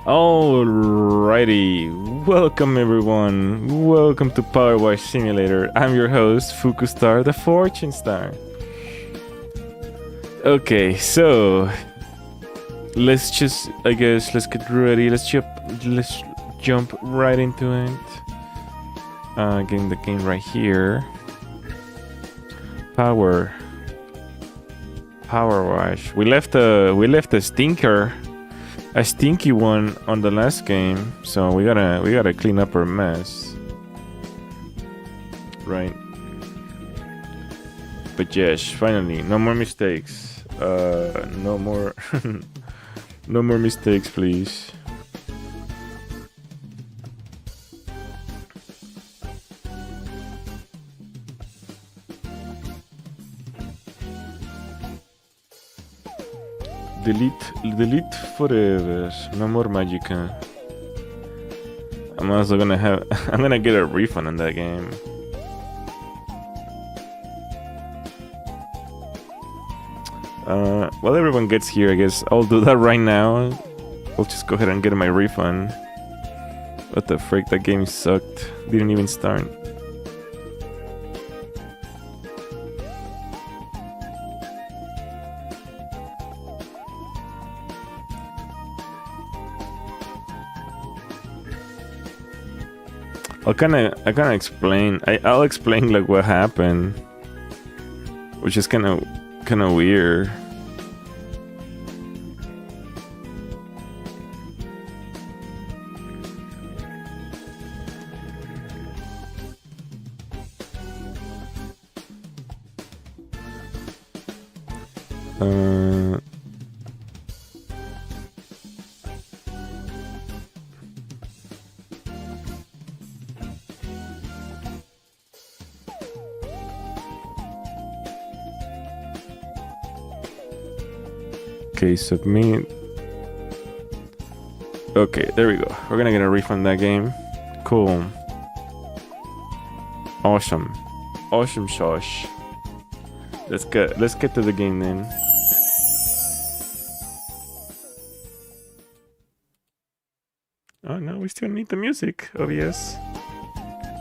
Alrighty, welcome everyone. Welcome to PowerWash Simulator. I'm your host, Fukustar, the Fortune Star. Okay, so let's get ready. Let's jump right into it. Getting the game right here. PowerWash. We left a stinker. A stinky one on the last game, so we gotta clean up our mess, right? But yes, finally, no more mistakes. No more, no more mistakes, please. Delete forever. No more Magica. I'm also gonna have. I'm gonna get a refund on that game. While everyone gets here, I guess I'll do that right now. I'll just go ahead and get my refund. What the frick? That game sucked. Didn't even start. I'll explain. I'll explain like what happened, which is kind of weird. Okay, submit. Okay, there we go. We're gonna get a refund that game. Cool. Awesome. Awesome sauce. Let's get to the game then. Oh no, we still need the music. Oh yes.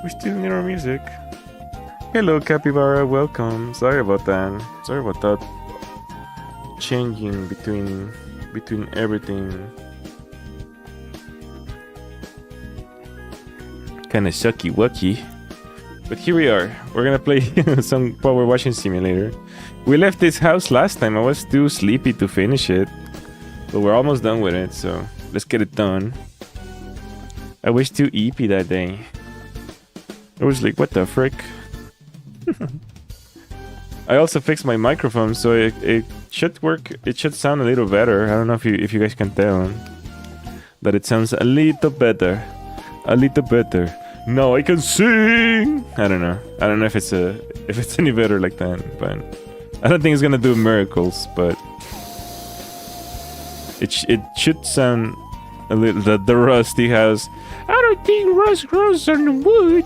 We still need our music. Hello Capybara, welcome. Sorry about that. Sorry about that. Changing between everything. Kinda sucky wucky. But here we are. We're gonna play some PowerWash Simulator. We left this house last time. I was too sleepy to finish it. But we're almost done with it, so let's get it done. I was too eepy that day. I was like, what the frick? I also fixed my microphone, so it should work. It should sound a little better. I don't know if you guys can tell that it sounds a little better. A little better. Now I can sing. I don't know if it's any better like that, but I don't think it's gonna do miracles. But it should sound a little the rusty house. I don't think rust grows on the wood.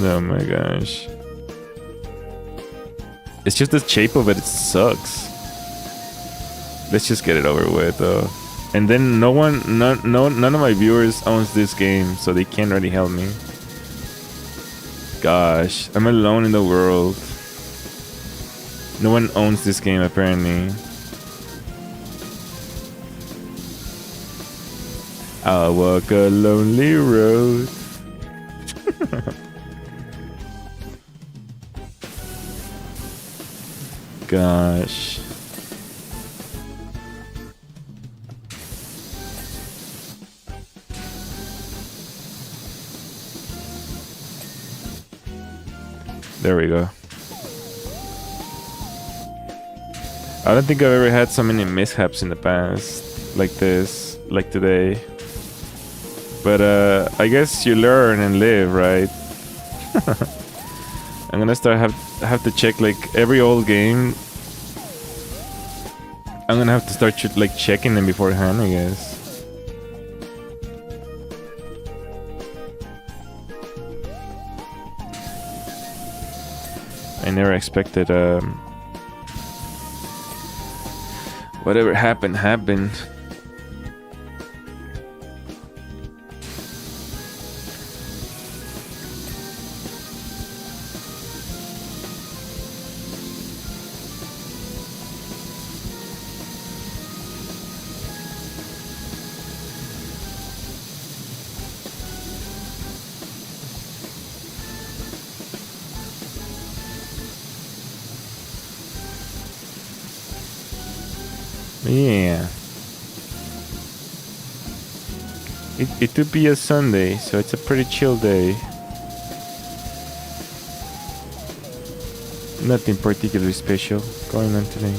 Oh my gosh. It's just the shape of it, it sucks. Let's just get it over with though. And then none of my viewers owns this game, so they can't really help me. Gosh, I'm alone in the world. No one owns this game apparently. I'll walk a lonely road. Gosh. There we go. I don't think I've ever had so many mishaps in the past like this, like today. But I guess you learn and live, right? I'm gonna have to check like every old game. I'm gonna have to start checking them beforehand, I guess. I never expected Whatever happened, happened. Yeah. It would be a Sunday, so it's a pretty chill day. Nothing particularly special going on today.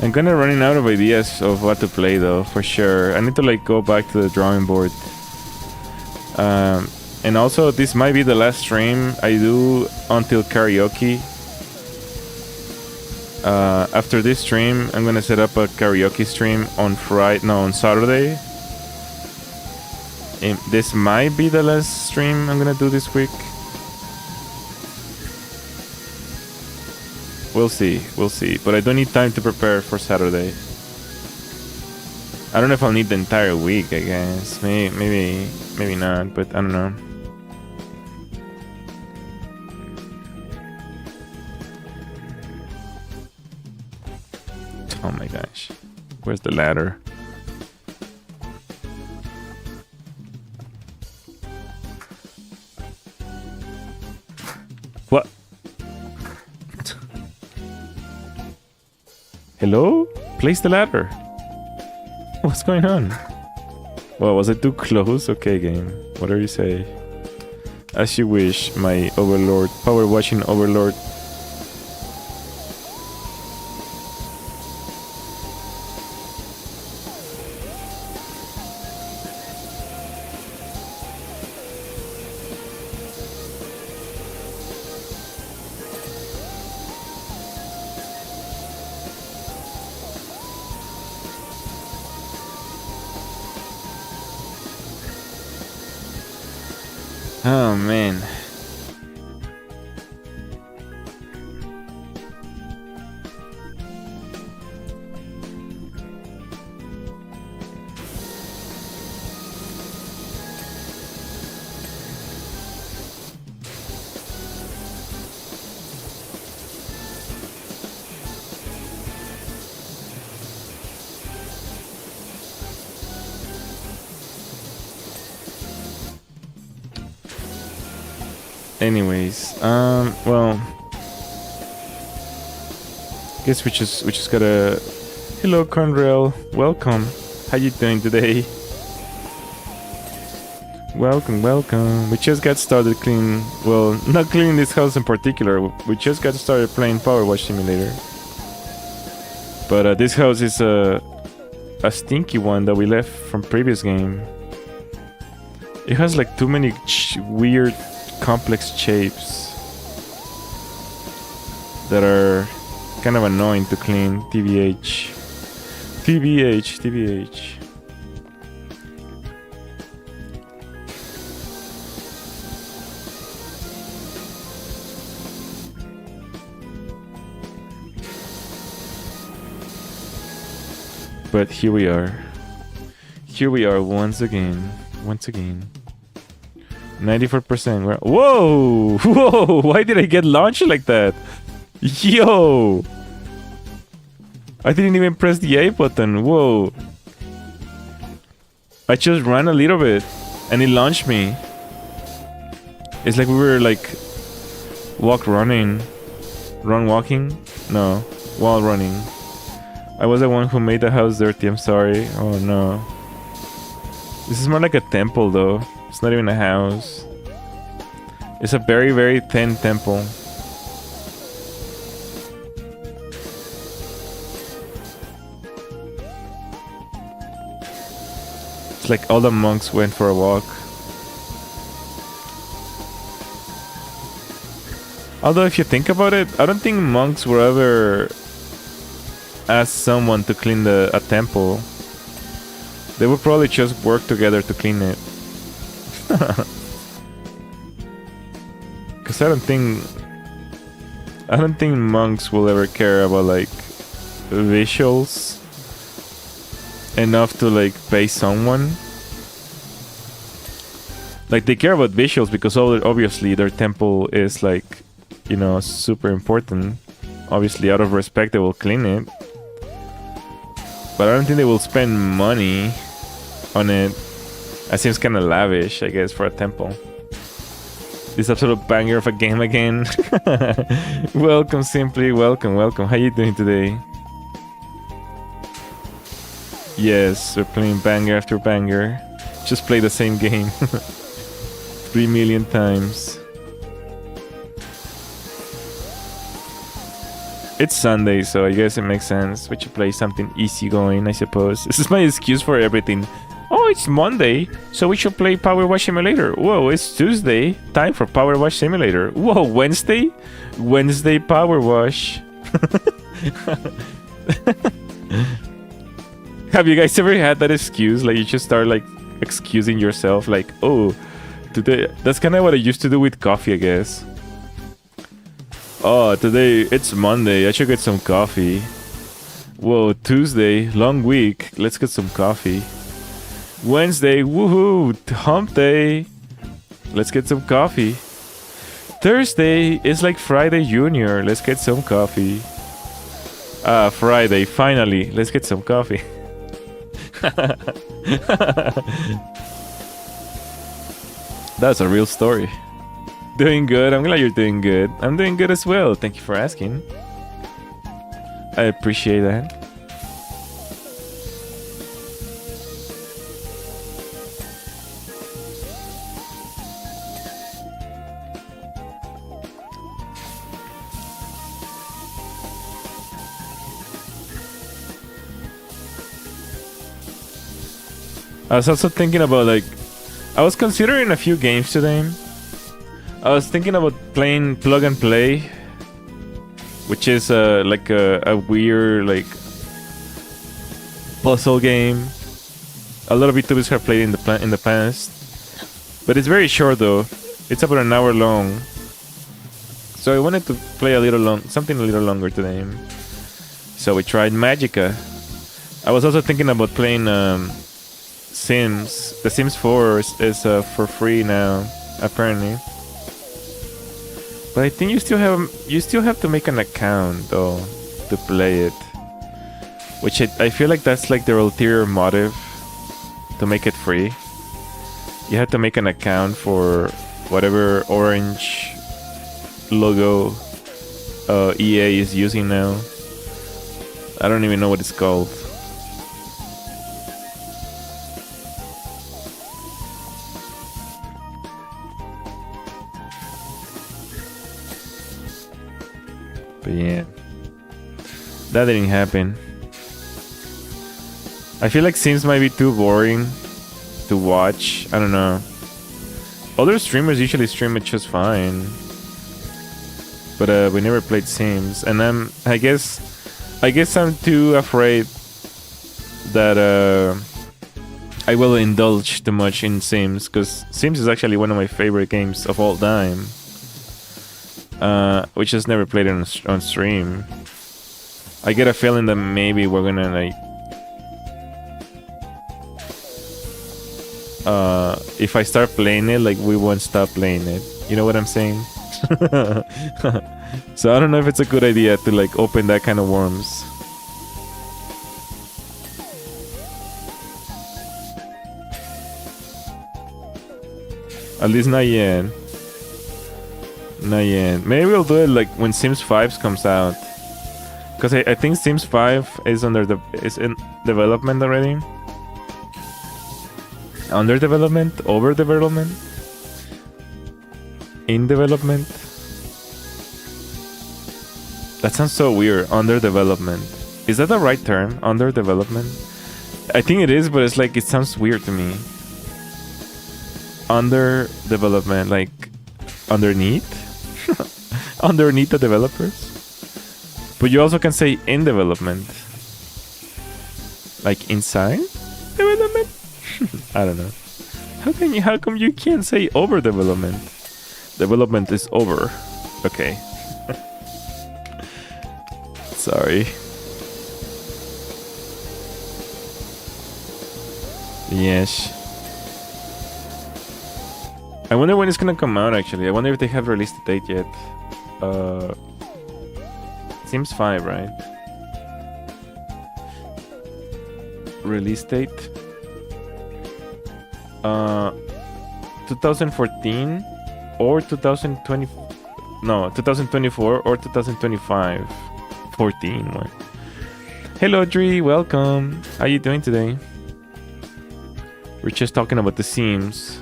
I'm kinda running out of ideas of what to play though, for sure. I need to like go back to the drawing board. And also this might be the last stream I do until karaoke. After this stream, I'm gonna set up a karaoke stream on Saturday. And this might be the last stream I'm gonna do this week. We'll see. But I don't need time to prepare for Saturday. I don't know if I'll need the entire week, I guess. Maybe not, but I don't know. Oh my gosh. Where's the ladder? What? Hello? Place the ladder. What's going on? Well, was it too close? Okay, game. Whatever you say. As you wish, my overlord. Power washing overlord. Oh man. Anyways, well, guess we just gotta. Hello, Conrail. Welcome. How you doing today? Welcome. We just got started cleaning. Well, not cleaning this house in particular. We just got started playing PowerWash Simulator. But this house is a stinky one that we left from previous game. It has like too many weird, complex shapes that are kind of annoying to clean. TBH. But here we are. Once again. 94%. Whoa! Why did I get launched like that? Yo! I didn't even press the A button. Whoa! I just ran a little bit and it launched me. It's like we were like walking. No, while running. I was the one who made the house dirty. I'm sorry. Oh no. This is more like a temple though. It's not even a house. It's a very, very thin temple. It's like all the monks went for a walk. Although if you think about it, I don't think monks were ever asked someone to clean a temple. They would probably just work together to clean it. Because I don't think monks will ever care about like visuals enough to like pay someone. Like they care about visuals because obviously their temple is like, you know, super important. Obviously out of respect they will clean it. But I don't think they will spend money on it. That seems kind of lavish, I guess, for a temple. This absolute banger of a game again. Welcome, Simply. Welcome, welcome. How you doing today? Yes, we're playing banger after banger. Just play the same game 3 million times. It's Sunday, so I guess it makes sense. We should play something easygoing, I suppose. This is my excuse for everything. Oh, it's Monday, so we should play PowerWash Simulator. Whoa, it's Tuesday. Time for PowerWash Simulator. Whoa, Wednesday? Wednesday PowerWash. Have you guys ever had that excuse? Like, you just start, like, excusing yourself. Like, oh, today... That's kind of what I used to do with coffee, I guess. Oh, today, it's Monday. I should get some coffee. Whoa, Tuesday, long week. Let's get some coffee. Wednesday, woohoo, hump day. Let's get some coffee. Thursday is like Friday Junior. Let's get some coffee. Friday, finally. Let's get some coffee. That's a real story. Doing good. I'm glad you're doing good. I'm doing good as well. Thank you for asking. I appreciate that. I was also thinking about, like, I was considering a few games today. I was thinking about playing Plug and Play, which is like a weird, like, puzzle game. A lot of VTubers have played in the past, but it's very short though. It's about an hour long, so I wanted to play something a little longer today. So we tried Magica. I was also thinking about playing Sims. The Sims 4 is for free now, apparently. But I think you still have to make an account though to play it, which I feel like that's like their ulterior motive to make it free. You have to make an account for whatever orange logo EA is using now. I don't even know what it's called. But yeah, that didn't happen. I feel like Sims might be too boring to watch. I don't know. Other streamers usually stream it just fine, but we never played Sims, and I guess I'm too afraid that I will indulge too much in Sims, because Sims is actually one of my favorite games of all time. We just never played it on stream. I get a feeling that maybe we're gonna like if I start playing it, like, we won't stop playing it. You know what I'm saying? So I don't know if it's a good idea to like open that kind of worms. At least not yet. Not yet. Maybe we'll do it like when Sims 5 comes out, because I think Sims 5 is in development already. Under development? Over development? In development? That sounds so weird. Under development. Is that the right term? Under development? I think it is, but it's like, it sounds weird to me. Under development, like underneath? Underneath the developers? But you also can say in development. Like inside development? I don't know. How come you can't say over development? Development is over. Okay. Sorry. Yes. I wonder when it's gonna come out, actually. I wonder if they have released the date yet. Sims 5, right? Release date? 2014 or 2020... No, 2024 or 2025. 14, what? Hello, Dre, welcome. How you doing today? We're just talking about the Sims.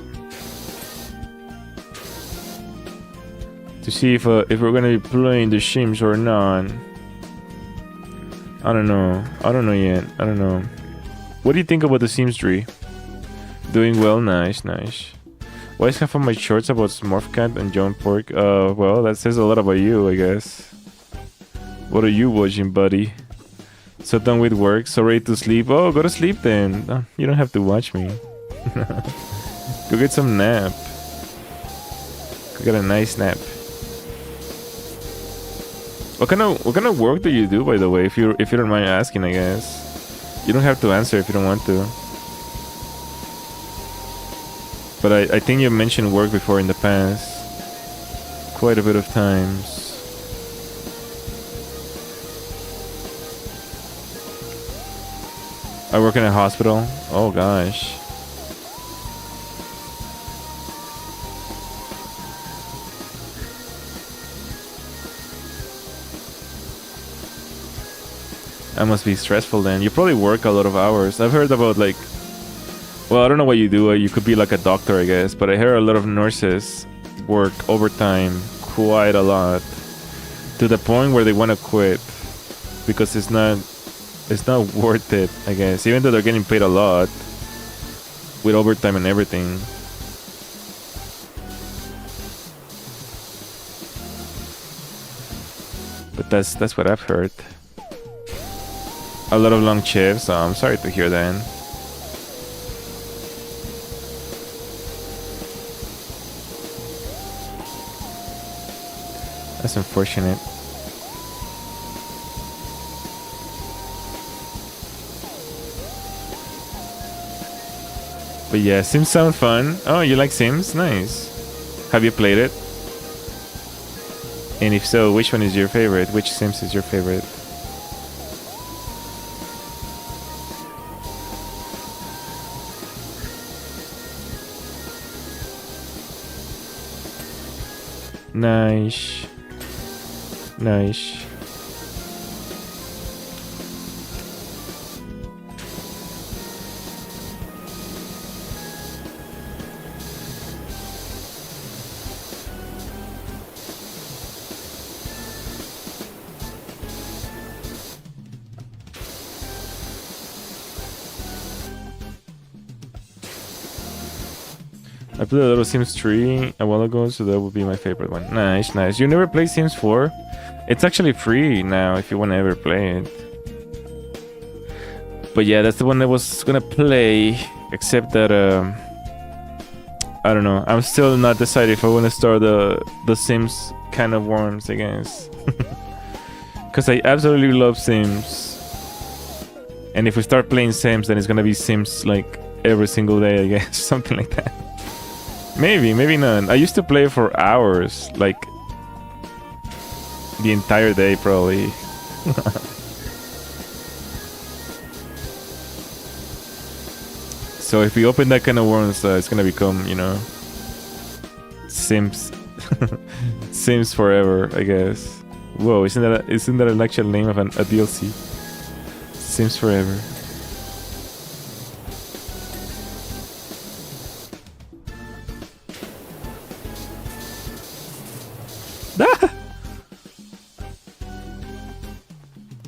To see if we're gonna be playing the Sims or not. I don't know. I don't know yet. I don't know. What do you think about the Sims 3? Doing well, nice, nice. Why is half of my shorts about Smurfcat and John Pork? Well, that says a lot about you, I guess. What are you watching, buddy? So done with work, so ready to sleep. Oh, go to sleep then. You don't have to watch me. Go get some nap. Go get a nice nap. What kind of work do you do, by the way? If you don't mind asking, I guess. You don't have to answer if you don't want to. But I think you mentioned work before in the past. Quite a bit of times. I work in a hospital. Oh gosh. That must be stressful then. You probably work a lot of hours. I've heard about like... Well, I don't know what you do. You could be like a doctor, I guess. But I hear a lot of nurses work overtime quite a lot. To the point where they want to quit. Because it's not worth it, I guess. Even though they're getting paid a lot. With overtime and everything. But that's what I've heard. A lot of long shifts, so I'm sorry to hear that. That's unfortunate. But yeah, Sims sound fun. Oh, you like Sims? Nice. Have you played it? And if so, which one is your favorite? Which Sims is your favorite? Nice. Nice. I played a little Sims 3 a while ago, so that would be my favorite one. Nice, nice. You never played Sims 4? It's actually free now if you want to ever play it. But yeah, that's the one I was gonna play. Except that, I don't know. I'm still not decided if I want to start the Sims kind of worms, I guess. Because I absolutely love Sims. And if we start playing Sims, then it's gonna be Sims like every single day, I guess. Something like that. Maybe, maybe not. I used to play for hours, like the entire day, probably. So if we open that kind of worms, it's gonna become, you know, Sims, Sims forever, I guess. Whoa, isn't that an actual name of a DLC? Sims Forever.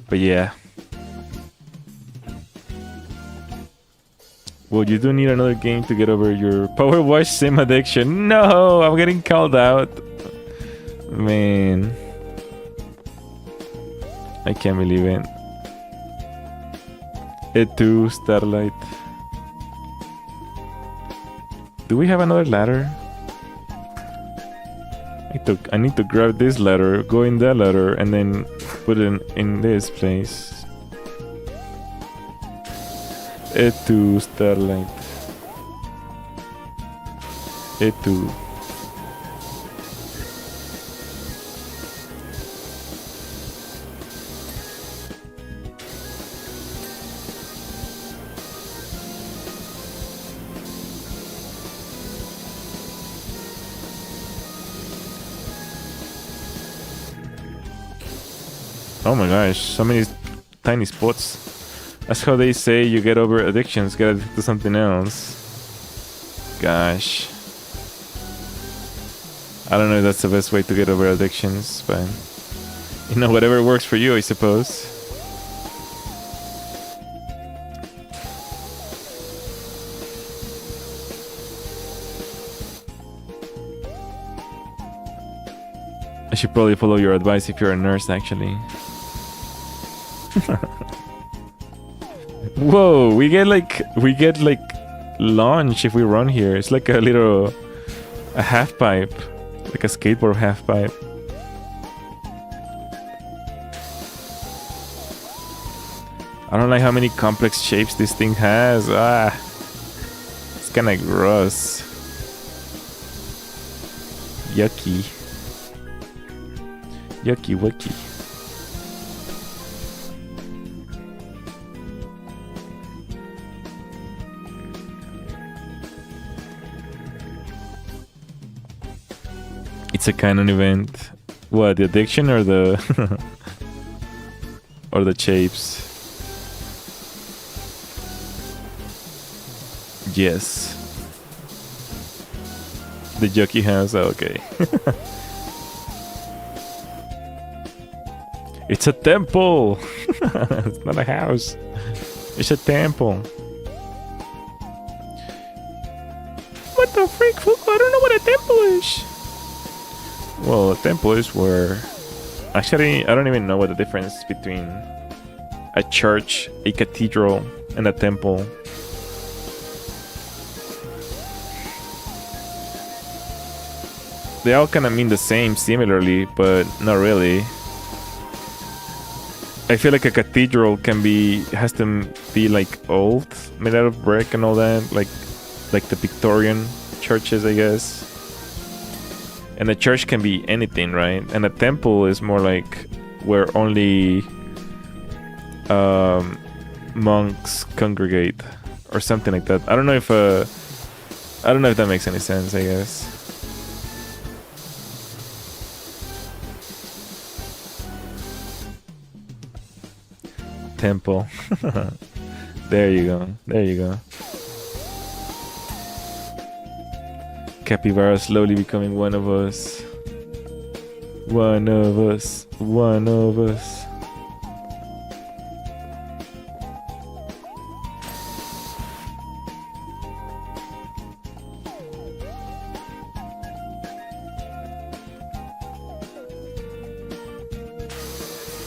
But yeah. Well, you do need another game to get over your PowerWash Sim addiction. No, I'm getting called out. Man. I can't believe it. It too, Starlight. Do we have another ladder? I need to grab this ladder, go in that ladder, and then put it in this place. It too, Starlight. Etu. Oh my gosh, so many tiny spots. That's how they say you get over addictions, get addicted to something else. Gosh. I don't know if that's the best way to get over addictions, but you know, whatever works for you, I suppose. I should probably follow your advice if you're a nurse, actually. Whoa, we get like launch if we run here. It's like a half pipe, like a skateboard half pipe. I don't like how many complex shapes this thing has. It's kind of gross. Yucky. Yucky wucky. It's a canon event. What, the addiction or the or the shapes? Yes. The Yucky house, okay. It's a temple! It's not a house. It's a temple. What the freak, Fuku? I don't know what a temple is. Well, a temple is where... Actually, I don't even know what the difference is between a church, a cathedral, and a temple. They all kind of mean the same similarly, but not really. I feel like a cathedral has to be like old, made out of brick and all that, like the Victorian churches, I guess. And a church can be anything, right? And a temple is more like where only monks congregate or something like that. I don't know if that makes any sense, I guess. Temple. There you go. There you go. Capybara slowly becoming one of us. One of us. One of us.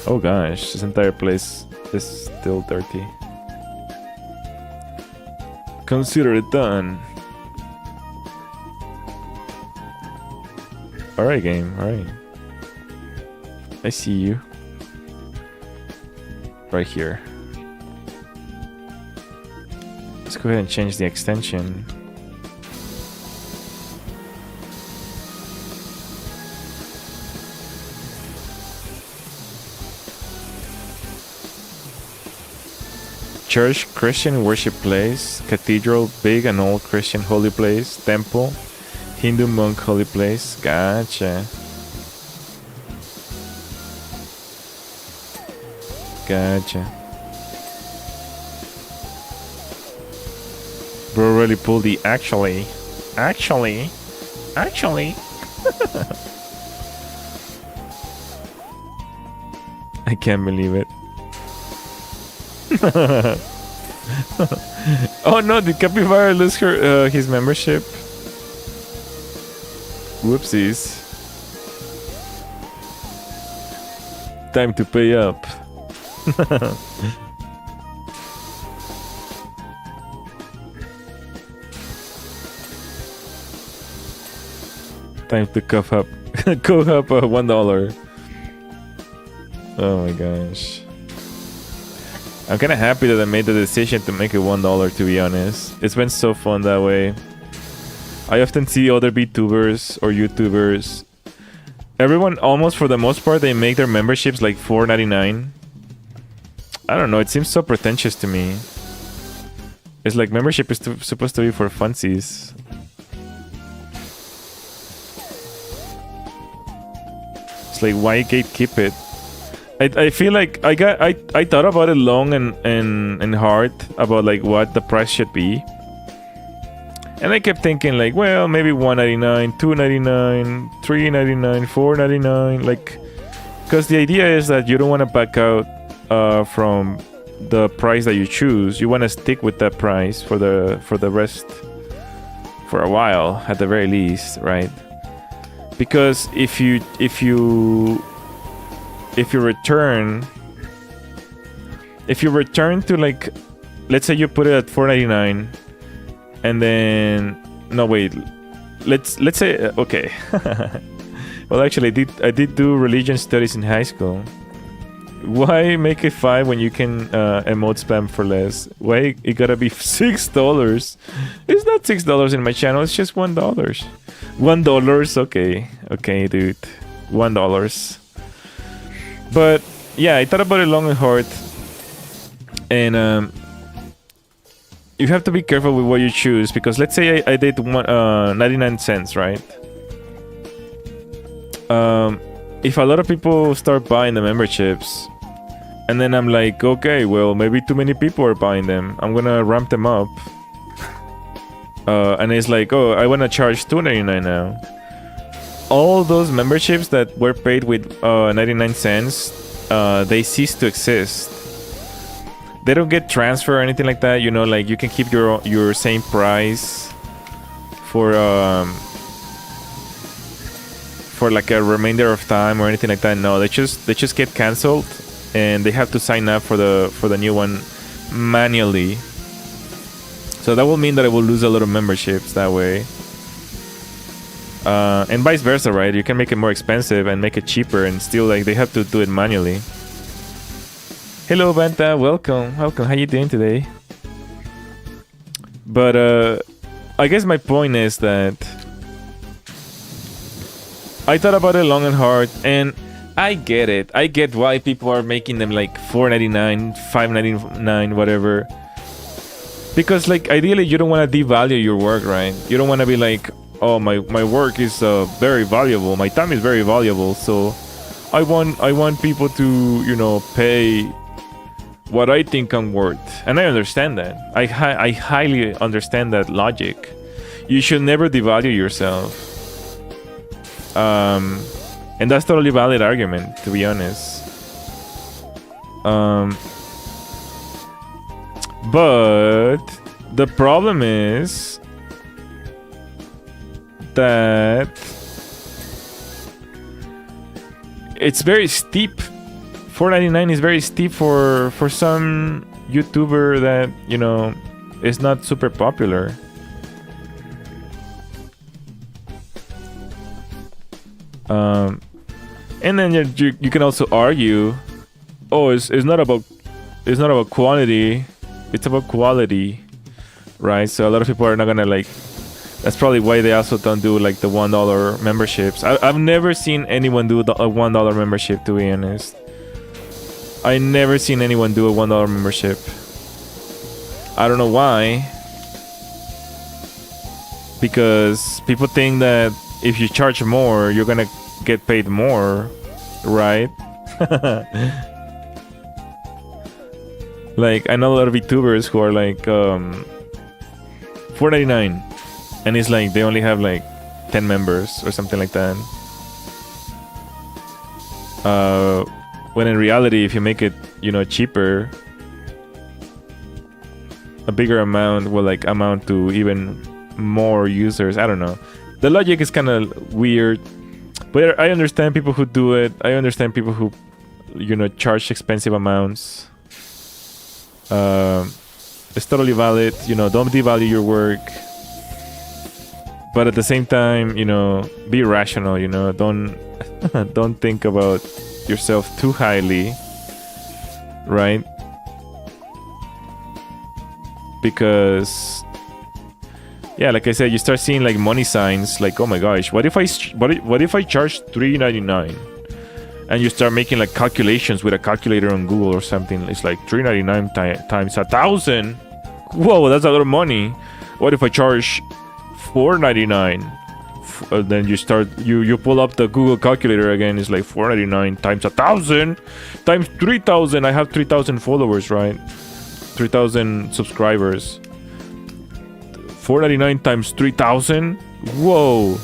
Oh gosh, this entire place is still dirty. Consider it done. Alright, game, alright. I see you. Right here. Let's go ahead and change the extension. Church, Christian worship place. Cathedral, big and old Christian holy place. Temple, Hindu monk holy place. Gotcha. Gotcha. Bro really pulled the actually. I can't believe it. Oh no, did Capybara lose his membership? Whoopsies. Time to pay up. Time to cough up. Cough up $1. Oh my gosh. I'm kind of happy that I made the decision to make it $1, to be honest. It's been so fun that way. I often see other VTubers or YouTubers. Everyone, almost for the most part, they make their memberships like $4.99. I don't know, it seems so pretentious to me. It's like membership is supposed to be for funsies. It's like, why gatekeep it? I feel like I thought about it long and hard about like what the price should be. And I kept thinking like, well, maybe $1.99, $2.99, $3.99, $4.99, like, because the idea is that you don't want to back out from the price that you choose. You want to stick with that price for the rest, for a while at the very least, right? Because if you return to, like, let's say you put it at $4.99. And then let's say okay. Well, actually, I did do religion studies in high school. Why make it $5 when you can emote spam for less? Why it gotta be $6? It's not $6 in my channel. It's just $1. $1. Okay, dude. $1. But yeah, I thought about it long and hard, and you have to be careful with what you choose, because let's say I did 99 cents, right? If a lot of people start buying the memberships, and then I'm like, okay, well, maybe too many people are buying them, I'm gonna ramp them up. And it's like, oh, I wanna charge $2.99 now. All those memberships that were paid with 99 cents, they cease to exist. They don't get transferred or anything like that, you know, like you can keep your same price for like a remainder of time or anything like that. No, they just get cancelled, and they have to sign up for the new one manually. So that will mean that I will lose a lot of memberships that way. And vice versa, right? You can make it more expensive and make it cheaper, and still, like, they have to do it manually. Hello, Banta. Welcome. How you doing today? But I guess my point is that I thought about it long and hard, and I get it. I get why people are making them like $4.99, $5.99, whatever. Because, like, ideally, you don't want to devalue your work, right? You don't want to be like, oh, my work is very valuable. My time is very valuable, so I want people to, you know, pay what I think I'm worth. And I understand that. I highly understand that logic. You should never devalue yourself. And that's totally valid argument, to be honest. But the problem is that it's very steep. $4.99 is very steep for some YouTuber that, you know, is not super popular. And then you can also argue, oh, it's not about quantity, it's about quality, right? So a lot of people are not gonna, like, that's probably why they also don't do like the $1 memberships. I've never seen anyone do a $1 membership, to be honest. I never seen anyone do a $1 membership. I don't know why. Because people think that if you charge more, you're gonna get paid more, right? Like, I know a lot of VTubers who are like $4.99, and it's like they only have like 10 members or something like that. When in reality, if you make it, you know, cheaper, a bigger amount will like amount to even more users. I don't know. The logic is kind of weird, but I understand people who do it. I understand people who, you know, charge expensive amounts. It's totally valid. You know, don't devalue your work, but at the same time, you know, be rational. You know, don't think about yourself too highly, right? Because Yeah, like I said, you start seeing like money signs, like, oh my gosh, what if I charge $3.99, and you start making like calculations with a calculator on Google or something. It's like $3.99 times 1,000. Whoa, that's a lot of money. What if I charge $4.99? Then you pull up the Google calculator again. It's like $4.99 times 1,000 times 3,000. I have 3,000 followers, right? 3,000 subscribers. $4.99 times 3,000. Whoa!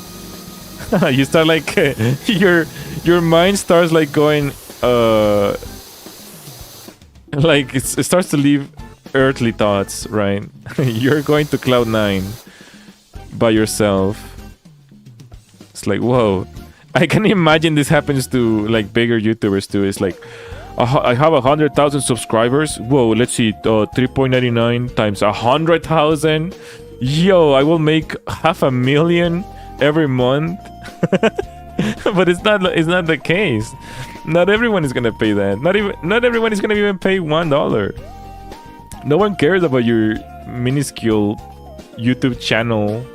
You start like your mind starts like going like it starts to leave earthly thoughts, right? You're going to cloud 9 by yourself. It's like, whoa. I can imagine this happens to like bigger YouTubers too. It's like, I have 100,000 subscribers. Whoa, let's see, 3.99 times 100,000. Yo, I will make $500,000 every month. But it's not the case. Not everyone is gonna pay that. Not everyone is gonna even pay $1. No one cares about your minuscule YouTube channel.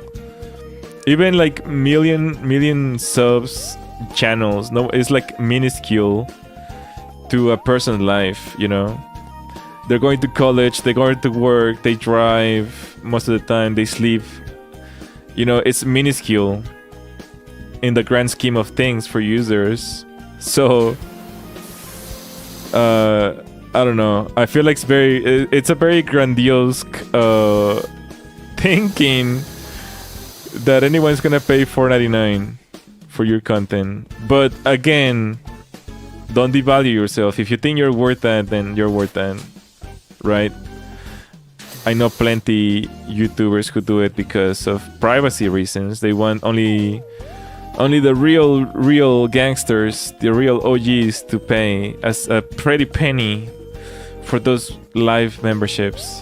Even like million subs channels, no, it's like minuscule to a person's life, you know. They're going to college, they're going to work, they drive most of the time, they sleep. You know, it's minuscule in the grand scheme of things for users. So I don't know. I feel like it's a very grandiose thinking that anyone's gonna pay $4.99 for your content. But again, don't devalue yourself. If you think you're worth that, then you're worth that, right? I know plenty YouTubers who do it because of privacy reasons. They want only the real gangsters, the real OGs, to pay as a pretty penny for those live memberships,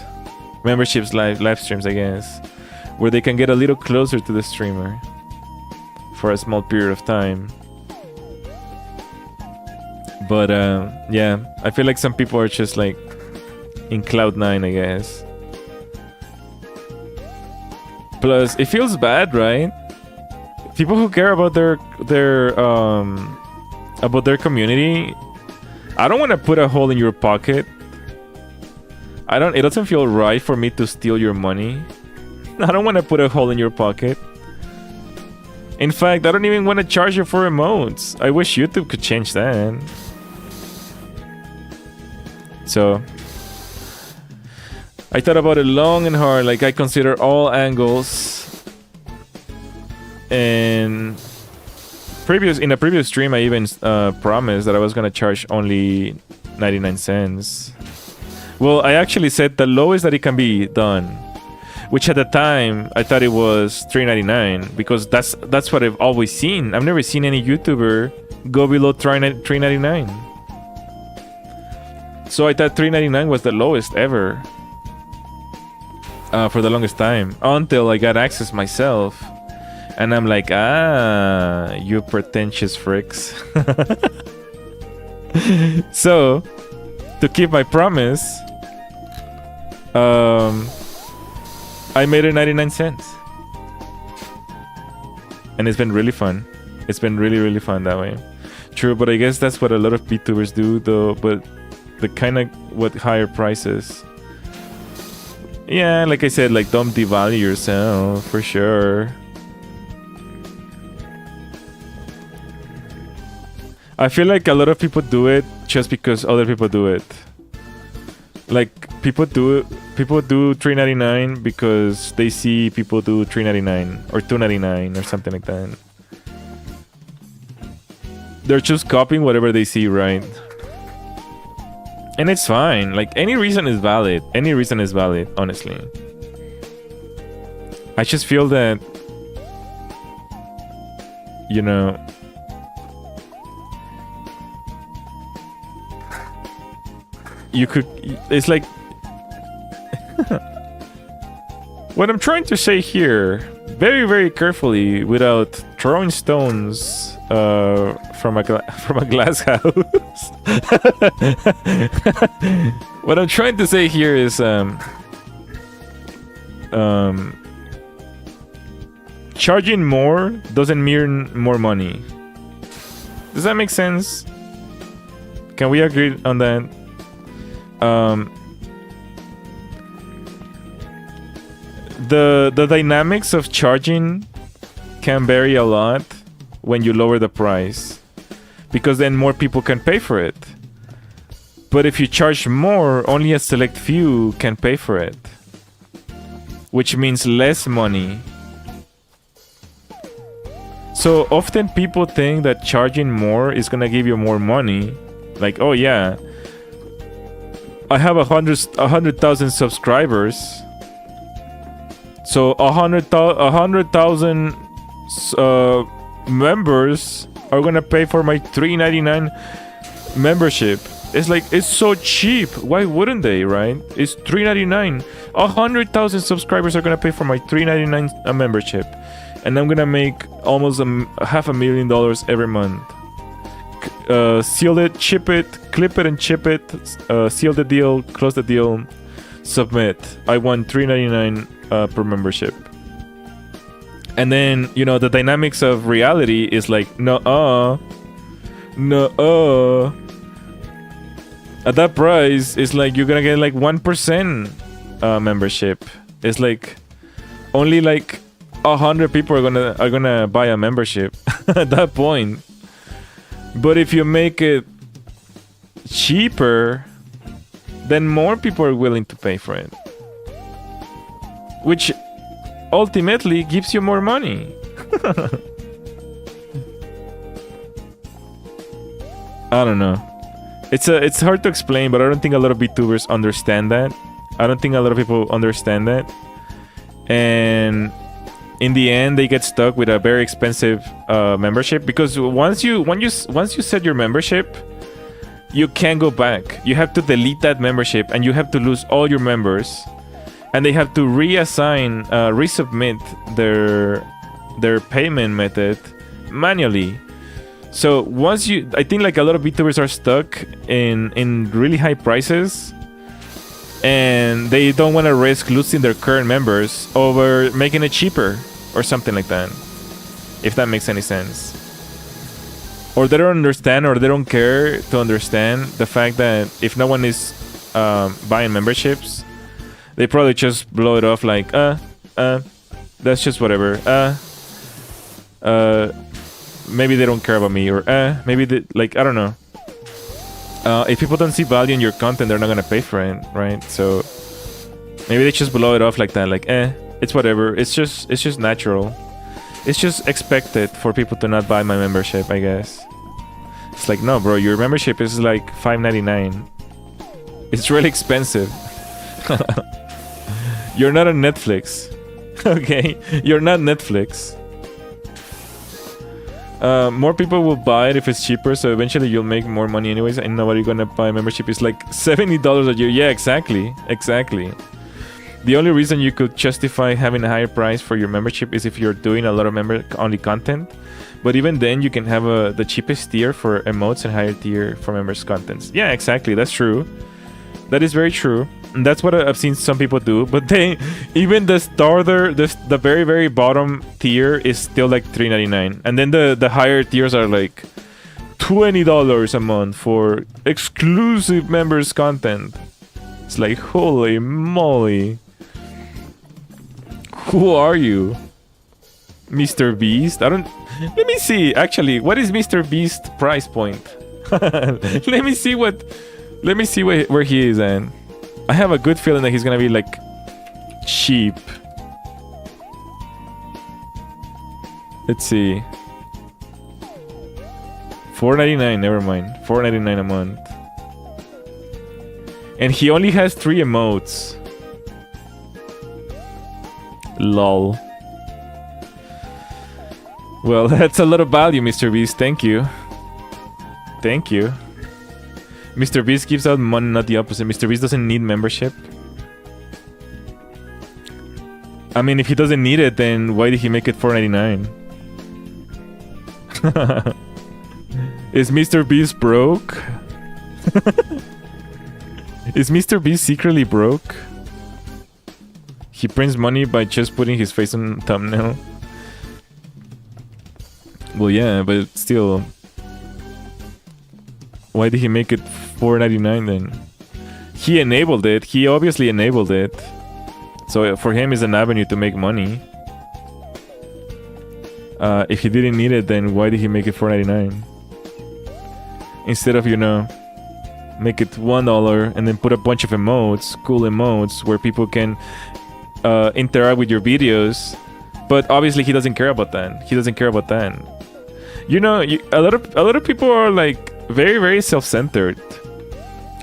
live streams, I guess, where they can get a little closer to the streamer for a small period of time. But yeah, I feel like some people are just like in cloud 9, I guess. Plus, it feels bad, right? People who care about their community. I don't want to put a hole in your pocket. It doesn't feel right for me to steal your money. I don't want to put a hole in your pocket. In fact, I don't even want to charge you for emotes. I wish YouTube could change that. So I thought about it long and hard. Like, I consider all angles. And in a previous stream, I even promised that I was gonna charge only 99 cents. Well, I actually said the lowest that it can be done, which at the time I thought it was $3.99, because that's what I've always seen. I've never seen any YouTuber go below $3.99. So I thought $3.99 was the lowest ever for the longest time, until I got access myself. And I'm like, you pretentious fricks. So, to keep my promise, I made it 99 cents. And it's been really fun. It's been really, really fun that way. True, but I guess that's what a lot of VTubers do, though. But the kind of what higher prices. Yeah, like I said, like, don't devalue yourself, for sure. I feel like a lot of people do it just because other people do it. Like, people do $3.99 because they see people do $3.99 or $2.99 or something like that. They're just copying whatever they see, right? And it's fine. Like, any reason is valid. Any reason is valid, honestly. I just feel that, you know, you could, it's like, what I'm trying to say here, very, very carefully, without throwing stones from a glass house. What I'm trying to say here is, charging more doesn't mean more money. Does that make sense? Can we agree on that? The dynamics of charging can vary a lot when you lower the price, because then more people can pay for it. But if you charge more, only a select few can pay for it, which means less money. So often people think that charging more is gonna give you more money. Like, oh yeah, I have 100,000 subscribers, so 100,000 members are gonna pay for my $3.99 membership. It's like, it's so cheap. Why wouldn't they, right? It's $3.99. 100,000 subscribers are gonna pay for my $3.99 membership, and I'm gonna make almost $500,000 every month. Seal it, chip it, clip it and chip it, seal the deal, close the deal, submit. I want $3.99 per membership. And then, you know, the dynamics of reality is like, no. At that price, it's like you're gonna get like 1% membership. It's like only like 100 people are gonna buy a membership at that point. But if you make it cheaper, then more people are willing to pay for it, which ultimately gives you more money. I don't know. It's hard to explain, but I don't think a lot of VTubers understand that. I don't think a lot of people understand that. And in the end, they get stuck with a very expensive membership, because once you set your membership, you can't go back. You have to delete that membership, and you have to lose all your members, and they have to resubmit their payment method manually. So I think like a lot of VTubers are stuck in really high prices, and they don't want to risk losing their current members over making it cheaper or something like that, if that makes any sense. Or they don't understand, or they don't care to understand the fact that if no one is buying memberships, they probably just blow it off like, that's just whatever. Maybe they don't care about me, or maybe they, like, I don't know. If people don't see value in your content, they're not gonna pay for it, right? So maybe they just blow it off like that, like, it's whatever. It's just natural. It's just expected for people to not buy my membership, I guess. It's like, no, bro, your membership is like $5.99. It's really expensive. You're not on Netflix, okay? You're not Netflix. More people will buy it if it's cheaper, so eventually you'll make more money anyways, and nobody gonna buy a membership. It's like $70 a year. Yeah, exactly. The only reason you could justify having a higher price for your membership is if you're doing a lot of member-only content. But even then, you can have the cheapest tier for emotes and higher tier for members' contents. Yeah, exactly. That's true. That is very true. And that's what I've seen some people do. But they, even the very, very bottom tier is still like $3.99. And then the higher tiers are like $20 a month for exclusive members' content. It's like, holy moly. Who are you? Mr. Beast? Let me see, actually, what is Mr. Beast's price point? Let me see where he is at. I have a good feeling that he's gonna be like cheap. Let's see. $4.99, never mind. $4.99 a month. And he only has 3 emotes. Lol. Well, that's a lot of value, Mr. Beast. Thank you. Thank you. Mr. Beast gives out money, not the opposite. Mr. Beast doesn't need membership. I mean, if he doesn't need it, then why did he make it $4.99? Is Mr. Beast broke? Is Mr. Beast secretly broke? He prints money by just putting his face on thumbnail. Well, yeah, but still, why did he make it $4.99 then? He enabled it. He obviously enabled it. So for him, it's an avenue to make money. If he didn't need it, then why did he make it $4.99? Instead of, you know, make it $1 and then put a bunch of emotes, cool emotes, where people can interact with your videos. But obviously, he doesn't care about that. He doesn't care about that. You know, a lot of people are like very, very self-centered.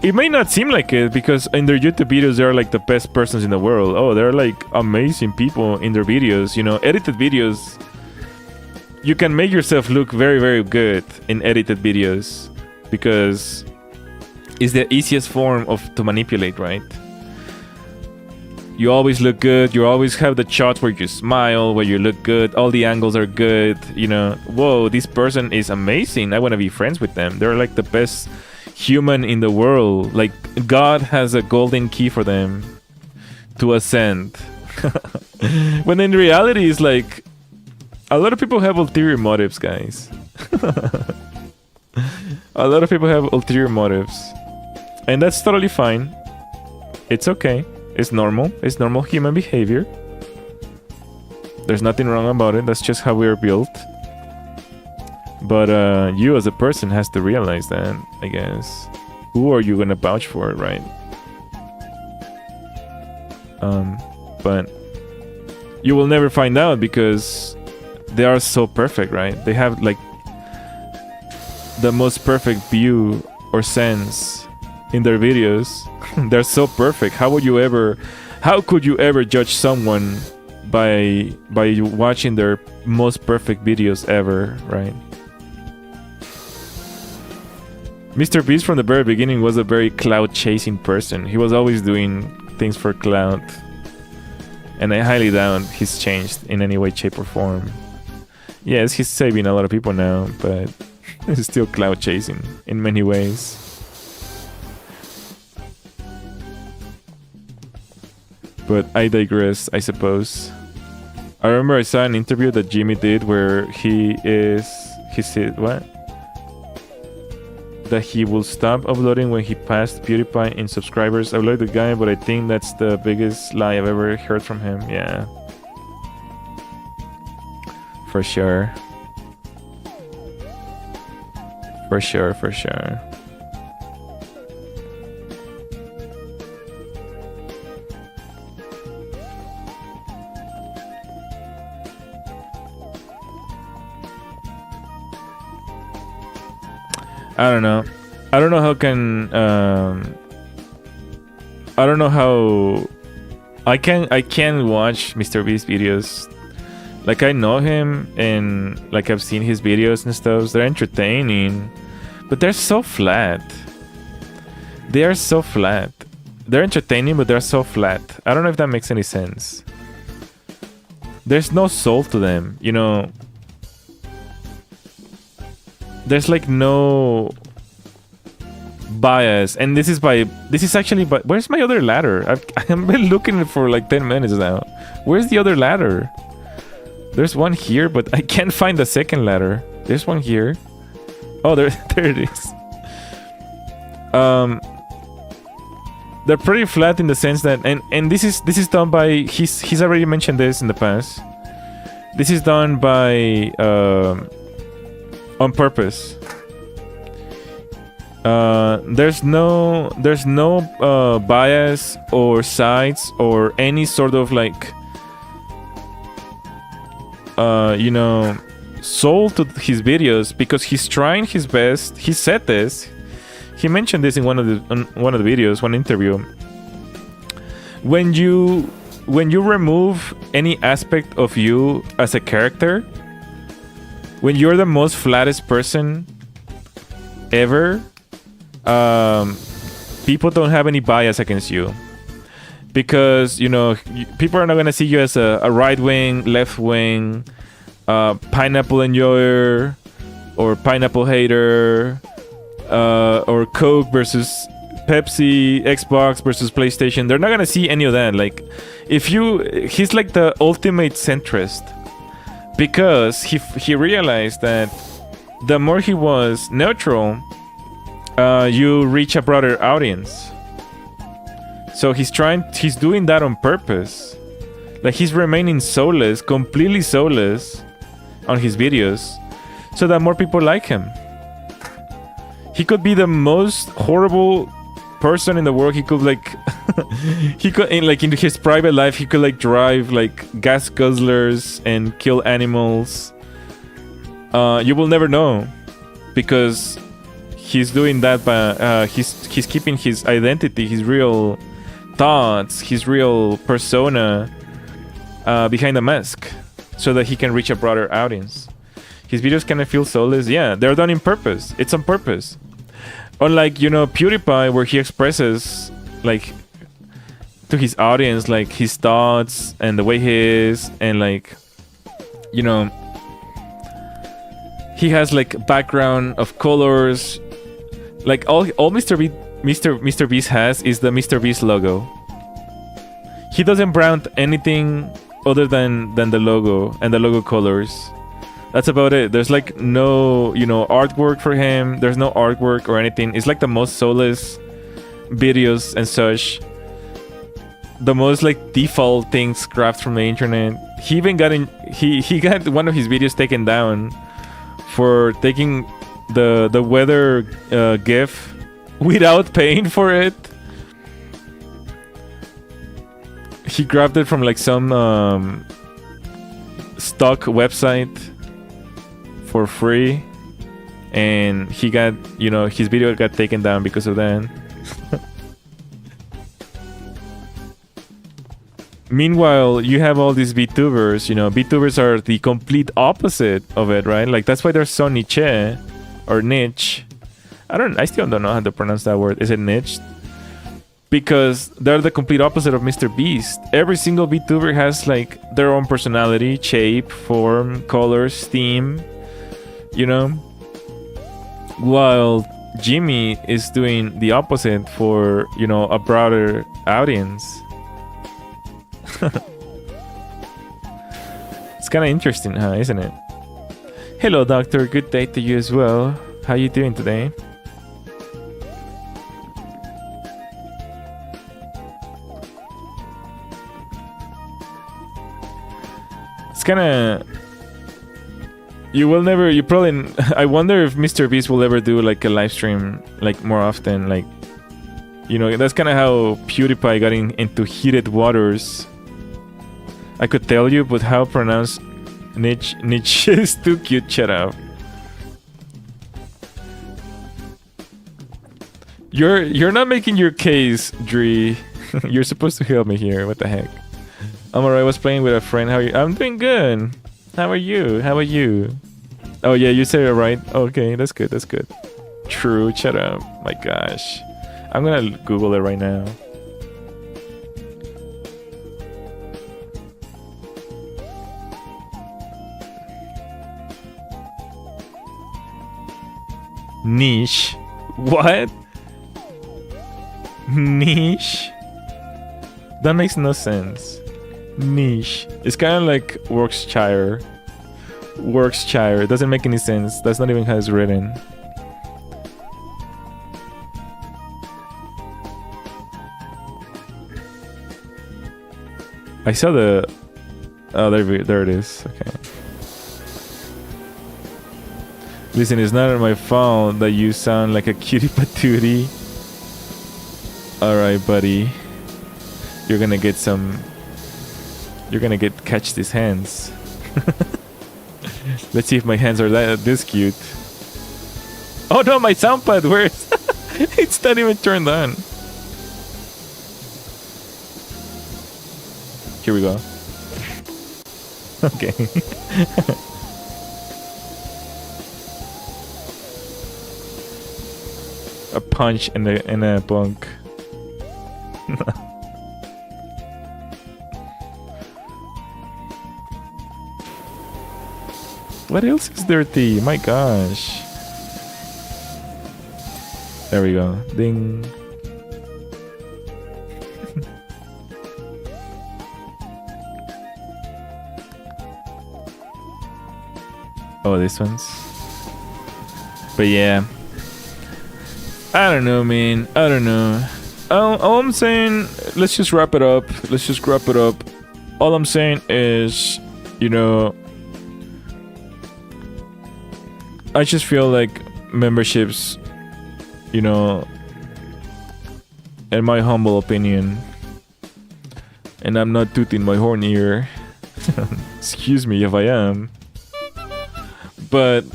It may not seem like it because in their YouTube videos, they're like the best persons in the world. Oh, they're like amazing people in their videos. You know, edited videos. You can make yourself look very, very good in edited videos because it's the easiest form to manipulate, right? You always look good. You always have the shots where you smile, where you look good. All the angles are good. You know, whoa, this person is amazing. I want to be friends with them. They're like the best human in the world. Like God has a golden key for them to ascend. When in reality, it's like a lot of people have ulterior motives, guys. A lot of people have ulterior motives, and that's totally fine. It's okay. It's normal. It's normal human behavior. There's nothing wrong about it. That's just how we are built. But you as a person has to realize that, I guess. Who are you gonna vouch for, right? But you will never find out because they are so perfect, right? They have like the most perfect view or sense in their videos. They're so perfect. How could you ever judge someone by watching their most perfect videos ever, right? Mr. Beast from the very beginning was a very cloud chasing person. He was always doing things for clout. And I highly doubt he's changed in any way, shape, or form. Yes, he's saving a lot of people now, but he's still cloud chasing in many ways. But I digress, I suppose. I remember I saw an interview that Jimmy did where he said, what? That he will stop uploading when he passed PewDiePie in subscribers. I like the guy, but I think that's the biggest lie I've ever heard from him. Yeah. For sure. For sure, for sure. I don't know. I don't know how can I don't know how I can watch Mr. Beast videos. Like I know him and like I've seen his videos and stuff. They're entertaining, but they're so flat. They are so flat. They're entertaining, but they're so flat. I don't know if that makes any sense. There's no soul to them, you know. There's like no bias, and this is actually by. Where's my other ladder? I've been looking for like 10 minutes now. Where's the other ladder? There's one here, but I can't find the second ladder. There's one here. Oh, there it is. They're pretty flat in the sense that, and this is done by he's already mentioned this in the past. This is done by on purpose. There's no bias or sides or any sort of like you know, soul to his videos because he's trying his best. He said this. He mentioned this in one of the videos, one interview. When you remove any aspect of you as a character, when you're the most flattest person ever, people don't have any bias against you. Because, you know, people are not going to see you as a right wing, left wing, pineapple enjoyer, or pineapple hater, or Coke versus Pepsi, Xbox versus PlayStation. They're not going to see any of that. Like, he's like the ultimate centrist. because he realized that the more he was neutral, you reach a broader audience. So he's doing that on purpose. Like, he's remaining soulless, completely soulless on his videos, so that more people like him. He could be the most horrible person in the world. He could like he could in his private life he could like drive like gas guzzlers and kill animals. You will never know, because he's doing that by he's keeping his identity, his real thoughts, his real persona behind a mask, so that he can reach a broader audience. His videos kind of feel soulless. Yeah, they're done in purpose. It's on purpose. Unlike, you know, PewDiePie, where he expresses like to his audience like his thoughts and the way he is, and like, you know, he has like background of colors. Like all Mr. Beast has is the Mr. Beast logo. He doesn't brand anything other than the logo and the logo colors. That's about it. There's like no, you know, artwork for him. There's no artwork or anything. It's like the most soulless videos and such. The most like default things grabbed from the internet. He even got he got one of his videos taken down for taking the weather GIF without paying for it. He grabbed it from like some stock website for free, and he got, you know, his video got taken down because of that. Meanwhile, you have all these VTubers. You know, VTubers are the complete opposite of it, right? Like, that's why they're so niche or niche. I still don't know how to pronounce that word. Is it niche? Because they're the complete opposite of Mr. Beast. Every single VTuber has like their own personality, shape, form, colors, theme, you know? While Jimmy is doing the opposite for, you know, a broader audience. It's kind of interesting, huh? Isn't it? Hello, Doctor. Good day to you as well. How you doing today? It's kind of... You probably... I wonder if Mr. Beast will ever do like a live stream like more often. Like, you know, that's kind of how PewDiePie got into heated waters. I could tell you, but how pronounce niche is too cute. Shut up. You're not making your case, Dree. You're supposed to help me here. What the heck? I'm alright. I was playing with a friend. How are you? I'm doing good. How are you? How are you? Oh yeah, you said it right. Okay, that's good. That's good. True. Shut up. My gosh. I'm gonna Google it right now. Niche. What? Niche? That makes no sense. Niche. It's kind of like Workshire. Workshire. It doesn't make any sense. That's not even how it's written. I saw the... Oh, there it is. Okay. Listen, it's not my fault that you sound like a cutie patootie. Alright, buddy. You're gonna get some... You're gonna catch these hands. Let's see if my hands are this cute. Oh no, my soundpad, where is... It's not even turned on. Here we go. Okay. A punch in a bunk. What else is dirty? My gosh. There we go. Ding. Oh, this one's. But yeah, I don't know, man. I don't know. All I'm saying, let's just wrap it up. All I'm saying is, you know, I just feel like memberships, you know, in my humble opinion, and I'm not tooting my horn here. Excuse me if I am. But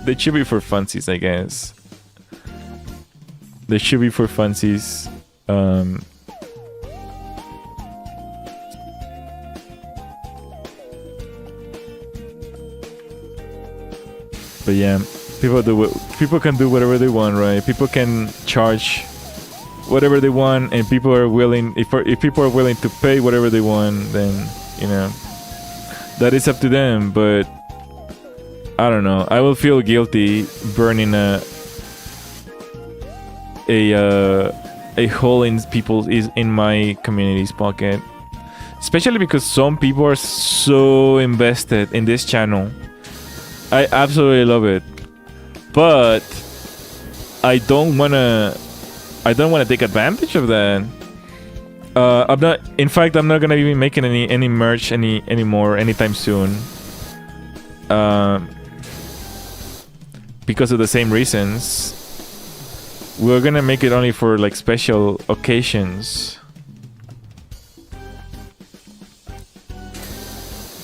they should be for funsies, I guess. They should be for funsies. But yeah, people can do whatever they want, right? People can charge whatever they want, and people are willing. If people are willing to pay whatever they want, then you know that is up to them. But I don't know. I will feel guilty burning a hole in my community's pocket, especially because some people are so invested in this channel. I absolutely love it, but I don't wanna take advantage of that. In fact, I'm not gonna be making any merch anymore anytime soon. Because of the same reasons. We're gonna make it only for like special occasions.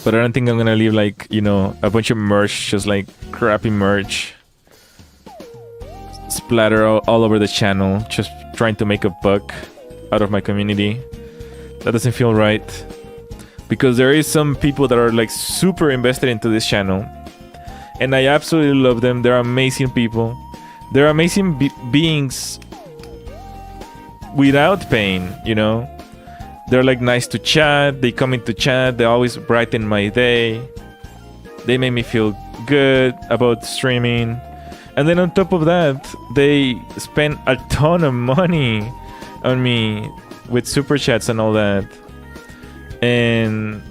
But I don't think I'm gonna leave like, you know, a bunch of merch, just like crappy merch splatter all over the channel, just trying to make a buck out of my community. That doesn't feel right. Because there is some people that are like super invested into this channel. And I absolutely love them. They're amazing people. They're amazing beings without pain, you know? They're like nice to chat. They come into chat. They always brighten my day. They make me feel good about streaming. And then on top of that, they spend a ton of money on me with super chats and all that. And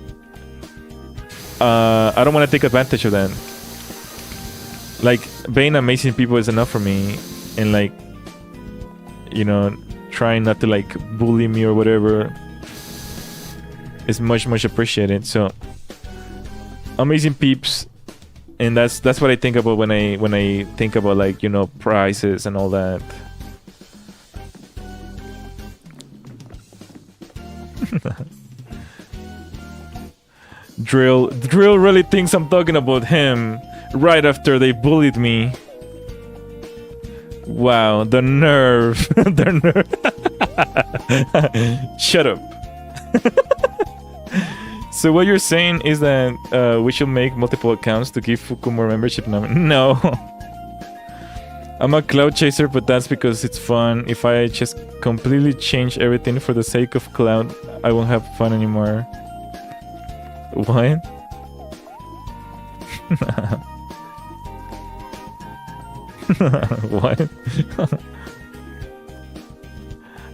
I don't want to take advantage of that. Like, being amazing people is enough for me. And like, you know, trying not to like bully me or whatever is much appreciated. So amazing peeps, and that's what I think about when I think about like, you know, prizes and all that. Drill really thinks I'm talking about him right after they bullied me. Wow, the nerve. The nerve. Shut up. So what you're saying is that we should make multiple accounts to give Fuku more membership? No. I'm a cloud chaser, but that's because it's fun. If I just completely change everything for the sake of cloud, I won't have fun anymore. What? What?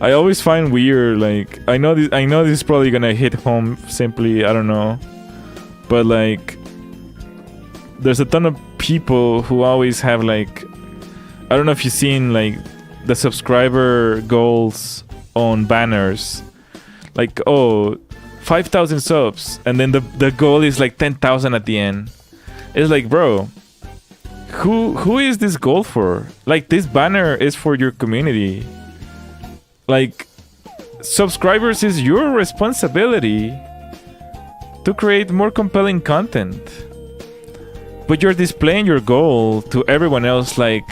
I always find weird, like, I know this is probably gonna hit home simply, I don't know. But like, there's a ton of people who always have like, I don't know if you've seen like the subscriber goals on banners. Like, oh, 5,000 subs, and then the goal is like 10,000 at the end. It's like, bro, who is this goal for? Like, this banner is for your community. Like, subscribers is your responsibility to create more compelling content. But you're displaying your goal to everyone else. Like,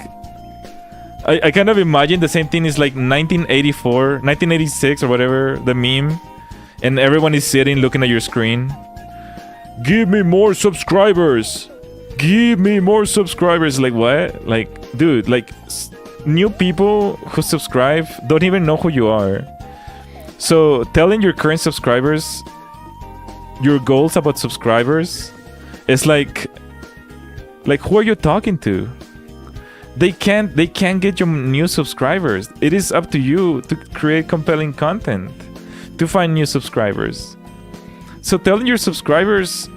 I kind of imagine the same thing is like 1986 or whatever, the meme. And everyone is sitting looking at your screen. Give me more subscribers. Give me more subscribers. Like, what? Like, dude, like, new people who subscribe don't even know who you are. So telling your current subscribers your goals about subscribers is like who are you talking to? They can't get your new subscribers. It is up to you to create compelling content to find new subscribers. So telling your subscribers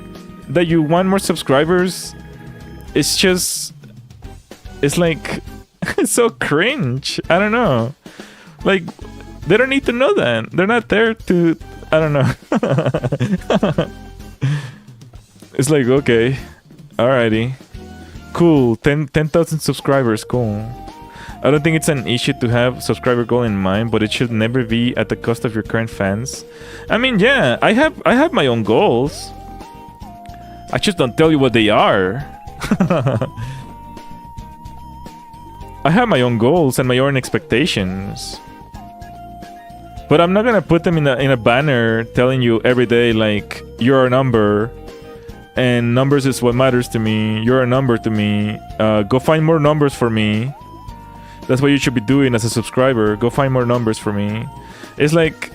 that you want more subscribers it's just, it's like, it's so cringe. I don't know. Like, they don't need to know that. They're not there to, I don't know. It's like, okay, alrighty. Cool, 10,000 subscribers, cool. I don't think it's an issue to have subscriber goal in mind, but it should never be at the cost of your current fans. I mean, yeah, I have my own goals. I just don't tell you what they are. I have my own goals and my own expectations. But I'm not gonna put them in a banner telling you every day, like, you're a number and numbers is what matters to me. You're a number to me. Go find more numbers for me. That's what you should be doing as a subscriber. Go find more numbers for me. It's like,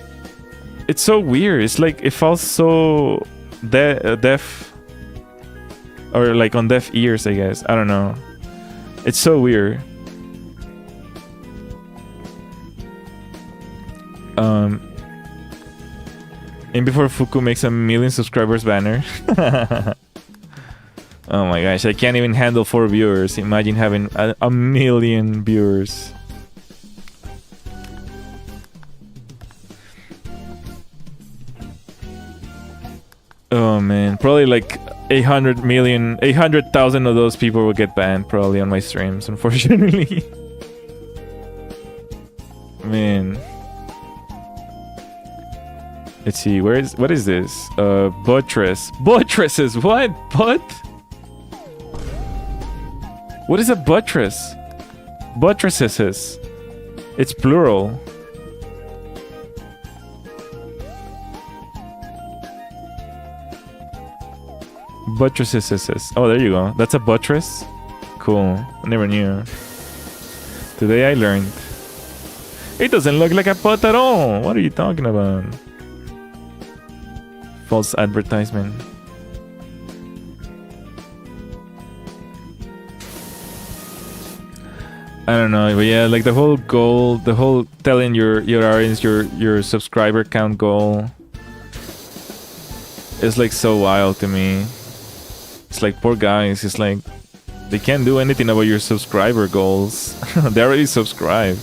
it's so weird. It's like it falls so deaf, or like on deaf ears, I guess. I don't know. It's so weird. And before Fuku makes a million subscribers banner. Oh my gosh, I can't even handle 4 viewers. Imagine having a million viewers. Oh man, probably like 800,000 of those people will get banned probably on my streams, unfortunately. Man. Let's see, what is this? Buttress. Buttresses, what? Butt? What is a buttress? Buttresses. It's plural. Buttresses. Oh, there you go. That's a buttress? Cool. I never knew. Today I learned. It doesn't look like a butt at all. What are you talking about? False advertisement. I don't know, but yeah, like the whole goal, the whole telling your audience your subscriber count goal is like so wild to me. It's like, poor guys, it's like they can't do anything about your subscriber goals. They already subscribed.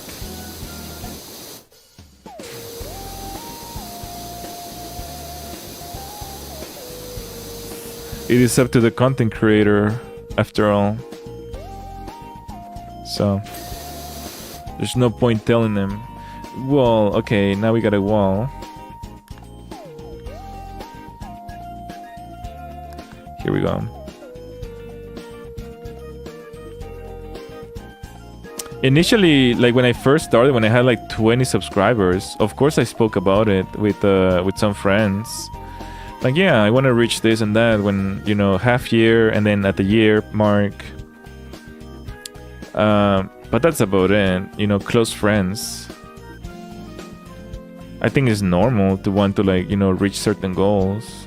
It is up to the content creator, after all. So, there's no point telling them. Wall, okay, now we got a wall. Here we go. Initially, like when I first started, when I had like 20 subscribers, of course I spoke about it with some friends. Like, yeah, I want to reach this and that when, you know, half year and then at the year mark. But that's about it, you know, close friends. I think it's normal to want to, like, you know, reach certain goals.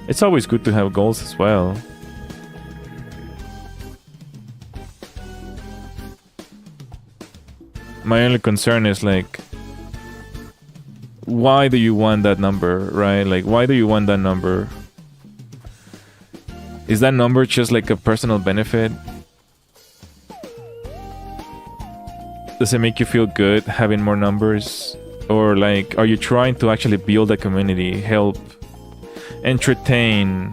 It's always good to have goals as well. My only concern is, like, why do you want that number, right? Like, why do you want that number? Is that number just like a personal benefit? Does it make you feel good having more numbers? Or like, are you trying to actually build a community, help, entertain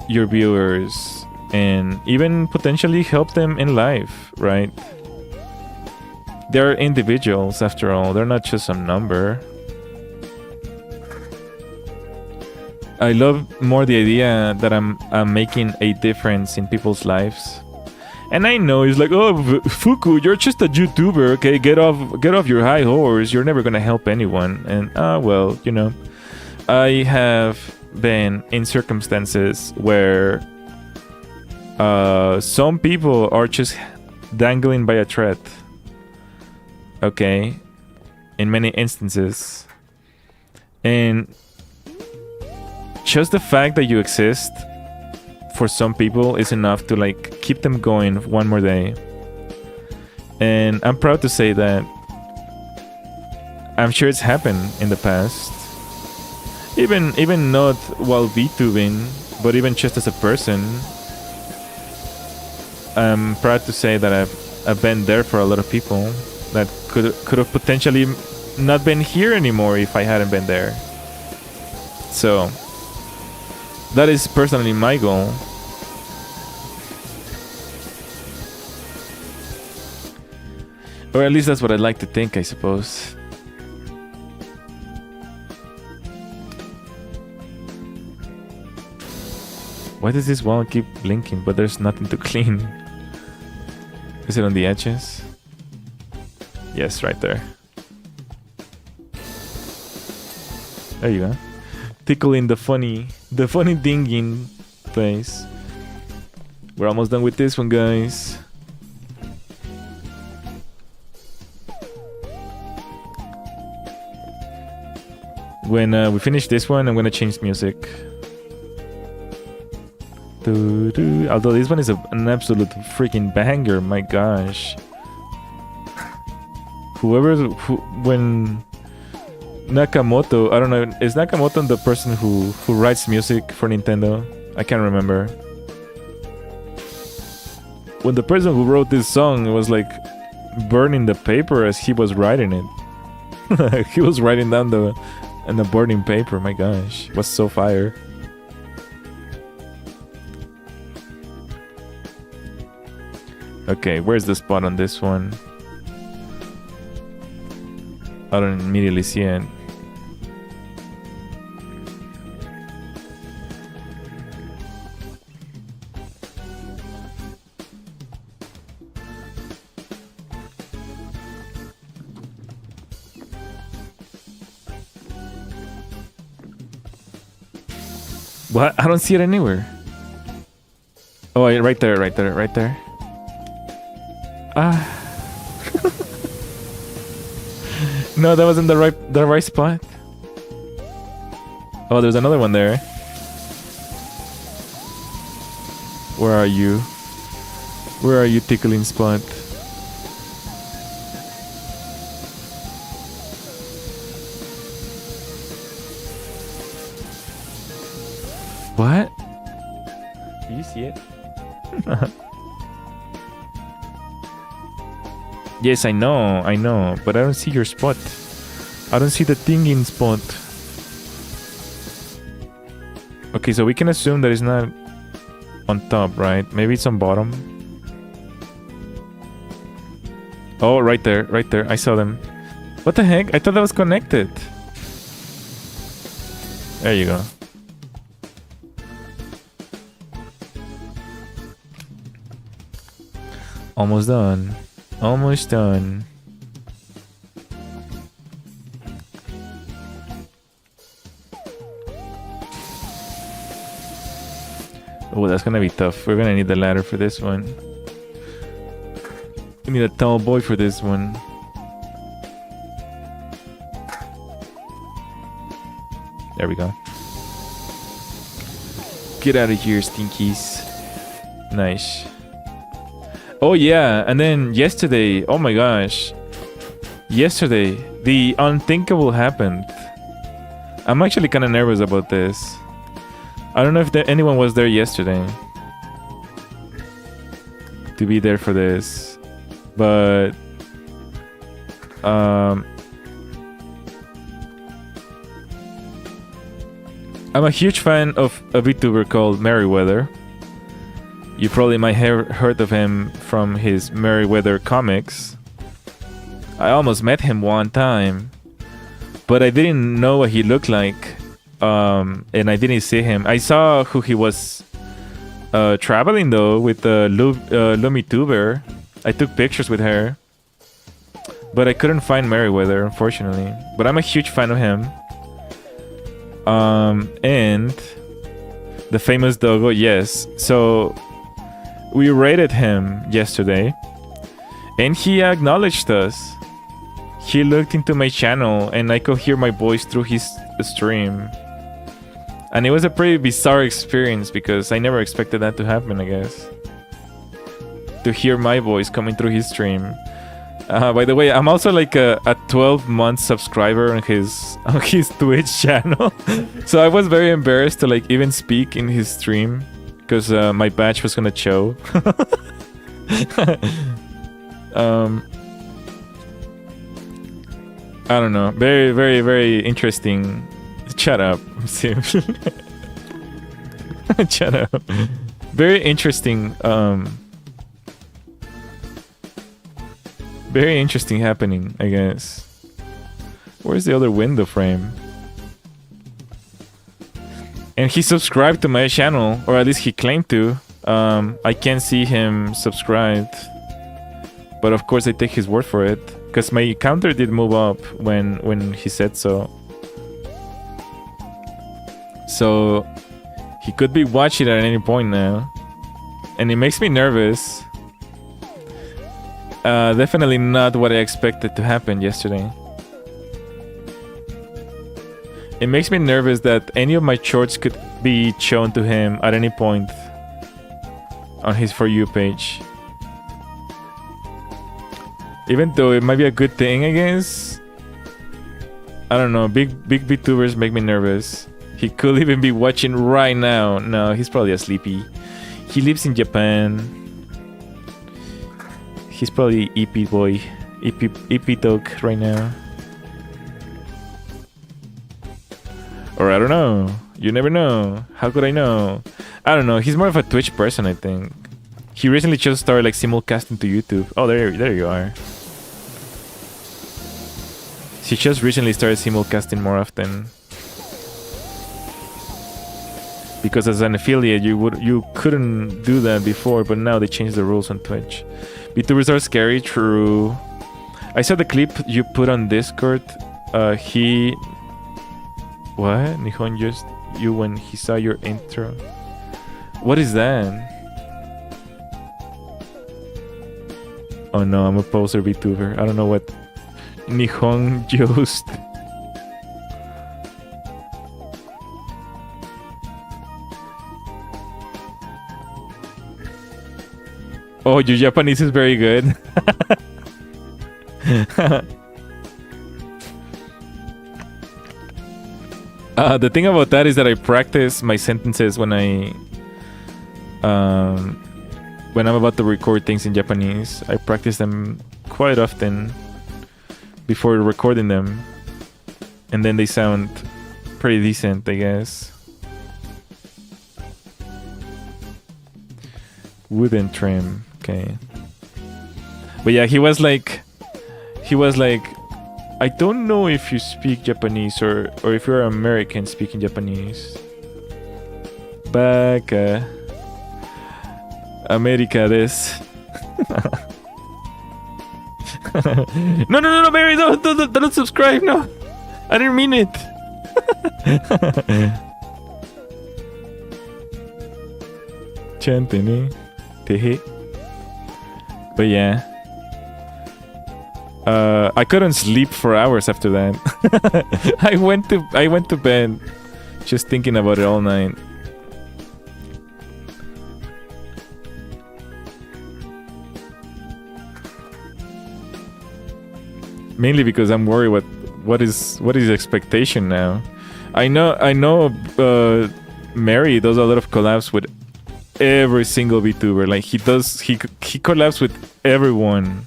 your viewers, and even potentially help them in life, right? They're individuals after all, they're not just some number. I love more the idea that I'm making a difference in people's lives. And I know it's like, oh, Fuku, you're just a YouTuber, okay? Get off your high horse. You're never gonna help anyone. And well, you know, I have been in circumstances where some people are just dangling by a thread. Okay, in many instances, and just the fact that you exist for some people is enough to like keep them going one more day. And I'm proud to say that I'm sure it's happened in the past, even not while VTubing, But even just as a person, I'm proud to say that I've been there for a lot of people that could have potentially not been here anymore if I hadn't been there. So that is personally my goal. Or at least that's what I'd like to think, I suppose. Why does this wall keep blinking, but there's nothing to clean? Is it on the edges? Yes, right there. There you go. Tickling the funny dinging place. We're almost done with this one, guys. When we finish this one, I'm gonna change music. Although this one is an absolute freaking banger, my gosh. When Nakamoto, I don't know, is Nakamoto the person who writes music for Nintendo? I can't remember. When the person who wrote this song was like burning the paper as he was writing it. He was writing down the burning paper, my gosh. It was so fire. Okay, where's the spot on this one? I don't immediately see it. What? I don't see it anywhere. Oh, right there, right there, right there. No, that wasn't the right spot. Oh, there's another one there. Where are you? Where are you, tickling spot? What? Do you see it? Yes, I know, but I don't see your spot. I don't see the tinging spot. Okay, so we can assume that it's not on top, right? Maybe it's on bottom. Oh, right there, right there. I saw them. What the heck? I thought that was connected. There you go. Almost done. Almost done. Oh, that's gonna be tough. We're gonna need the ladder for this one. We need a tall boy for this one. There we go. Get out of here, stinkies. Nice. Oh yeah, and then yesterday, oh my gosh. Yesterday, the unthinkable happened. I'm actually kind of nervous about this. I don't know if anyone was there yesterday to be there for this, but I'm a huge fan of a VTuber called Merryweather. You probably might have heard of him from his Merryweather comics. I almost met him one time, but I didn't know what he looked like, and I didn't see him. I saw who he was traveling though with LumiTuber. I took pictures with her, but I couldn't find Merryweather, unfortunately. But I'm a huge fan of him. And the famous doggo, yes. So we rated him yesterday, and he acknowledged us. He looked into my channel, and I could hear my voice through his stream. And it was a pretty bizarre experience because I never expected that to happen, I guess. To hear my voice coming through his stream. By the way, I'm also like a 12-month subscriber on his Twitch channel. So I was very embarrassed to like even speak in his stream because my badge was gonna show. I don't know. Very, very, very interesting. Shut up, Sim. Shut up. Very interesting. Very interesting happening, I guess. Where's the other window frame? And he subscribed to my channel, or at least he claimed to. I can't see him subscribed, but of course I take his word for it, because my counter did move up when he said so. So he could be watching at any point now, and it makes me nervous. Definitely not what I expected to happen yesterday. It makes me nervous that any of my shorts could be shown to him at any point on his For You page. Even though it might be a good thing, I guess. I don't know, big VTubers make me nervous. He could even be watching right now. No, he's probably sleepy. He lives in Japan. He's probably EP boy, EP dog right now. Or I don't know. You never know. How could I know? I don't know. He's more of a Twitch person, I think. He recently just started like simulcasting to YouTube. Oh, there you are. He just recently started simulcasting more often. Because as an affiliate, you couldn't do that before, but now they changed the rules on Twitch. VTubers are scary, true. I saw the clip you put on Discord. What? Nihon just you when he saw your intro. What is that? Oh no, I'm a poser VTuber. I don't know what Nihon just. Oh, your Japanese is very good. The thing about that is that I practice my sentences when I'm about to record things in Japanese. I practice them quite often before recording them, and then they sound pretty decent, I guess. Wooden trim, okay. But yeah, he was like, I don't know if you speak Japanese or if you're American speaking Japanese. Back, America des. No, Mary, don't subscribe, no. I didn't mean it. Chantini. But yeah. I couldn't sleep for hours after that. I went to bed just thinking about it all night. Mainly because I'm worried what is expectation now. I know Mary does a lot of collabs with every single VTuber. Like he collabs with everyone.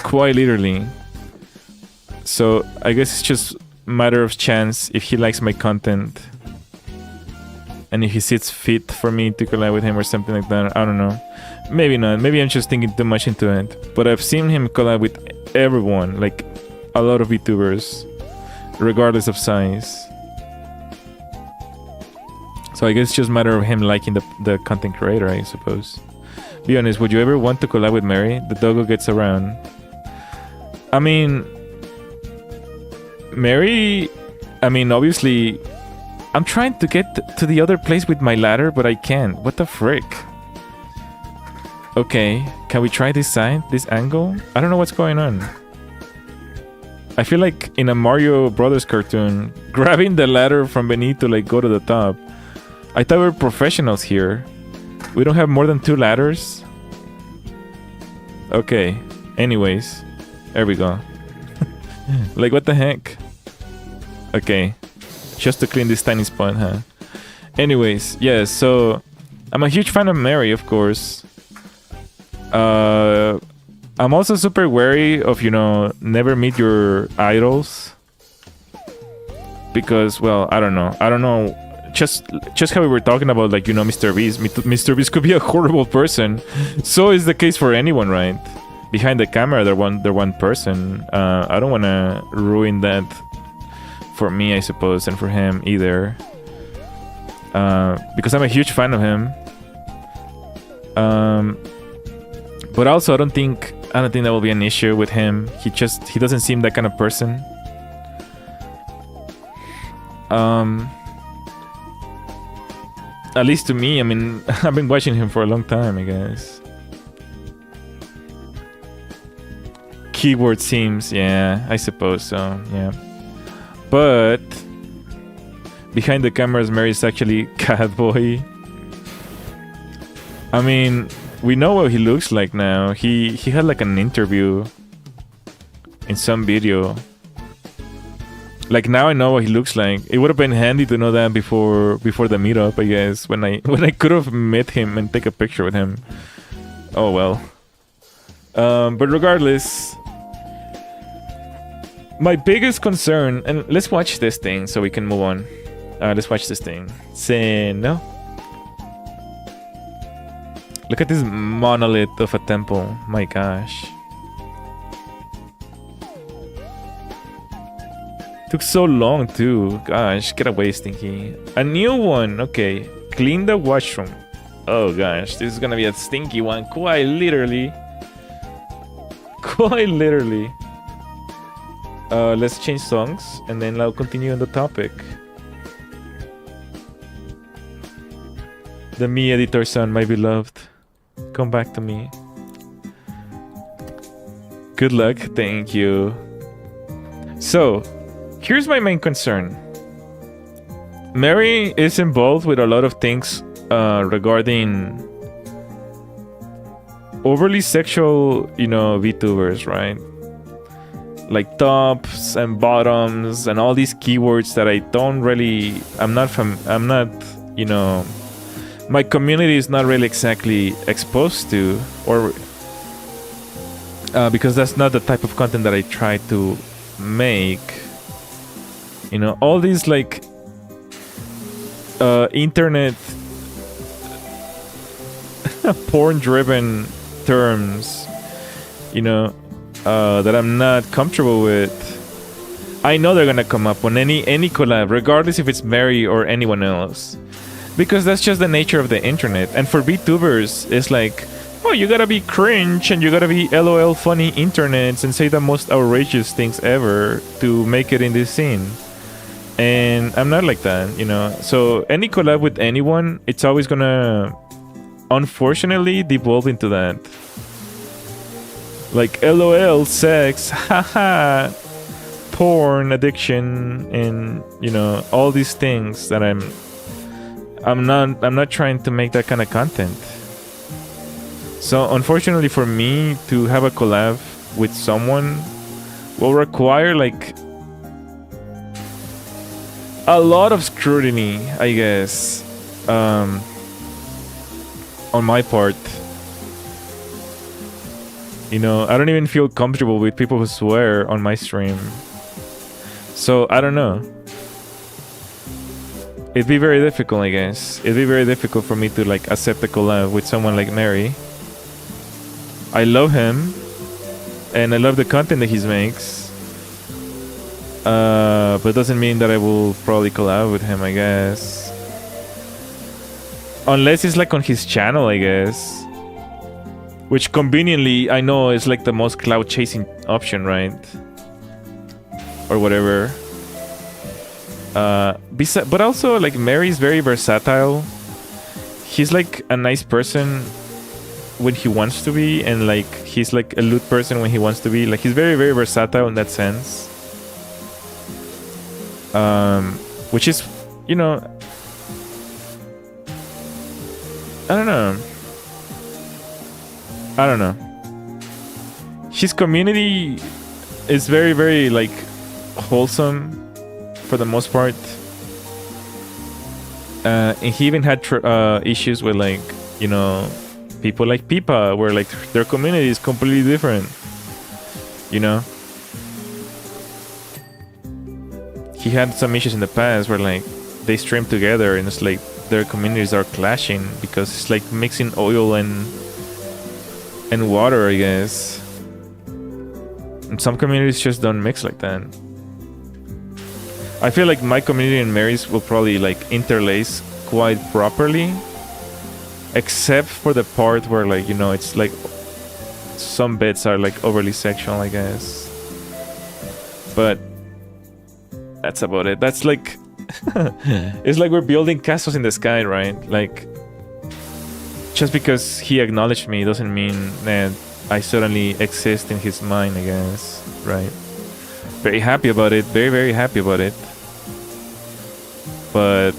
Quite literally. So I guess it's just a matter of chance if he likes my content and if he sees fit for me to collab with him or something like that. I don't know. Maybe not. Maybe I'm just thinking too much into it. But I've seen him collab with everyone, like a lot of VTubers, regardless of size. So I guess it's just a matter of him liking the content creator, I suppose. Be honest, would you ever want to collab with Mary? The doggo gets around. I mean, Mary, obviously, I'm trying to get to the other place with my ladder, but I can't. What the frick? Okay, can we try this side, this angle? I don't know what's going on. I feel like in a Mario Brothers cartoon, grabbing the ladder from beneath to like go to the top. I thought we were professionals here. We don't have more than 2 ladders. Okay. Anyways, there we go. Like, what the heck? Okay. Just to clean this tiny spot, huh? Anyways, yeah, so I'm a huge fan of Mary, of course. I'm also super wary of, you know, never meet your idols. Because, well, I don't know. Just how we were talking about, like, you know, Mr. Beast. Mr. Beast could be a horrible person. So is the case for anyone, right? Behind the camera, they're one person. I don't want to ruin that for me, I suppose, and for him either. Because I'm a huge fan of him. But also, I don't think that will be an issue with him. He doesn't seem that kind of person. At least to me, I mean, I've been watching him for a long time, I guess. Keyword seems, yeah, I suppose so, yeah. But behind the cameras, Mary's actually Catboy. I mean, we know what he looks like now. He had like an interview in some video. Like, now I know what he looks like. It would have been handy to know that before the meetup, I guess, when I could have met him and take a picture with him. Oh well. But regardless, my biggest concern, and let's watch this thing so we can move on. Let's watch this thing. Say no. Look at this monolith of a temple. My gosh. Took so long too. Gosh, get away, Stinky. A new one. Okay. Clean the washroom. Oh gosh, this is gonna be a stinky one. Quite literally. Quite literally. Let's change songs and then I'll continue on the topic. The me editor son, my beloved. Come back to me. Good luck. Thank you. So, here's my main concern. Mary is involved with a lot of things regarding overly sexual, you know, VTubers, right? Like tops and bottoms and all these keywords that I don't really... I'm not, you know... My community is not really exactly exposed to, or... because that's not the type of content that I try to make. You know, all these like internet porn-driven terms, you know, that I'm not comfortable with. I know they're gonna come up on any collab, regardless if it's Mary or anyone else, because that's just the nature of the internet. And for VTubers, it's like, oh, you gotta be cringe and you gotta be LOL funny internets and say the most outrageous things ever to make it in this scene. And I'm not like that, you know. So any collab with anyone, it's always gonna, unfortunately, devolve into that. Like LOL, sex, haha, porn, addiction, and you know, all these things that I'm not trying to make that kind of content. So unfortunately for me to have a collab with someone will require like a lot of scrutiny, I guess, on my part. You know, I don't even feel comfortable with people who swear on my stream. So I don't know. It'd be very difficult, I guess. It'd be very difficult for me to like accept a collab with someone like Mary. I love him, and I love the content that he makes. But it doesn't mean that I will probably collab with him, I guess. Unless it's like on his channel, I guess. Which conveniently, I know is like the most cloud chasing option, right? Or whatever. But also, like, Mary's very versatile. He's like a nice person when he wants to be, and like he's like a lewd person when he wants to be. Like, he's very, very versatile in that sense. Which is, you know, I don't know. his community is very, very like wholesome for the most part. And he even had issues with like, you know, people like Pipa, where like their community is completely different, you know. He had some issues in the past where like they stream together and it's like their communities are clashing because it's like mixing oil and water, I guess. And some communities just don't mix like that. I feel like my community and Mary's will probably like interlace quite properly, except for the part where like, you know, it's like some bits are like overly sexual, I guess. But that's about it. That's like it's like we're building castles in the sky, right? Like just because he acknowledged me doesn't mean that I suddenly exist in his mind, I guess, right? Very happy about it, very, very happy about it. But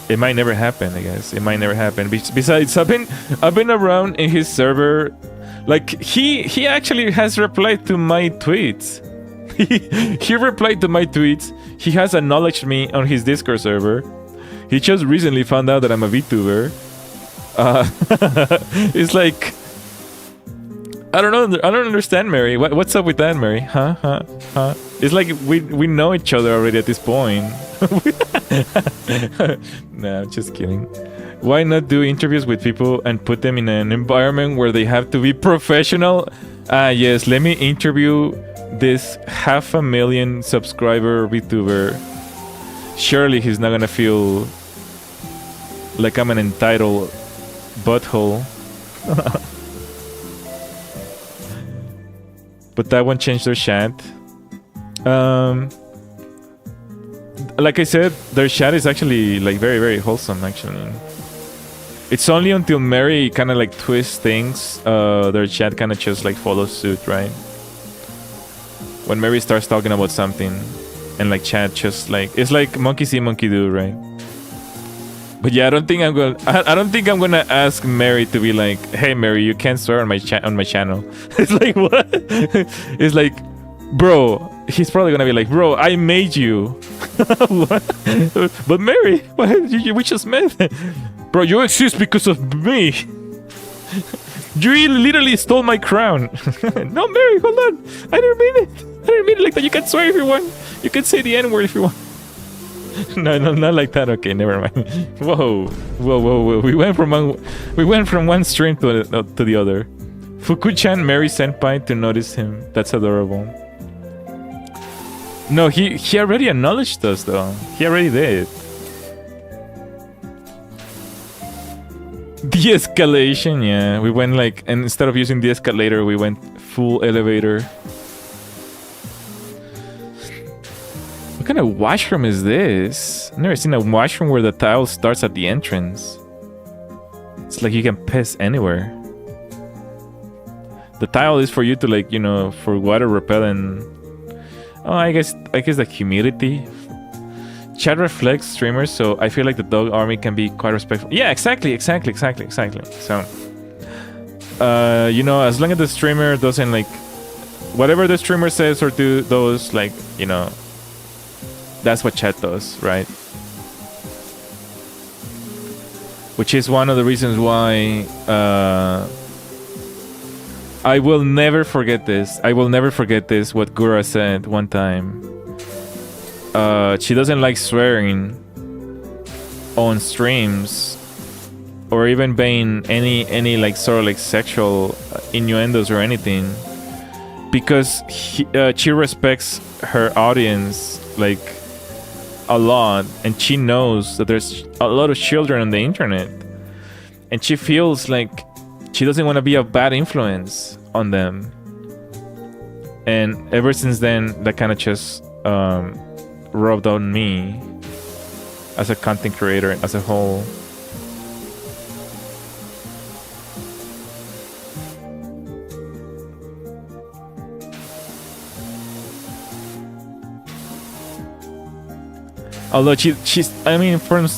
it might never happen, I guess. It might never happen. Besides, I've been around in his server. Like he actually has replied to my tweets. He replied to my tweets. He has acknowledged me on his Discord server. He just recently found out that I'm a VTuber. It's like I don't understand, Mary. What's up with that, Mary? Huh? It's like we know each other already at this point. Nah, I'm just kidding. Why not do interviews with people and put them in an environment where they have to be professional? Yes, let me interview this 500,000 subscriber VTuber. Surely he's not gonna feel like I'm an entitled butthole. But that won't change their chat. Like I said, their chat is actually like very, very wholesome, actually. It's only until Mary kind of like twists things, their chat kind of just like follows suit, right? When Mary starts talking about something and like chat just like, it's like monkey see, monkey do, right? But yeah, I don't think I'm gonna ask Mary to be like, hey Mary, you can't swear on my channel. It's like, what? It's like, bro, he's probably gonna be like, bro, I made you. What? But Mary, we just met. Bro, you exist because of me. You literally stole my crown. No, Mary, hold on. I didn't mean it. I didn't mean it like that. You can swear if you want. You can say the N-word if you want. No, not like that. Okay, never mind. Whoa. We went from one stream to the other. Fuku-chan Mary senpai to notice him. That's adorable. No, he already acknowledged us though. He already did. De-escalation, yeah. We went like, and instead of using the escalator, we went full elevator. What kind of washroom is this? I've never seen a washroom where the tile starts at the entrance. It's like you can piss anywhere. The tile is for you to like, you know, for water repellent. Oh, I guess the humidity. Chat reflects streamers, so I feel like the dog army can be quite respectful. Yeah, exactly. So, you know, as long as the streamer doesn't like whatever the streamer says or do those, like, you know, that's what chat does, right? Which is one of the reasons why I will never forget this. What Gura said one time. She doesn't like swearing on streams or even being any like sort of like sexual innuendos or anything, because she respects her audience like a lot, and she knows that there's a lot of children on the internet, and she feels like she doesn't want to be a bad influence on them. And ever since then, that kind of just rubbed on me as a content creator as a whole. Although she's, I mean, from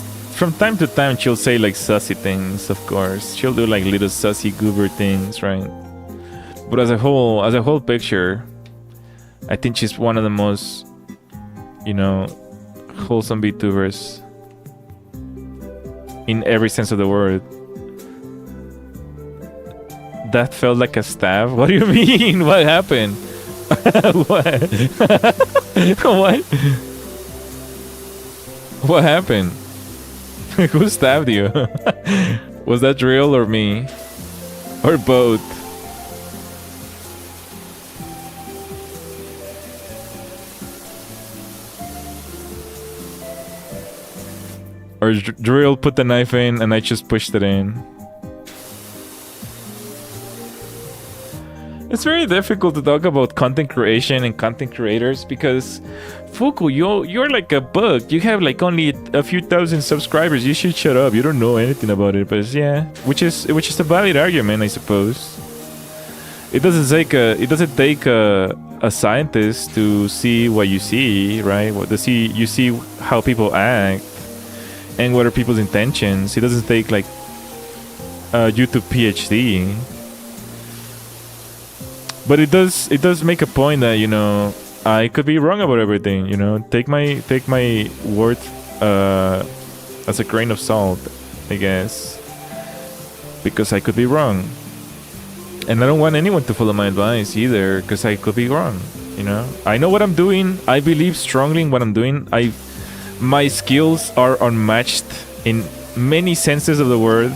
time to time she'll say like sussy things, of course. She'll do like little sussy goober things, right? But as a whole picture, I think she's one of the most, you know, wholesome VTubers in every sense of the word. That felt like a stab. What do you mean? What happened? What? What? What happened? Who stabbed you? Was that real or me? Or both? Or Drill put the knife in and I just pushed it in? It's very difficult to talk about content creation and content creators because Fuku, you're like a bug. You have like only a few thousand subscribers. You should shut up. You don't know anything about it. But yeah, which is a valid argument, I suppose. It doesn't take a scientist to see what you see, right? You see how people act and what are people's intentions. It doesn't take like a YouTube PhD. But it does make a point that, you know, I could be wrong about everything, you know. Take my word as a grain of salt, I guess. Because I could be wrong. And I don't want anyone to follow my advice either, because I could be wrong, you know. I know what I'm doing. I believe strongly in what I'm doing. My skills are unmatched in many senses of the word.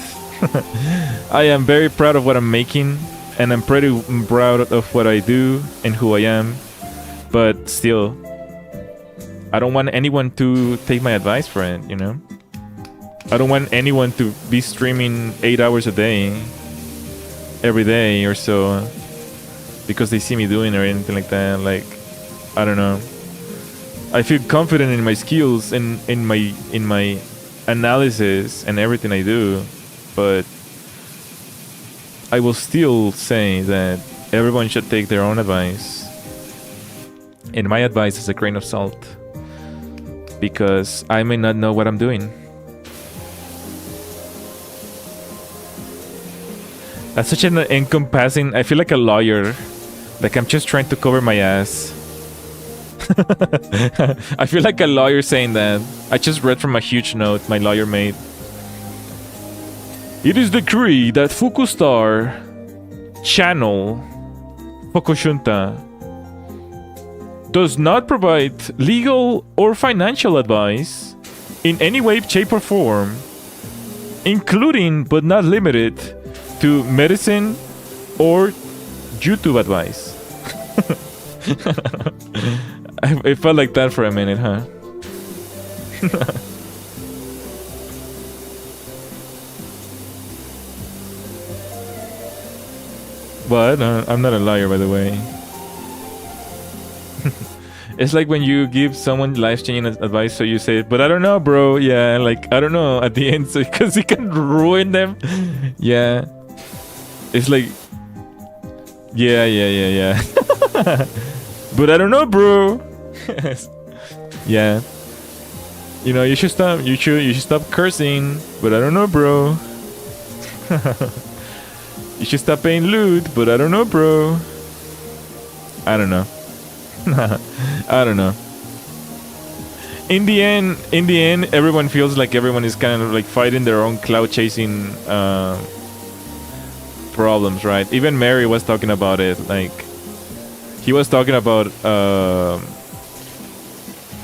I am very proud of what I'm making. And I'm pretty proud of what I do and who I am. But still, I don't want anyone to take my advice for it, you know? I don't want anyone to be streaming 8 hours a day, every day or so, because they see me doing or anything like that. Like, I don't know. I feel confident in my skills and in my analysis and everything I do, but I will still say that everyone should take their own advice. And my advice is a grain of salt. Because I may not know what I'm doing. That's such an encompassing... I feel like a lawyer. Like I'm just trying to cover my ass. I feel like a lawyer saying that. I just read from a huge note my lawyer made. It is decreed that Fukustar channel Fukushunta does not provide legal or financial advice in any way, shape, or form, including but not limited to medicine or YouTube advice. It felt like that for a minute, huh? What? I'm not a liar, by the way. It's like when you give someone life-changing advice, so you say, but I don't know, bro. Yeah, like, I don't know at the end, so because it can ruin them. Yeah. It's like, yeah. But I don't know, bro. Yeah. You know, you should stop cursing, but I don't know, bro. You should stop paying loot, but I don't know, bro. I don't know. I don't know. In the end, everyone feels like everyone is kind of like fighting their own cloud chasing problems, right? Even Mary was talking about it. Like, he was talking about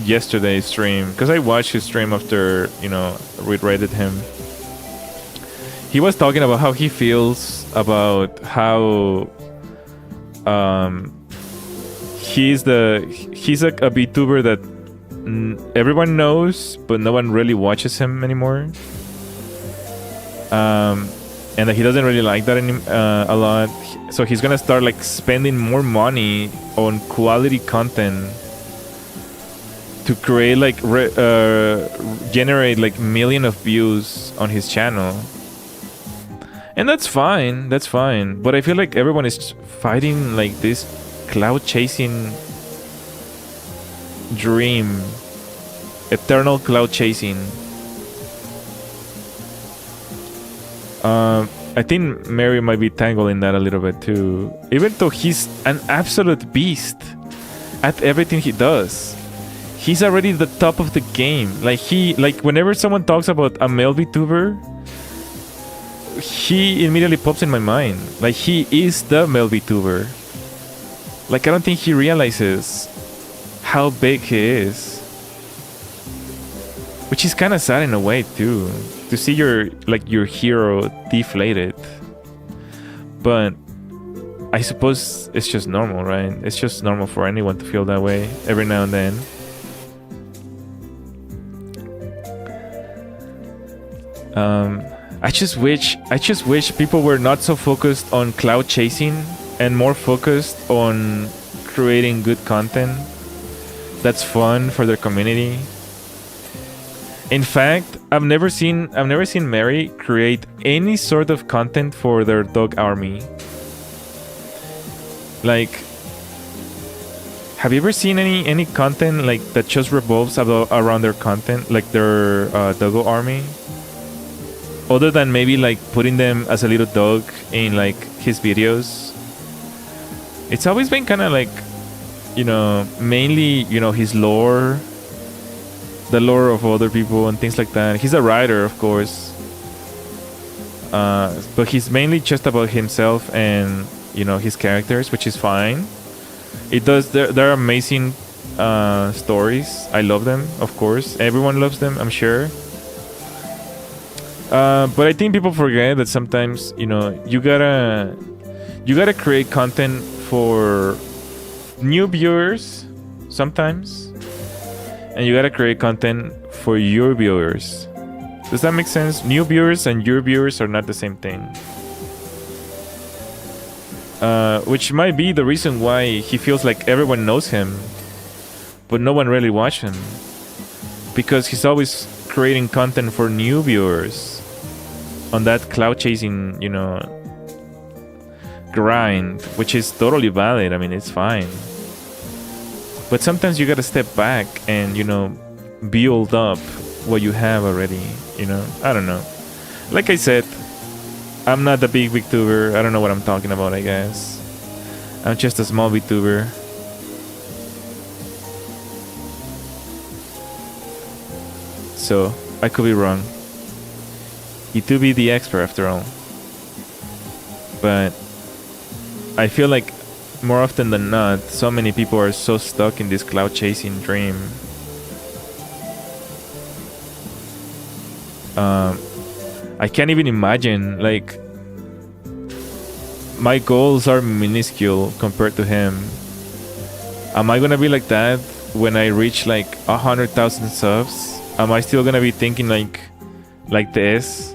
yesterday's stream, because I watched his stream after, you know, we rated him. He was talking about how he feels about how he's a VTuber that everyone knows, but no one really watches him anymore. And that he doesn't really like that a lot. So he's gonna start like spending more money on quality content to create like generate like millions of views on his channel. And that's fine, but I feel like everyone is fighting like this cloud chasing dream, eternal cloud chasing. I think Mary might be tangled in that a little bit too. Even though he's an absolute beast at everything he does. He's already the top of the game. Like whenever someone talks about a male VTuber, he immediately pops in my mind. Like he is the male VTuber. Like I don't think he realizes how big he is. Which is kind of sad in a way too. To see your hero deflated. But I suppose it's just normal, right? It's just normal for anyone to feel that way every now and then. I just wish people were not so focused on cloud chasing and more focused on creating good content that's fun for their community. In fact, I've never seen Mary create any sort of content for their dog army. Like, have you ever seen any content like that just revolves around their content, like their doggo army? Other than maybe like putting them as a little dog in like his videos. It's always been kind of like, you know, mainly, you know, his lore, the lore of other people and things like that. He's a writer, of course, but he's mainly just about himself and, you know, his characters, which is fine. There are amazing stories. I love them, of course. Everyone loves them, I'm sure. But I think people forget that sometimes, you know, you gotta create content for new viewers sometimes, and you gotta create content for your viewers. Does that make sense? New viewers and your viewers are not the same thing. Which might be the reason why he feels like everyone knows him, but no one really watches him, because he's always creating content for new viewers on that cloud chasing, you know, grind, which is totally valid. I mean, it's fine. But sometimes you gotta step back and, you know, build up what you have already, you know? I don't know. Like I said, I'm not a big VTuber. I don't know what I'm talking about, I guess. I'm just a small VTuber. So, I could be wrong. He to be the expert after all. But I feel like more often than not, so many people are so stuck in this cloud chasing dream. I can't even imagine, like, my goals are minuscule compared to him. Am I gonna be like that when I reach like 100,000 subs? Am I still gonna be thinking like this,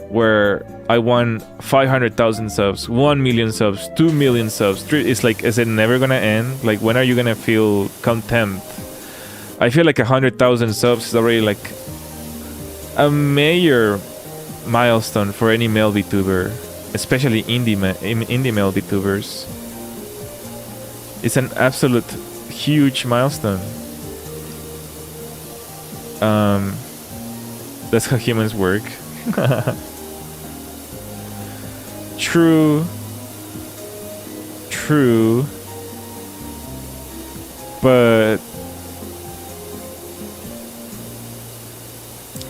where I want 500,000 subs, 1 million subs, 2 million subs? It's like, is it never gonna end? Like, when are you gonna feel contempt? I feel like 100,000 subs is already like a major milestone for any male VTuber, especially indie male VTubers. It's an absolute huge milestone. That's how humans work. True. But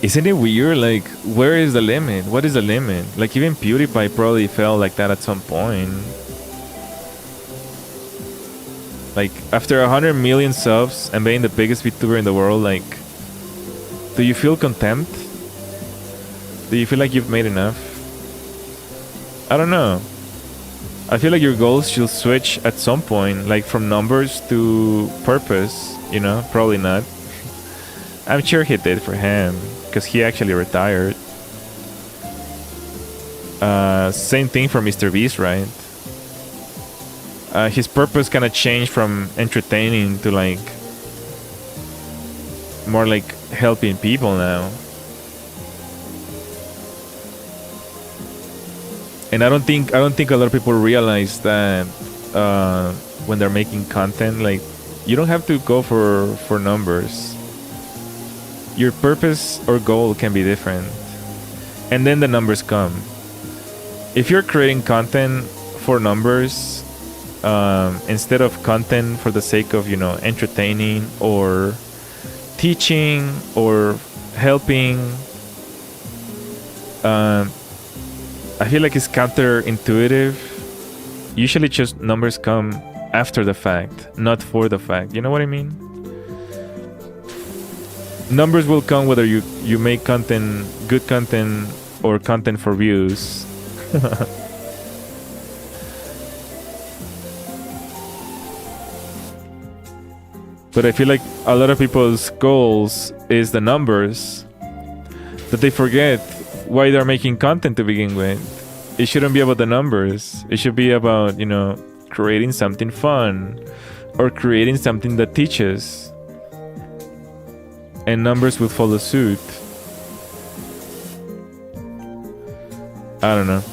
isn't it weird? Like, where is the limit? What is the limit? Like, even PewDiePie probably felt like that at some point. Like, after 100 million subs and being the biggest VTuber in the world, like, do you feel contempt? Do you feel like you've made enough? I don't know. I feel like your goals should switch at some point, like from numbers to purpose, you know? Probably not. I'm sure he did for him, because he actually retired. Same thing for Mr. Beast, right? His purpose kind of changed from entertaining to like more like helping people now. And I don't think a lot of people realize that when they're making content, like, you don't have to go for numbers. Your purpose or goal can be different, and then the numbers come. if you're creating content for numbers, instead of content for the sake of, you know, entertaining or teaching or helping, I feel like it's counterintuitive. Usually just numbers come after the fact, not for the fact. You know what I mean? Numbers will come whether you make content, good content, or content for views. But I feel like a lot of people's goals is the numbers, that they forget why they're making content to begin with. It shouldn't be about the numbers. It should be about, you know, creating something fun or creating something that teaches. And numbers will follow suit. I don't know.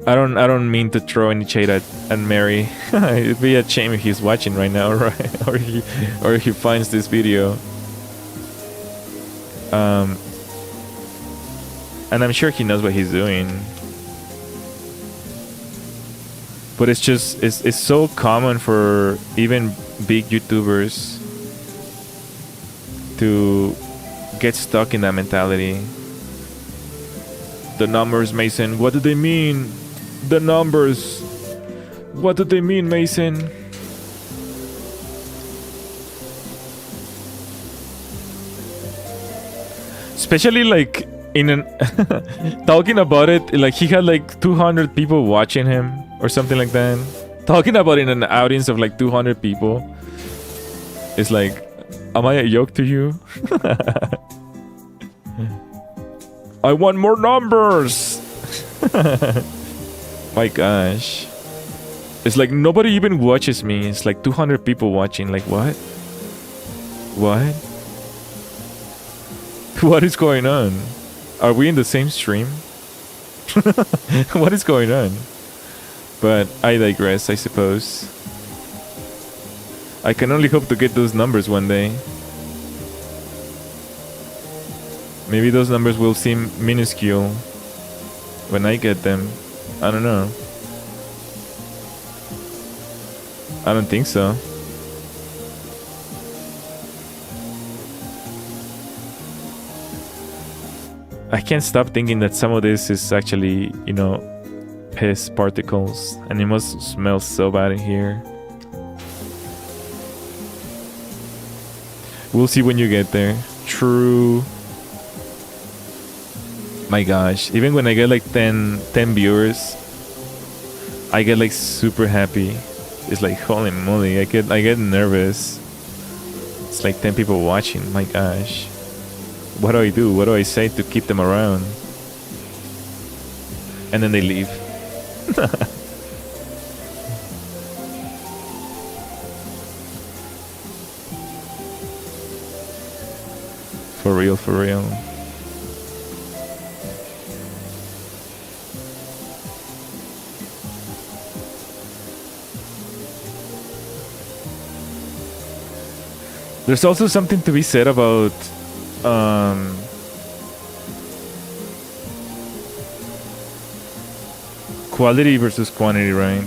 I don't mean to throw any shade at Mary. It'd be a shame if he's watching right now, right? or he finds this video. And I'm sure he knows what he's doing. But it's just it's so common for even big YouTubers to get stuck in that mentality. The numbers, Mason. What do they mean? The numbers. What do they mean, Mason? Especially like in an talking about it, like he had like 200 people watching him or something like that. Talking about it in an audience of like 200 people. It's like, am I a yoke to you? I want more numbers. My gosh. It's like nobody even watches me. It's like 200 people watching. Like what? What? What is going on? Are we in the same stream? What is going on? But I digress, I suppose. I can only hope to get those numbers one day. Maybe those numbers will seem minuscule when I get them. I don't know. I don't think so. I can't stop thinking that some of this is actually, you know, piss particles, and it must smell so bad in here. We'll see when you get there. True. My gosh, even when I get like 10 viewers, I get like super happy. It's like, holy moly, I get nervous. It's like 10 people watching. My gosh. What do I do? What do I say to keep them around? And then they leave. For real, for real. There's also something to be said about quality versus quantity, right?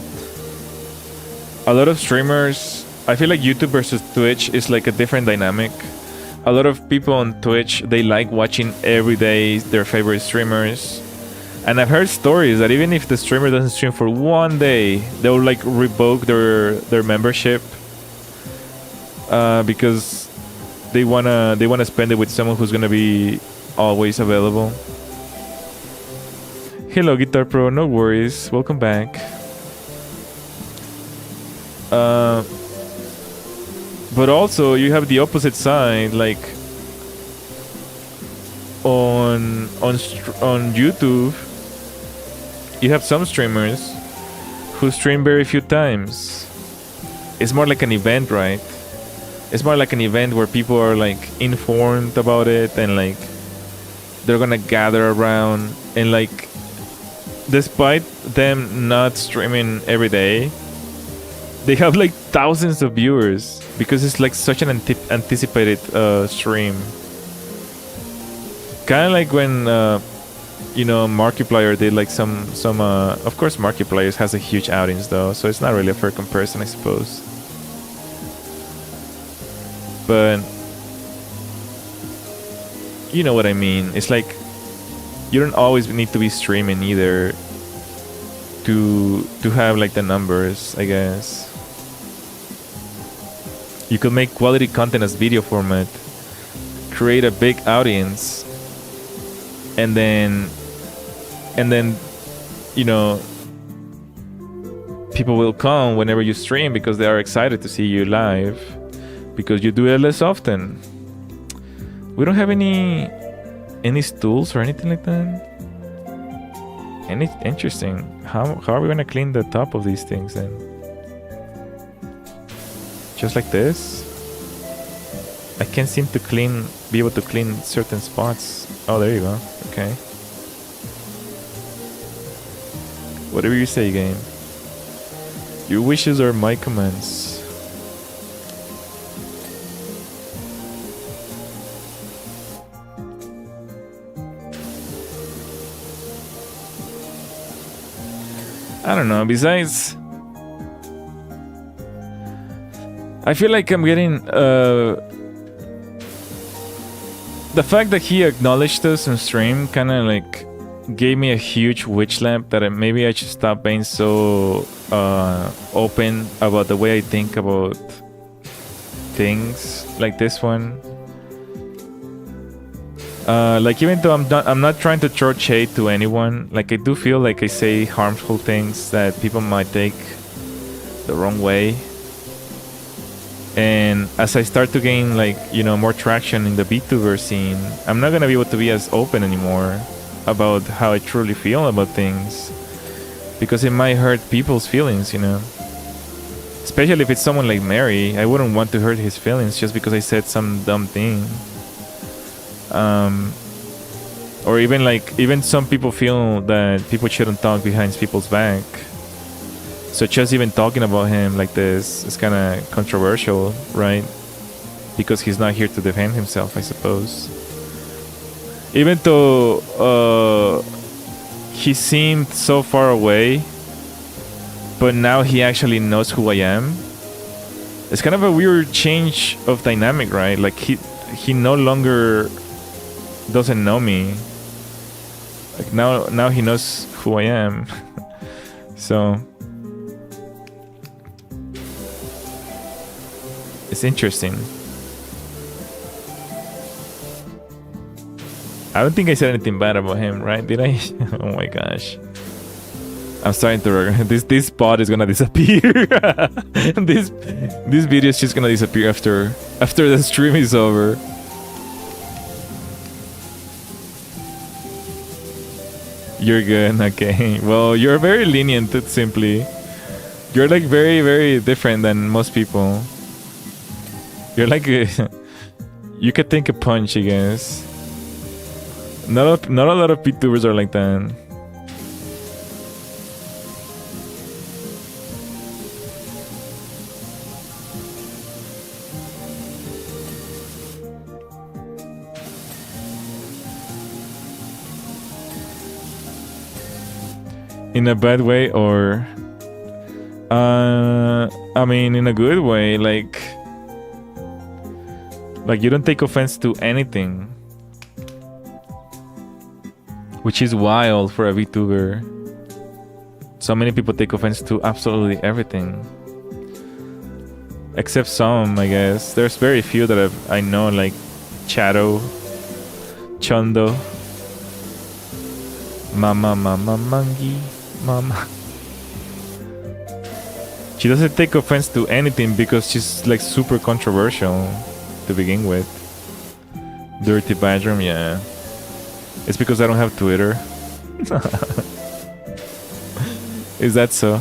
A lot of streamers, I feel like YouTube versus Twitch is like a different dynamic. A lot of people on Twitch, they like watching every day their favorite streamers. And I've heard stories that even if the streamer doesn't stream for one day, they'll like revoke their membership because they wanna spend it with someone who's gonna be always available. Hello, Guitar Pro. No worries. Welcome back. But also you have the opposite side, like on YouTube, you have some streamers who stream very few times. It's more like an event, right? It's more like an event where people are like informed about it and like they're gonna gather around, and like despite them not streaming every day, they have like thousands of viewers because it's like such an anticipated stream. kind of like when you know, Markiplier did like some of course Markiplier has a huge audience though, so it's not really a fair comparison, I suppose. But you know what I mean. It's like you don't always need to be streaming either to have like the numbers, I guess. You could make quality content as video format, create a big audience, and then you know, people will come whenever you stream because they are excited to see you live because you do it less often. We don't have any stools or anything like that. And it's interesting. How are we gonna clean the top of these things then? Just like this? I can't seem to be able to clean certain spots. Oh, there you go. Okay. Whatever you say, game. Your wishes are my commands. I don't know. Besides, I feel like I'm getting the fact that he acknowledged us on stream kind of like gave me a huge witch lamp that maybe I should stop being so open about the way I think about things like this one. Like even though I'm not trying to throw shade to anyone, like I do feel like I say harmful things that people might take the wrong way. And as I start to gain like, you know, more traction in the VTuber scene, I'm not gonna be able to be as open anymore about how I truly feel about things, because it might hurt people's feelings, you know. Especially if it's someone like Mary, I wouldn't want to hurt his feelings just because I said some dumb thing. Or even some people feel that people shouldn't talk behind people's back. So just even talking about him like this is kind of controversial, right? Because he's not here to defend himself, I suppose. Even though he seemed so far away, but now he actually knows who I am. It's kind of a weird change of dynamic, right? Like he no longer doesn't know me. Like now he knows who I am. So it's interesting. I don't think I said anything bad about him, right? Did I? Oh my gosh. I'm starting to this spot is gonna disappear. this video is just gonna disappear after the stream is over. You're good, okay. Well, you're very lenient, simply. You're like very, very different than most people. You're like you could take a punch, I guess. Not a lot of VTubers are like that. In a bad way, or I mean in a good way, like you don't take offense to anything, which is wild for a VTuber. So many people take offense to absolutely everything, except some, I guess. There's very few that I know, like Chado, Chondo, Mama Mangi, Mama. She doesn't take offense to anything because she's like super controversial to begin with. Dirty Bedroom, yeah. It's because I don't have Twitter. Is that so?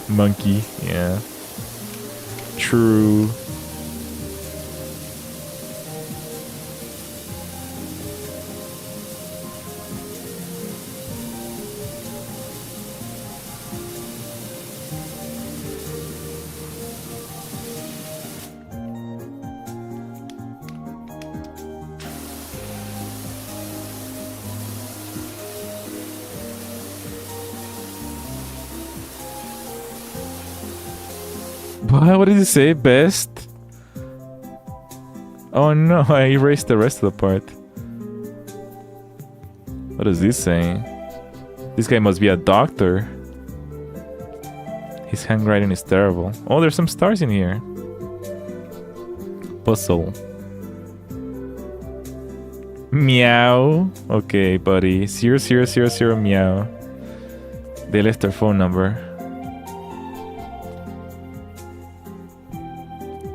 Monkey, yeah. True. What did you say? Best? Oh no, I erased the rest of the part. What does this say? This guy must be a doctor. His handwriting is terrible. Oh, there's some stars in here. Puzzle. Meow. Okay, buddy. 0000 meow. They left their phone number.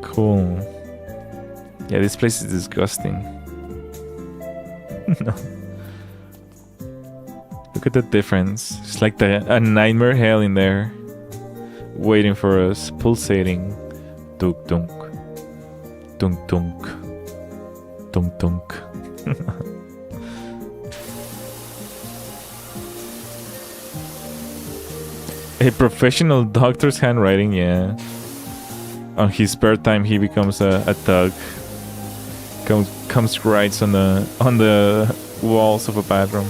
Cool. Yeah, this place is disgusting. No. Look at the difference. It's like a nightmare hell in there. Waiting for us. Pulsating. Dunk dunk. Dunk dunk. Dunk dunk. A professional doctor's handwriting, yeah. On his spare time, he becomes a thug. Comes writes on the walls of a bathroom.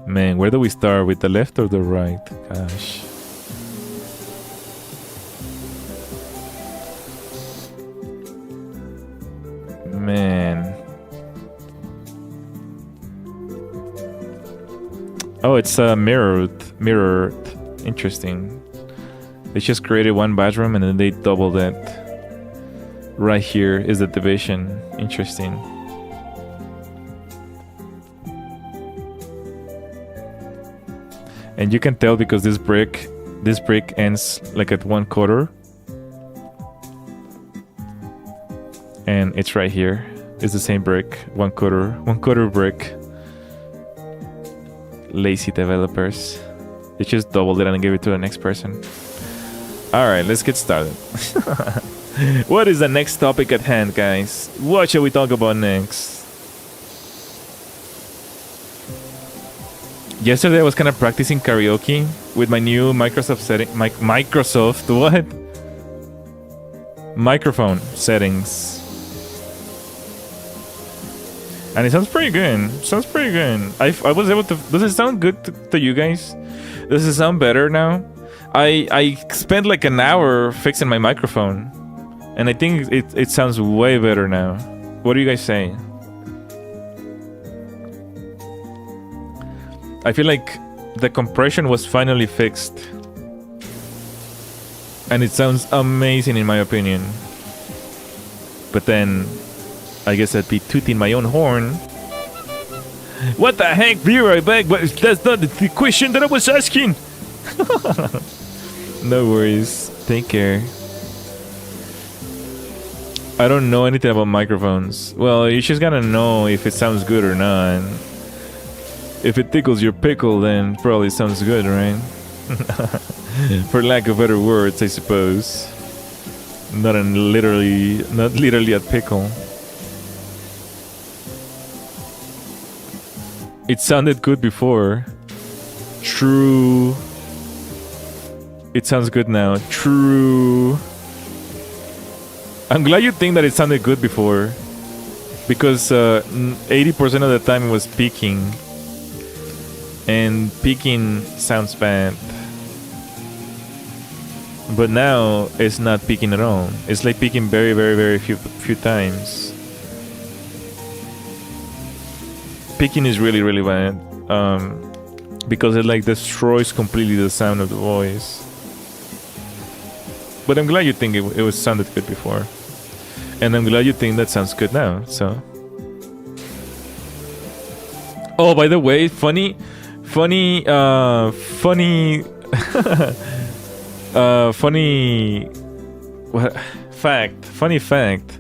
Man, where do we start? With the left or the right? Gosh. Man. Oh, it's mirrored. Interesting. They just created one bathroom and then they doubled it. Right here is the division. Interesting. And you can tell because this brick ends like at 1/4. And it's right here. It's the same brick. 1/4 brick. Lazy developers. They just doubled it and gave it to the next person. Alright, let's get started. What is the next topic at hand, guys? What shall we talk about next? Yesterday I was kind of practicing karaoke with my new Microsoft setting. Microsoft what? Microphone settings. And it sounds pretty good. Sounds pretty good. I was able to... Does it sound good to you guys? Does it sound better now? I spent like an hour fixing my microphone. And I think it sounds way better now. What do you guys say? I feel like the compression was finally fixed. And it sounds amazing in my opinion. But then... I guess I'd be tooting my own horn. What the heck? Be right back, but that's not the question that I was asking. No worries. Take care. I don't know anything about microphones. Well, you just gotta know if it sounds good or not. If it tickles your pickle, then probably sounds good, right? For lack of better words, I suppose. Not literally a pickle. It sounded good before. True. It sounds good now. True. I'm glad you think that it sounded good before. Because 80% of the time it was peaking. And peaking sounds bad. But now it's not peaking at all. It's like peaking very, very, very few times. Peaking is really, really bad. Because it like destroys completely the sound of the voice. But I'm glad you think it was sounded good before. And I'm glad you think that sounds good now, so. Oh, by the way, funny funny fact.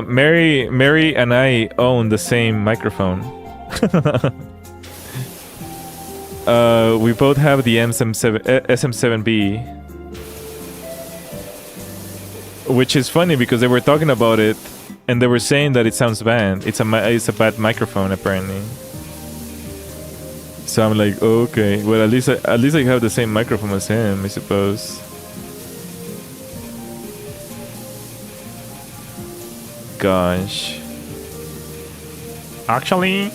Mary and I own the same microphone. We both have the SM7B, which is funny because they were talking about it and they were saying that it sounds bad. It's a bad microphone apparently. So I'm like, oh, okay. Well, at least I have the same microphone as him, I suppose. Gosh. Actually,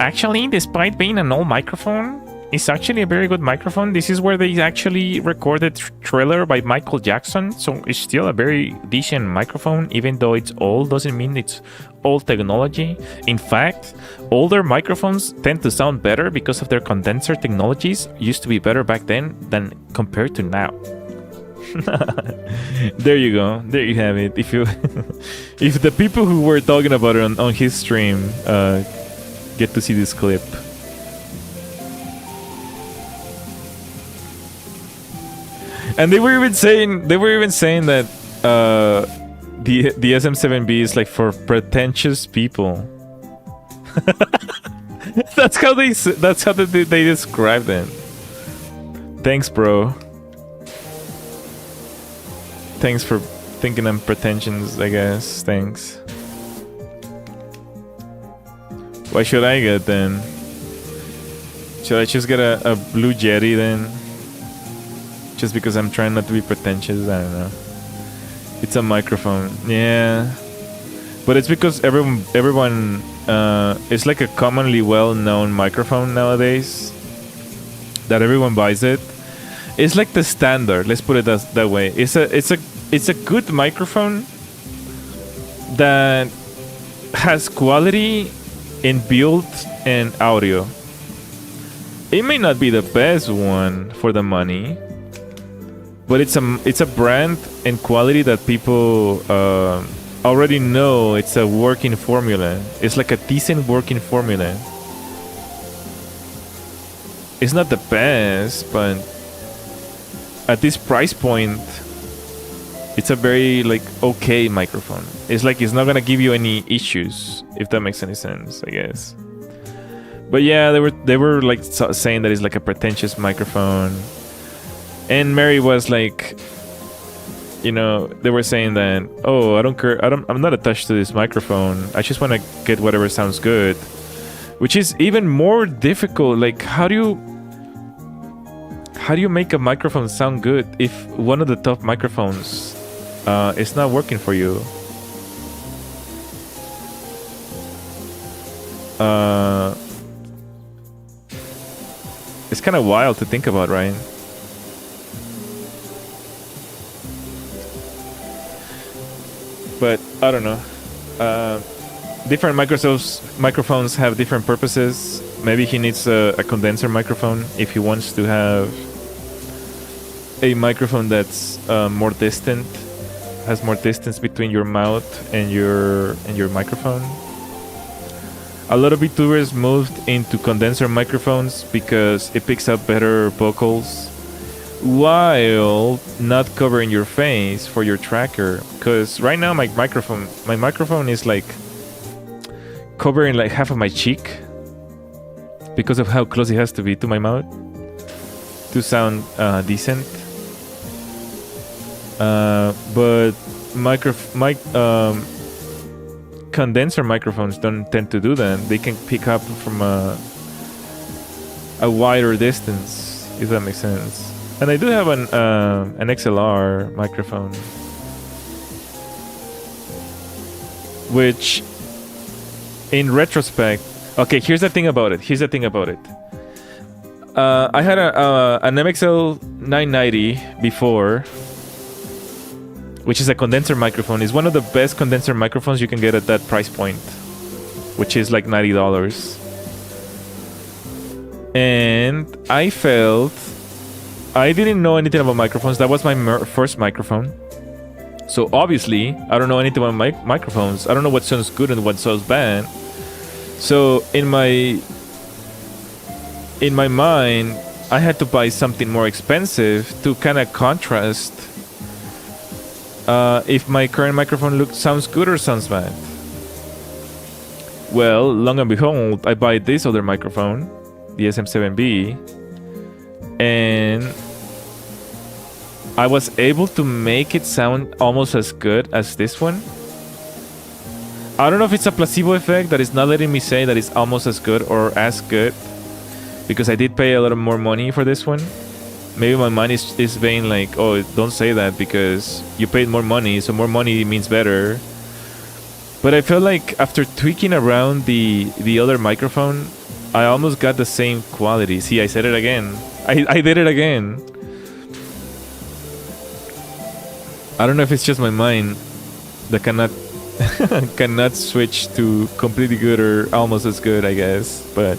Actually, despite being an old microphone, it's actually a very good microphone. This is where they actually recorded Thriller by Michael Jackson, so it's still a very decent microphone. Even though it's old, doesn't mean it's old technology. In fact, older microphones tend to sound better because of their condenser technologies used to be better back then than compared to now. There you go. There you have it. If you, if the people who were talking about it on his stream get to see this clip. And they were even saying that the SM7B is like for pretentious people. That's how they described it. Thanks, bro. Thanks for thinking I'm pretentious, I guess. Thanks. Why should I get then? Should I just get a blue Jetty then? Just because I'm trying not to be pretentious? I don't know. It's a microphone. Yeah. But it's because everyone it's like a commonly well-known microphone nowadays. That everyone buys it. It's like the standard. Let's put it that way. It's a good microphone that has quality in build and audio. It may not be the best one for the money, but it's a brand and quality that people already know. It's a working formula. It's like a decent working formula. It's not the best, but at this price point, it's a very like okay microphone. It's like it's not gonna give you any issues, if that makes any sense, I guess. But yeah, they were like saying that it's like a pretentious microphone, and Mary was like, you know, they were saying that, oh, I don't care, I'm not attached to this microphone. I just want to get whatever sounds good, which is even more difficult. Like, how do you make a microphone sound good if one of the top microphones is not working for you? It's kind of wild to think about, right? But I don't know. Different microphones have different purposes. Maybe he needs a condenser microphone if he wants to have a microphone that's more distant, has more distance between your mouth and your microphone. A lot of VTubers moved into condenser microphones because it picks up better vocals while not covering your face for your tracker. Because right now my microphone is like covering like half of my cheek because of how close it has to be to my mouth to sound decent. But condenser microphones don't tend to do that. They can pick up from a wider distance, if that makes sense. And I do have an XLR microphone, which, in retrospect, okay. Here's the thing about it. I had an MXL 990 before, which is a condenser microphone. It's one of the best condenser microphones you can get at that price point, which is like $90. And I felt I didn't know anything about microphones. That was my first microphone. So obviously, I don't know anything about microphones. I don't know what sounds good and what sounds bad. So in my mind, I had to buy something more expensive to kind of contrast if my current microphone sounds good or sounds bad. Well, long and behold, I buy this other microphone, the SM7B, and I was able to make it sound almost as good as this one. I don't know if it's a placebo effect that is not letting me say that it's almost as good or as good, because I did pay a lot more money for this one. maybe my mind is being like, oh, don't say that because you paid more money, so more money means better. But I feel like after tweaking around the other microphone, I almost got the same quality. See, I said it again. I did it again. I don't know if it's just my mind that cannot switch to completely good or almost as good, I guess. But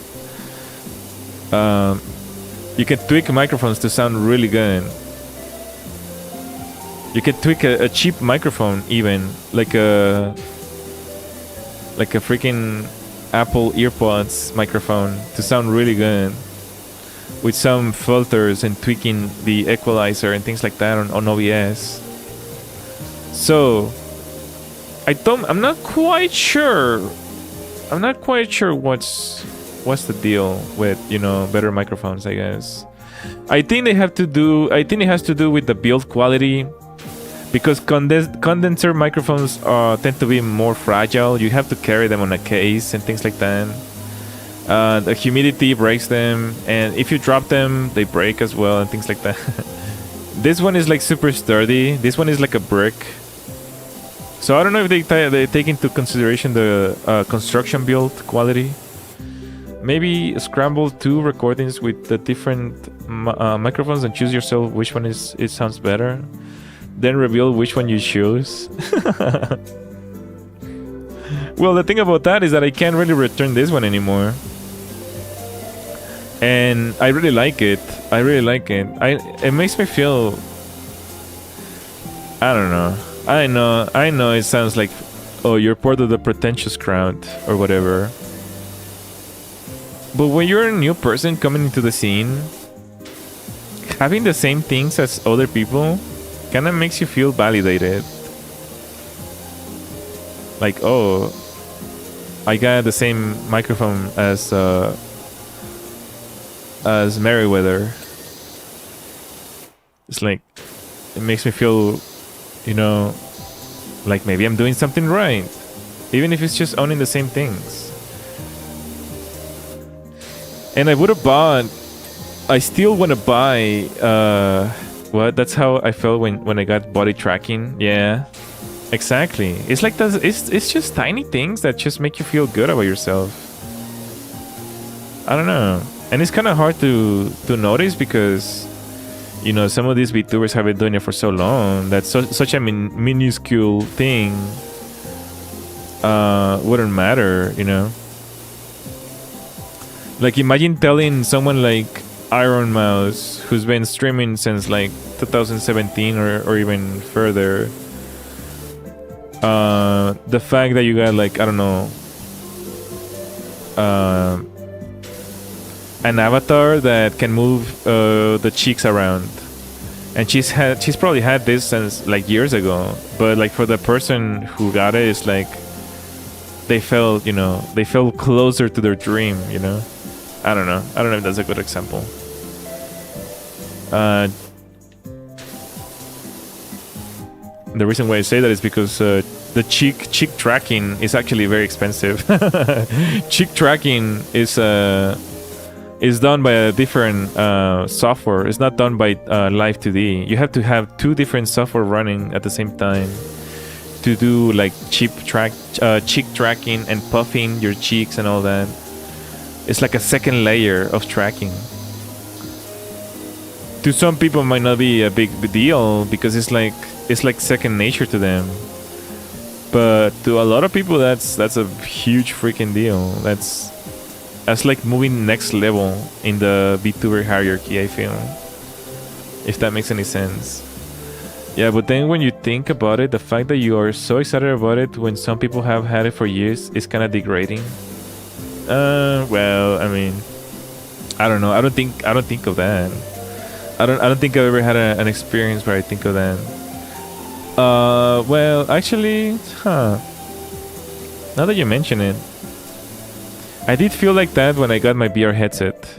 you can tweak microphones to sound really good. You can tweak a cheap microphone even, like a freaking Apple EarPods microphone to sound really good with some filters and tweaking the equalizer and things like that on OBS. So I'm not quite sure what's the deal with, you know, better microphones, I guess. I think it has to do with the build quality, because condenser microphones tend to be more fragile. You have to carry them on a case and things like that. The humidity breaks them, and if you drop them, they break as well and things like that. This one is like super sturdy. This one is like a brick. So I don't know if they take into consideration the construction build quality. Maybe scramble 2 recordings with the different microphones and choose yourself which one it sounds better. Then reveal which one you choose. Well, the thing about that is that I can't really return this one anymore. And I really like it. It makes me feel... I don't know. I know it sounds like, oh, you're part of the pretentious crowd or whatever. But when you're a new person coming into the scene, having the same things as other people kind of makes you feel validated. Like, oh, I got the same microphone as Merriweather. It's like, it makes me feel, you know, like maybe I'm doing something right, even if it's just owning the same things. And I still want to buy what? That's how I felt when I got body tracking. Yeah, exactly. It's like it's just tiny things that just make you feel good about yourself. I don't know, and it's kind of hard to notice because, you know, some of these VTubers have been doing it for so long that such a minuscule thing wouldn't matter, you know. Like, imagine telling someone like Iron Mouse, who's been streaming since like 2017 or even further, the fact that you got like, I don't know, an avatar that can move the cheeks around, and she's probably had this since like years ago, but like for the person who got it, it's like they felt closer to their dream, you know. I don't know if that's a good example. The reason why I say that is because the cheek tracking is actually very expensive. Cheek tracking is done by a different software. It's not done by Live 2D. You have to have 2 different software running at the same time to do like cheek tracking and puffing your cheeks and all that. It's like a second layer of tracking. To some people, it might not be a big deal because it's like second nature to them. But to a lot of people, that's a huge freaking deal. That's like moving next level in the VTuber hierarchy, I feel. If that makes any sense. Yeah, but then when you think about it, the fact that you are so excited about it when some people have had it for years is kind of degrading. Well, I mean, I don't know. I don't think of that. I don't think I've ever had an experience where I think of that. Well, actually, now that you mention it, I did feel like that when I got my VR headset.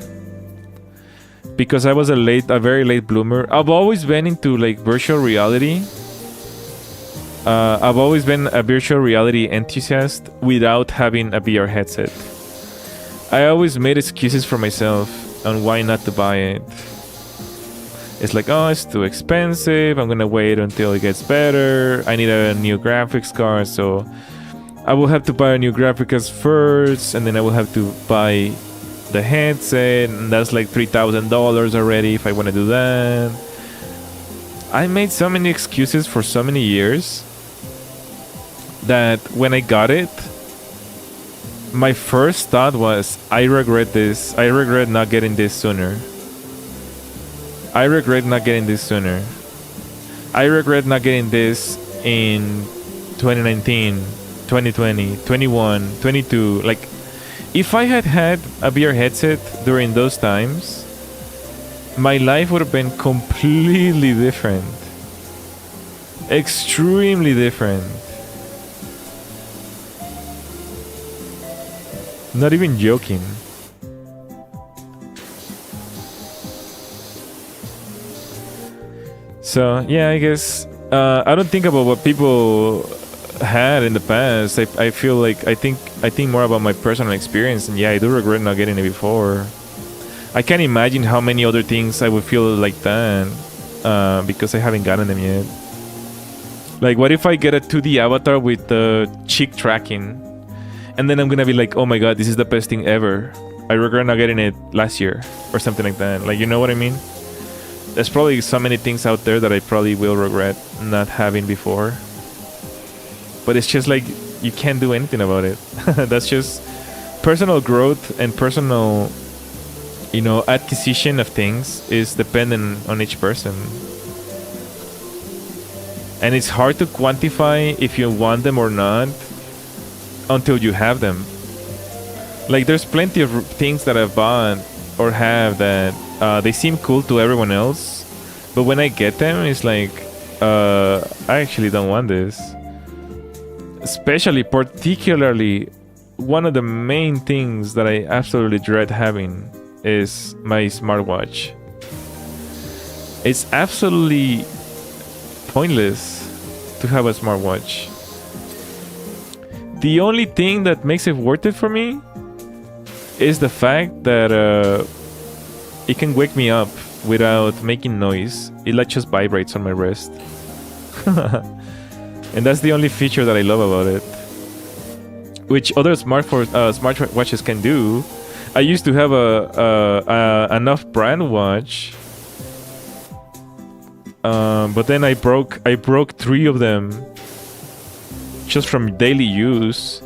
Because I was a very late bloomer. I've always been into like virtual reality. I've always been a virtual reality enthusiast without having a VR headset. I always made excuses for myself on why not to buy it. It's like, oh, it's too expensive. I'm gonna wait until it gets better. I need a new graphics card, so I will have to buy a new graphics card first, and then I will have to buy the headset, and that's like $3,000 already if I want to do that. I made so many excuses for so many years that when I got it, my first thought was, I regret this. I regret not getting this sooner. I regret not getting this sooner. I regret not getting this in 2019, 2020, 21, 22. Like, if I had had a VR headset during those times, my life would have been completely different. Extremely different. Not even joking. So yeah, I guess I don't think about what people had in the past. I feel like I think more about my personal experience, and yeah, I do regret not getting it before. I can't imagine how many other things I would feel like that because I haven't gotten them yet. Like, what if I get a 2D avatar with the cheek tracking, and then I'm gonna be like, oh my god, this is the best thing ever. I regret not getting it last year or something like that. Like, you know what I mean? There's probably so many things out there that I probably will regret not having before. But it's just like, you can't do anything about it. That's just personal growth and personal, you know, acquisition of things is dependent on each person. And it's hard to quantify if you want them or not until you have them. Like, there's plenty of things that I've bought or have that they seem cool to everyone else, but when I get them, it's like, I actually don't want this. Particularly, one of the main things that I absolutely dread having is my smartwatch. It's absolutely pointless to have a smartwatch. The only thing that makes it worth it for me is the fact that it can wake me up without making noise. It like just vibrates on my wrist. And that's the only feature that I love about it, which other smartwatches can do. I used to have an off-brand watch, but then I broke 3 of them just from daily use,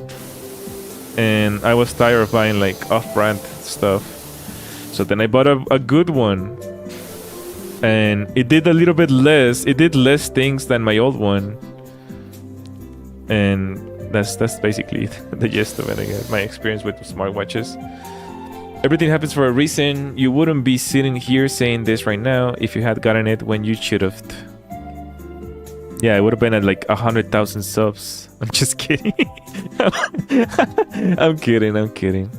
and I was tired of buying like off-brand stuff. So then I bought a good one, and it did a little bit less. It did less things than my old one, and that's basically the gist of it. I guess my experience with smartwatches. Everything happens for a reason. You wouldn't be sitting here saying this right now if you had gotten it when you should have. Yeah, it would have been at like 100,000 subs. I'm just kidding. I'm kidding.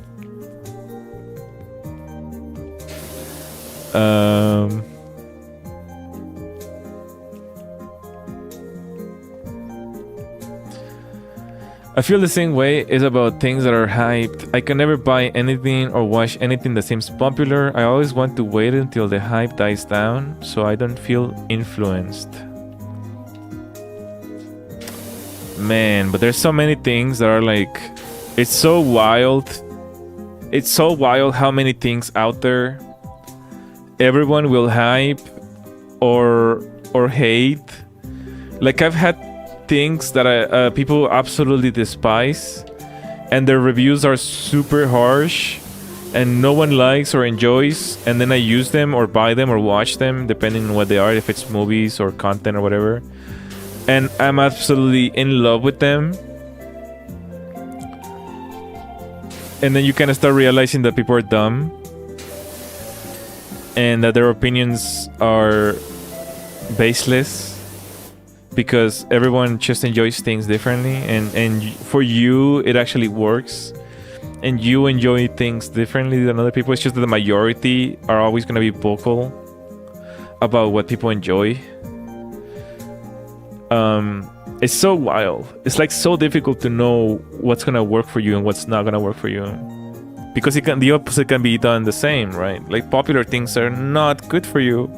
I feel the same way is about things that are hyped. I can never buy anything or watch anything that seems popular. I always want to wait until the hype dies down so I don't feel influenced. Man, but there's so many things that are like, it's so wild. It's so wild how many things out there everyone will hype or hate. Like, I've had things that people absolutely despise, and their reviews are super harsh and no one likes or enjoys, and then I use them or buy them or watch them depending on what they are, if it's movies or content or whatever, and I'm absolutely in love with them. And then you kind of start realizing that people are dumb and that their opinions are baseless, because everyone just enjoys things differently, and for you it actually works, and you enjoy things differently than other people. It's just that the majority are always going to be vocal about what people enjoy. It's so wild. It's like so difficult to know what's going to work for you and what's not going to work for you, because the opposite can be done the same, right? Like, popular things are not good for you,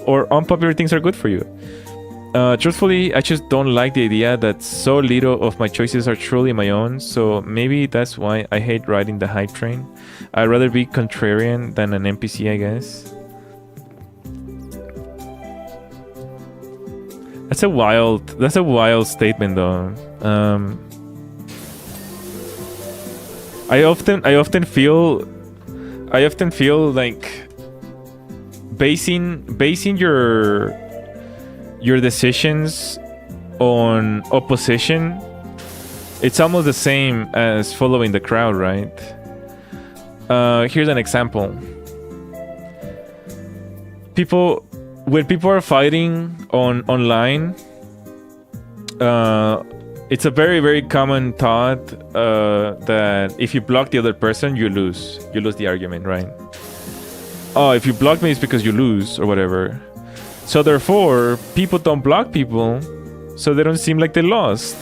or unpopular things are good for you. Truthfully, I just don't like the idea that so little of my choices are truly my own, so maybe that's why I hate riding the hype train. I'd rather be contrarian than an NPC, I guess. That's a wild statement though. I often feel like basing your decisions on opposition, it's almost the same as following the crowd, right? Here's an example. When people are fighting online, it's a very, very common thought that if you block the other person, you lose the argument, right? Oh, if you block me, it's because you lose or whatever. So therefore, people don't block people, so they don't seem like they lost.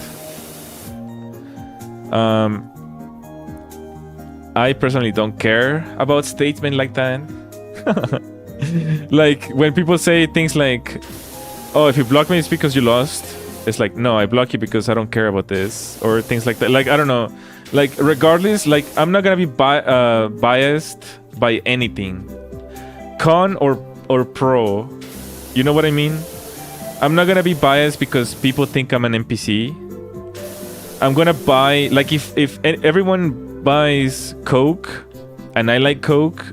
I personally don't care about statements like that. Like when people say things like, "Oh, if you block me, it's because you lost." It's like, no, I block you because I don't care about this, or things like that. Like, I don't know. Like, regardless, like I'm not gonna be biased by anything, con or pro. You know what I mean? I'm not gonna be biased because people think I'm an NPC. I'm gonna buy, like, if everyone buys Coke and I like Coke,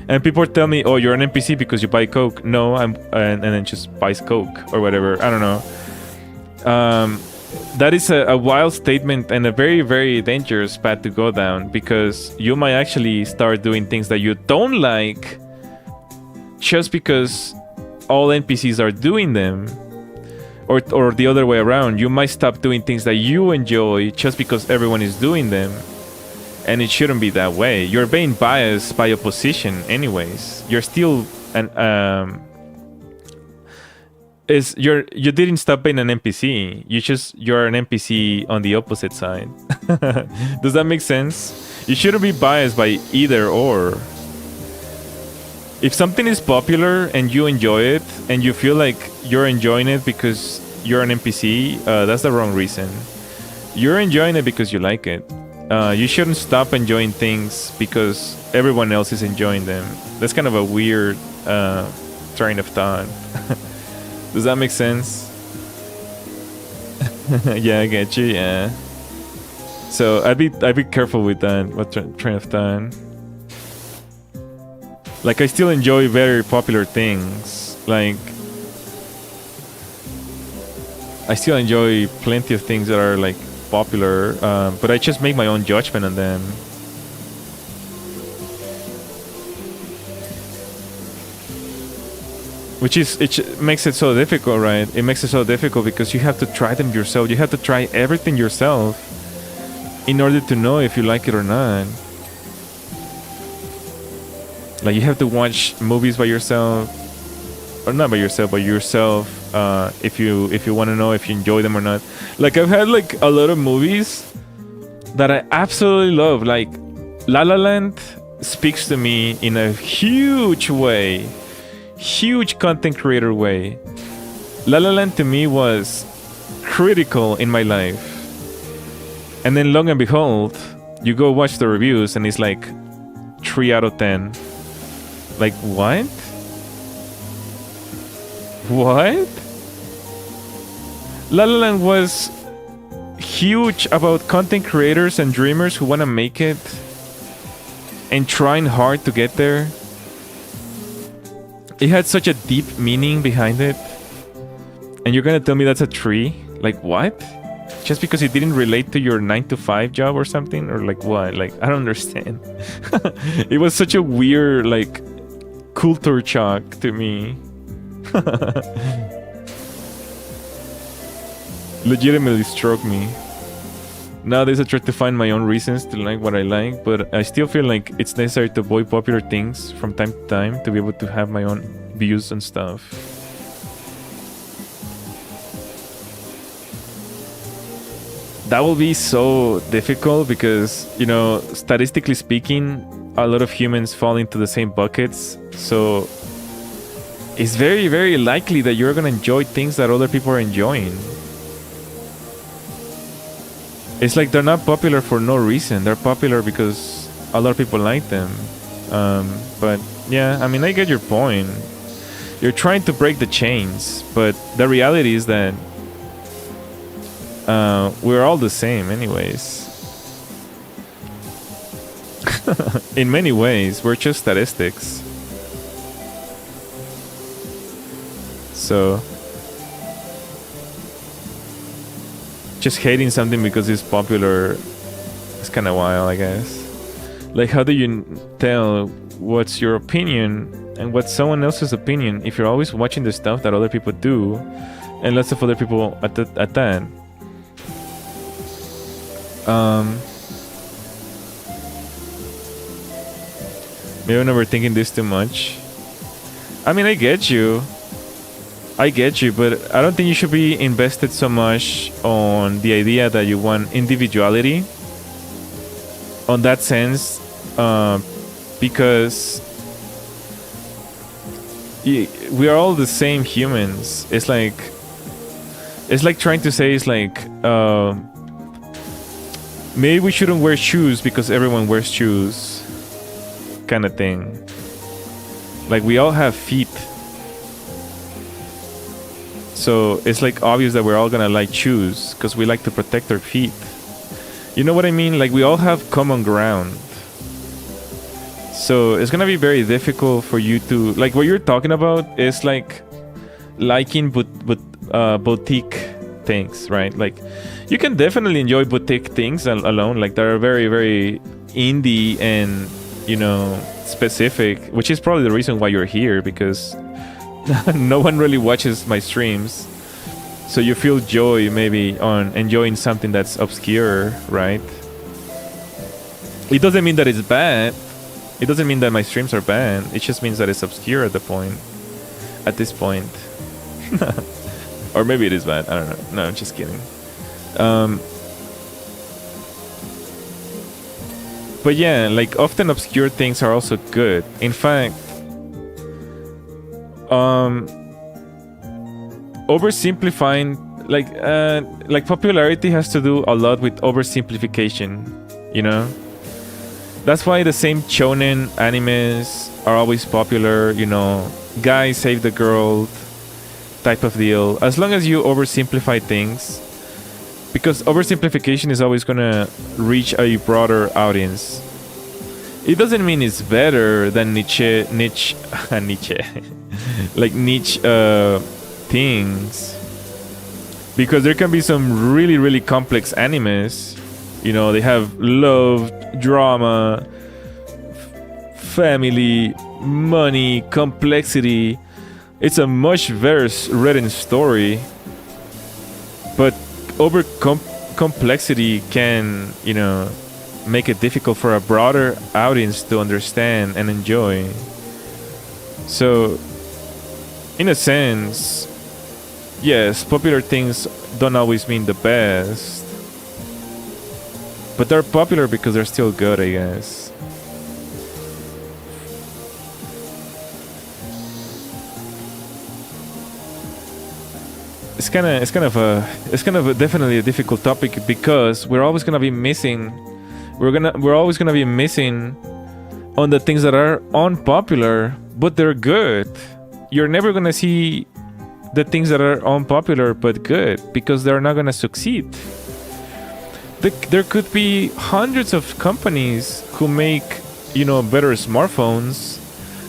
and people tell me, "Oh, you're an NPC because you buy Coke." No, and then just buys Coke or whatever. I don't know. That is a wild statement and a very, very dangerous path to go down, because you might actually start doing things that you don't like just because all NPCs are doing them, or the other way around. You might stop doing things that you enjoy just because everyone is doing them, and it shouldn't be that way. You're being biased by opposition anyways. You're still you didn't stop being an NPC. You're an NPC on the opposite side. Does that make sense? You shouldn't be biased by either or. If something is popular and you enjoy it, and you feel like you're enjoying it because you're an NPC, that's the wrong reason. You're enjoying it because you like it. You shouldn't stop enjoying things because everyone else is enjoying them. That's kind of a weird train of thought. Does that make sense? Yeah, I get you. Yeah. So I'd be careful with that. What train of thought? Like, I still enjoy very popular things. Like, I still enjoy plenty of things that are like popular, but I just make my own judgment on them. It makes it so difficult, right? It makes it so difficult because you have to try them yourself. You have to try everything yourself in order to know if you like it or not. Like, you have to watch movies by yourself, or not by yourself, but yourself, if you want to know if you enjoy them or not. Like, I've had like a lot of movies that I absolutely love. Like, La La Land speaks to me in a huge way, huge content creator way. La La Land to me was critical in my life, and then long and behold, you go watch the reviews and it's like 3 out of 10. Like, what? What? La La Land was huge about content creators and dreamers who want to make it and trying hard to get there. It had such a deep meaning behind it. And you're gonna tell me that's a 3? Like, what? Just because it didn't relate to your 9-to-5 job or something? Or like what? Like, I don't understand. It was such a weird, like, culture shock to me. Legitimately struck me. Nowadays I try to find my own reasons to like what I like, but I still feel like it's necessary to avoid popular things from time to time to be able to have my own views and stuff. That will be so difficult because, you know, statistically speaking, a lot of humans fall into the same buckets. So it's very, very likely that you're gonna enjoy things that other people are enjoying. It's like they're not popular for no reason. They're popular because a lot of people like them. But yeah, I mean, I get your point. You're trying to break the chains, but the reality is that we're all the same anyways. In many ways, we're just statistics. So just hating something because it's popular is kind of wild, I guess. Like, how do you tell what's your opinion and what's someone else's opinion if you're always watching the stuff that other people do and lots of other people at that? Maybe I'm overthinking this too much. I mean, I get you, but I don't think you should be invested so much on the idea that you want individuality on that sense, because we are all the same humans. It's like trying to say, it's like, maybe we shouldn't wear shoes because everyone wears shoes, kind of thing. Like, we all have feet, so it's like obvious that we're all gonna like shoes because we like to protect our feet. You know what I mean? Like, we all have common ground. So it's gonna be very difficult for you to, like, what you're talking about is like liking boutique things, right? Like, you can definitely enjoy boutique things alone. Like, they're very, very indie and, you know, specific, which is probably the reason why you're here, because no one really watches my streams. So you feel joy maybe on enjoying something that's obscure, right? It doesn't mean that it's bad. It doesn't mean that my streams are bad. It just means that it's obscure at this point. Or maybe it is bad. I don't know. No, I'm just kidding. But yeah, like, often obscure things are also good. In fact, oversimplifying, like popularity has to do a lot with oversimplification, you know? That's why the same shonen animes are always popular, you know, guy save the girl type of deal. As long as you oversimplify things, because oversimplification is always gonna reach a broader audience. It doesn't mean it's better than niche like niche things, because there can be some really, really complex animes. You know, they have love, drama, family, money, complexity. It's a much better written story, but over complexity can, you know, make it difficult for a broader audience to understand and enjoy. So, in a sense, yes, popular things don't always mean the best, but they're popular because they're still good, I guess. It's kind of definitely a difficult topic, because we're always gonna be missing. We're always gonna be missing on the things that are unpopular, but they're good. You're never gonna see the things that are unpopular but good, because they're not gonna succeed. There could be hundreds of companies who make, you know, better smartphones,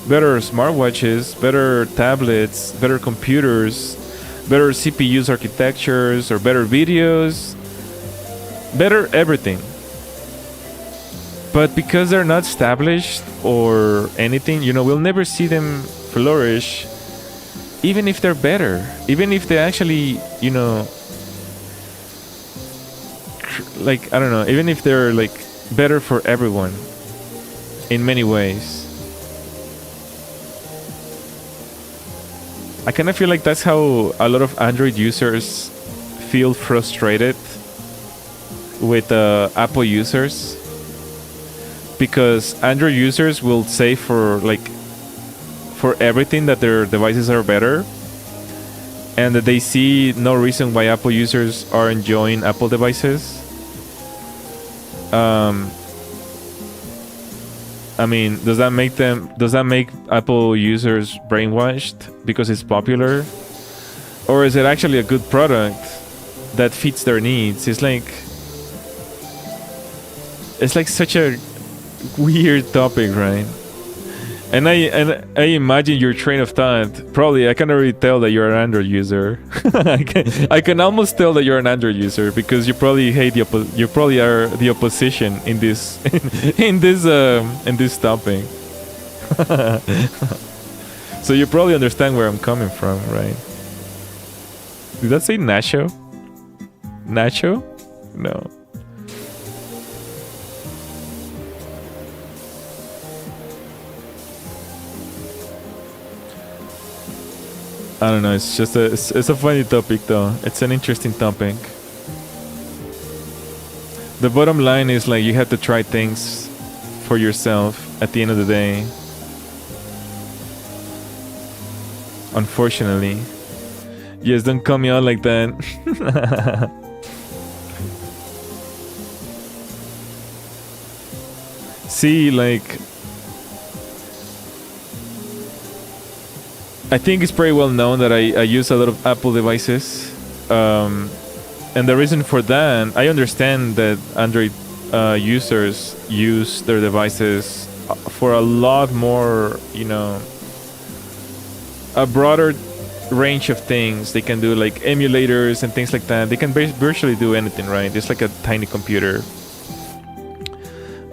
better smartwatches, better tablets, better computers, better CPUs architectures, or better videos, better everything. But because they're not established or anything, you know, we'll never see them flourish, even if they're better, even if they actually, you know, like, I don't know, even if they're like better for everyone in many ways. I kind of feel like that's how a lot of Android users feel frustrated with Apple users, because Android users will say for for everything that their devices are better, and that they see no reason why Apple users are enjoying Apple devices. I mean, does that make Apple users brainwashed because it's popular? Or is it actually a good product that fits their needs? It's like such a weird topic, right? And I imagine your train of thought. Probably, I can already tell that you're an Android user. I can almost tell that you're an Android user because you probably hate you probably are the opposition in this in this topic. So you probably understand where I'm coming from, right? Did that say Nacho? Nacho? No. I don't know. It's just it's a funny topic, though. It's an interesting topic. The bottom line is like you have to try things for yourself at the end of the day. Unfortunately, yes. Don't call me out like that. See, like, I think it's pretty well known that I use a lot of Apple devices, and the reason for that, I understand that Android users use their devices for a lot more, you know, a broader range of things. They can do like emulators and things like that. They can virtually do anything, right? It's like a tiny computer.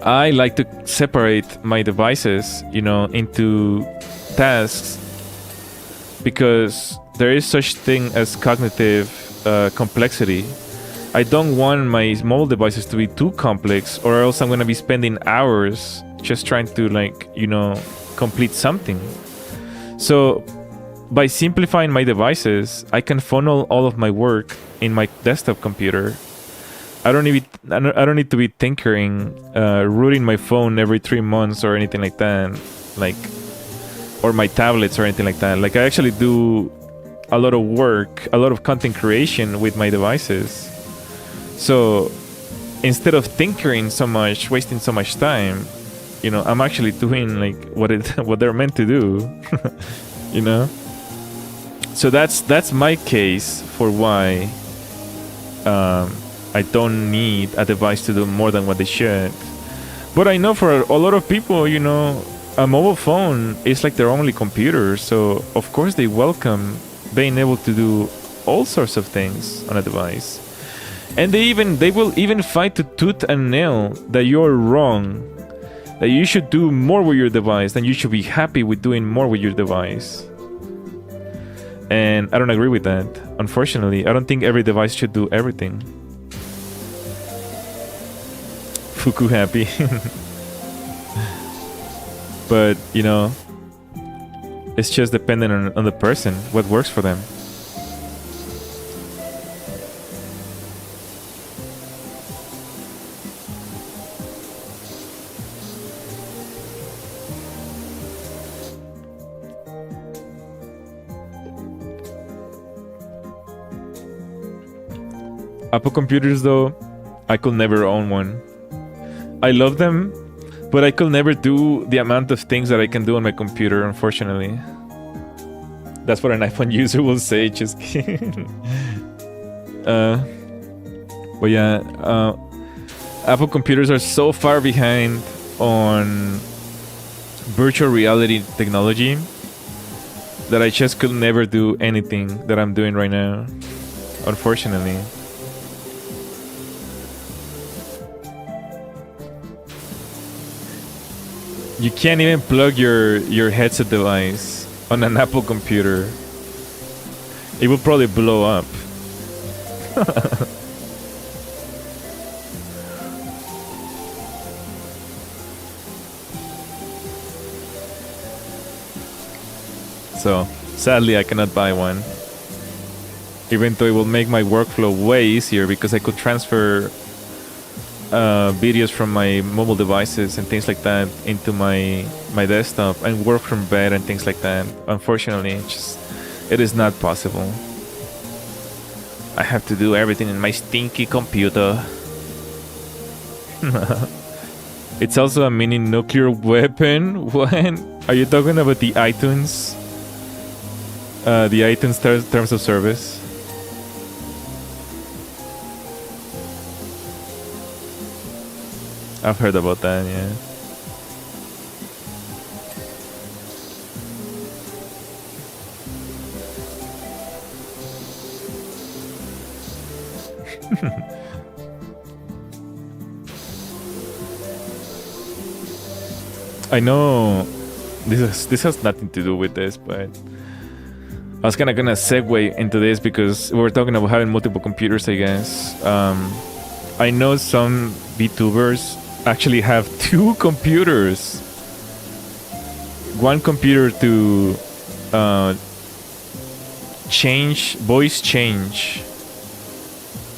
I like to separate my devices, you know, into tasks, because there is such thing as cognitive complexity. I don't want my mobile devices to be too complex, or else I'm gonna be spending hours just trying to, like, you know, complete something. So by simplifying my devices, I can funnel all of my work in my desktop computer. I don't need to be tinkering, rooting my phone every 3 months or anything like that, like, or my tablets or anything like that. Like, I actually do a lot of work, a lot of content creation with my devices. So instead of tinkering so much, wasting so much time, you know, I'm actually doing like what they're meant to do, you know. So that's my case for why I don't need a device to do more than what they should. But I know for a lot of people, you know, a mobile phone is like their only computer. So of course they welcome being able to do all sorts of things on a device. And they will even fight to tooth and nail that you're wrong, that you should do more with your device, and you should be happy with doing more with your device. And I don't agree with that. Unfortunately, I don't think every device should do everything. Fuku happy. But, you know, it's just dependent on the person, what works for them. Apple computers, though, I could never own one. I love them, but I could never do the amount of things that I can do on my computer, unfortunately. That's what an iPhone user will say, just kidding. But yeah, Apple computers are so far behind on virtual reality technology that I just could never do anything that I'm doing right now, unfortunately. You can't even plug your headset device on an Apple computer. It will probably blow up. So, sadly, I cannot buy one. Even though it will make my workflow way easier, because I could transfer videos from my mobile devices and things like that into my desktop and work from bed and things like that. Unfortunately, it is not possible. I have to do everything in my stinky computer. It's also a mini nuclear weapon. What? Are you talking about the iTunes? The iTunes terms of service? I've heard about that, yeah. I know this has nothing to do with this, but I was kind of gonna segue into this because we were talking about having multiple computers, I guess. I know some VTubers actually have 2 computers. One computer to voice change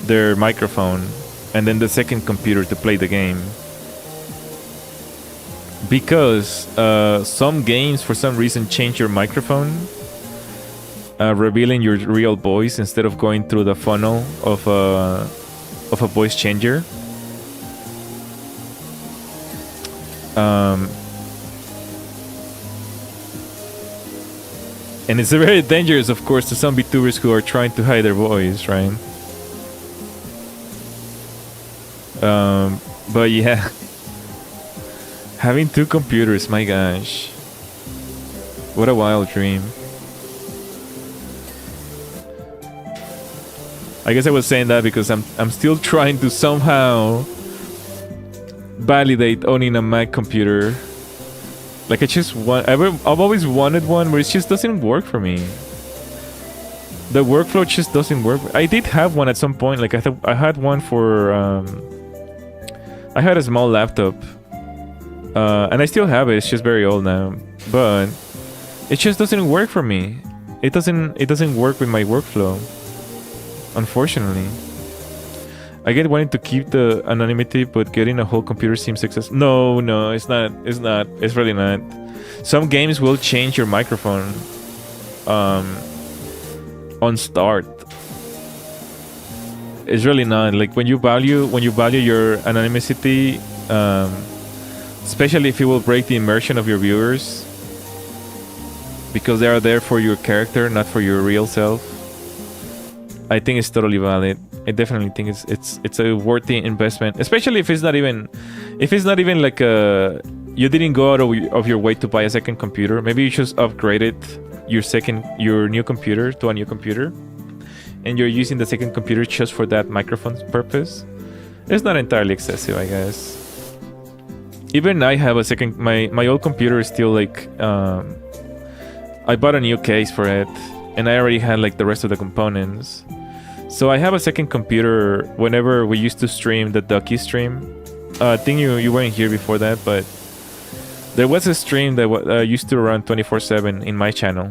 their microphone, and then the second computer to play the game. Because some games, for some reason, change your microphone, revealing your real voice instead of going through the funnel of a voice changer. And it's very dangerous, of course, to some VTubers who are trying to hide their voice, right? But yeah. Having 2 computers, my gosh. What a wild dream. I guess I was saying that because I'm still trying to somehow validate owning a Mac computer. Like I've always wanted one, but it just doesn't work for me. The workflow just doesn't work. I did have one at some point. Like I had one for I had a small laptop. And I still have it. It's just very old now, but it just doesn't work for me. It doesn't work with my workflow, unfortunately. I get wanting to keep the anonymity, but getting a whole computer seems successful. No, it's not. It's really not. Some games will change your microphone on start. It's really not. Like when you value your anonymity, especially if it will break the immersion of your viewers, because they are there for your character, not for your real self. I think it's totally valid. I definitely think it's a worthy investment, especially if it's not even like you didn't go out of your way to buy a second computer. Maybe you just upgraded your new computer to a new computer, and you're using the second computer just for that microphone purpose. It's not entirely excessive, I guess. Even I have a second. My old computer is still like. I bought a new case for it, and I already had like the rest of the components. So I have a second computer whenever we used to stream the Ducky stream. I think you weren't here before that, but there was a stream that used to run 24/7 in my channel,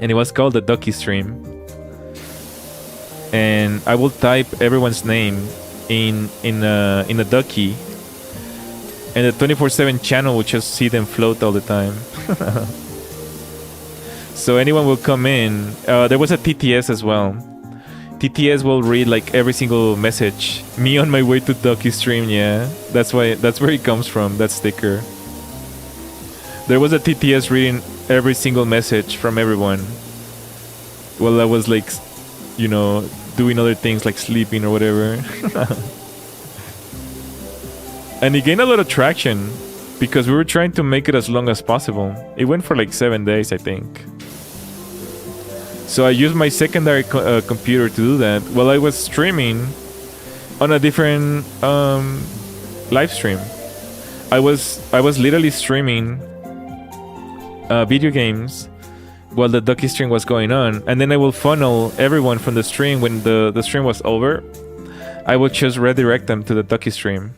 and it was called the Ducky stream. And I will type everyone's name in a Ducky, and the 24/7 channel will just see them float all the time. So anyone will come in. There was a TTS as well. TTS will read like every single message. Me on my way to Ducky stream, yeah. That's where it comes from, that sticker. There was a TTS reading every single message from everyone. While I was like, doing other things like sleeping or whatever. And it gained a lot of traction because we were trying to make it as long as possible. It went for like 7 days, I think. So I used my secondary computer to do that while I was streaming on a different live stream. I was literally streaming video games while the Ducky stream was going on, and then I will funnel everyone from the stream when the stream was over. I would just redirect them to the Ducky stream,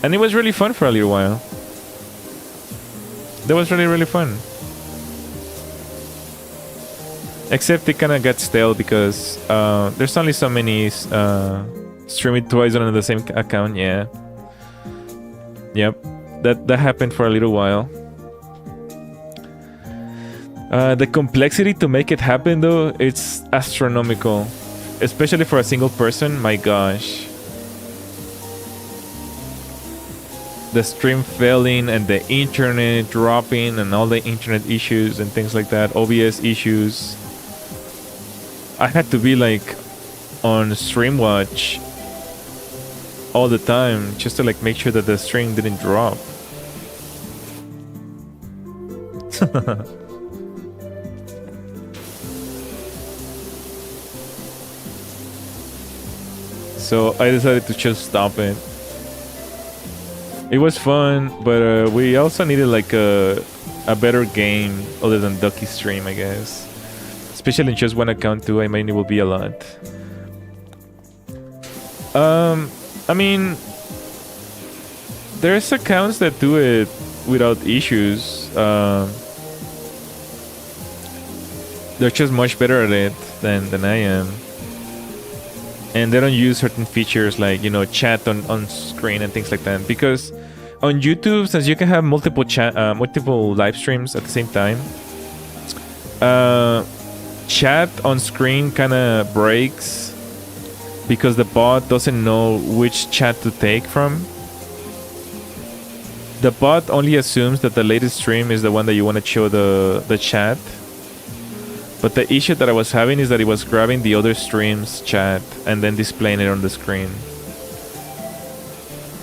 and it was really fun for a little while. That was really, really fun. Except it kind of got stale because there's only so many Stream it twice on the same account, yeah. Yep, that happened for a little while. The complexity to make it happen, though, it's astronomical. Especially for a single person, my gosh. The stream failing and the internet dropping and all the internet issues and things like that, OBS issues. I had to be like on stream watch all the time just to like make sure that the stream didn't drop. So I decided to just stop it. It was fun, but we also needed like a better game other than Ducky Stream, I guess. Especially in just one account too, I mean, it will be a lot. I mean, there's accounts that do it without issues. They're just much better at it than I am. And they don't use certain features like, you know, chat on screen and things like that. Because on YouTube, since you can have multiple live streams at the same time, chat on screen kind of breaks because the bot doesn't know which chat to take from. The bot only assumes that the latest stream is the one that you want to show the chat. But the issue that I was having is that it was grabbing the other stream's chat and then displaying it on the screen.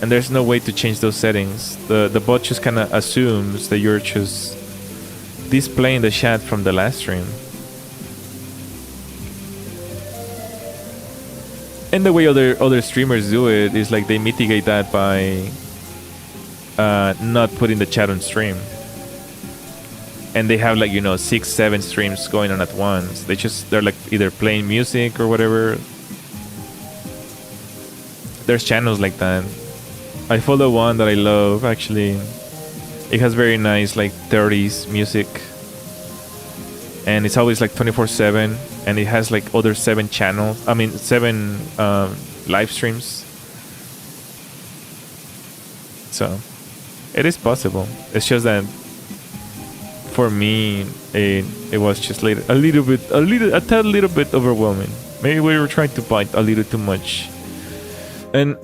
And there's no way to change those settings. The bot just kind of assumes that you're just displaying the chat from the last stream. And the way other streamers do it is like they mitigate that by not putting the chat on stream. And they have like, you know, 6-7 streams going on at once. They're like either playing music or whatever. There's channels like that. I follow one that I love actually. It has very nice like 30s music. And it's always like 24/7. And it has like other 7 channels. I mean 7 live streams. So it is possible. It's just that for me, it was just a tad little bit overwhelming. Maybe we were trying to bite a little too much. And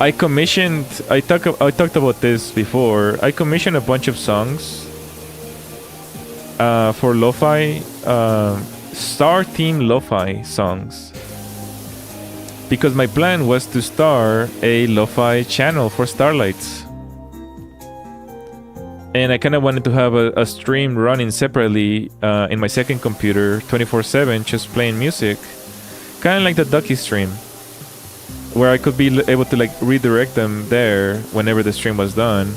I commissioned. I talked about this before. I commissioned a bunch of songs for lo-fi, Star Team lo-fi songs. Because my plan was to start a lo-fi channel for Starlights. And I kind of wanted to have a stream running separately in my second computer, 24/7, just playing music. Kind of like the Ducky stream. Where I could be able to like redirect them there whenever the stream was done.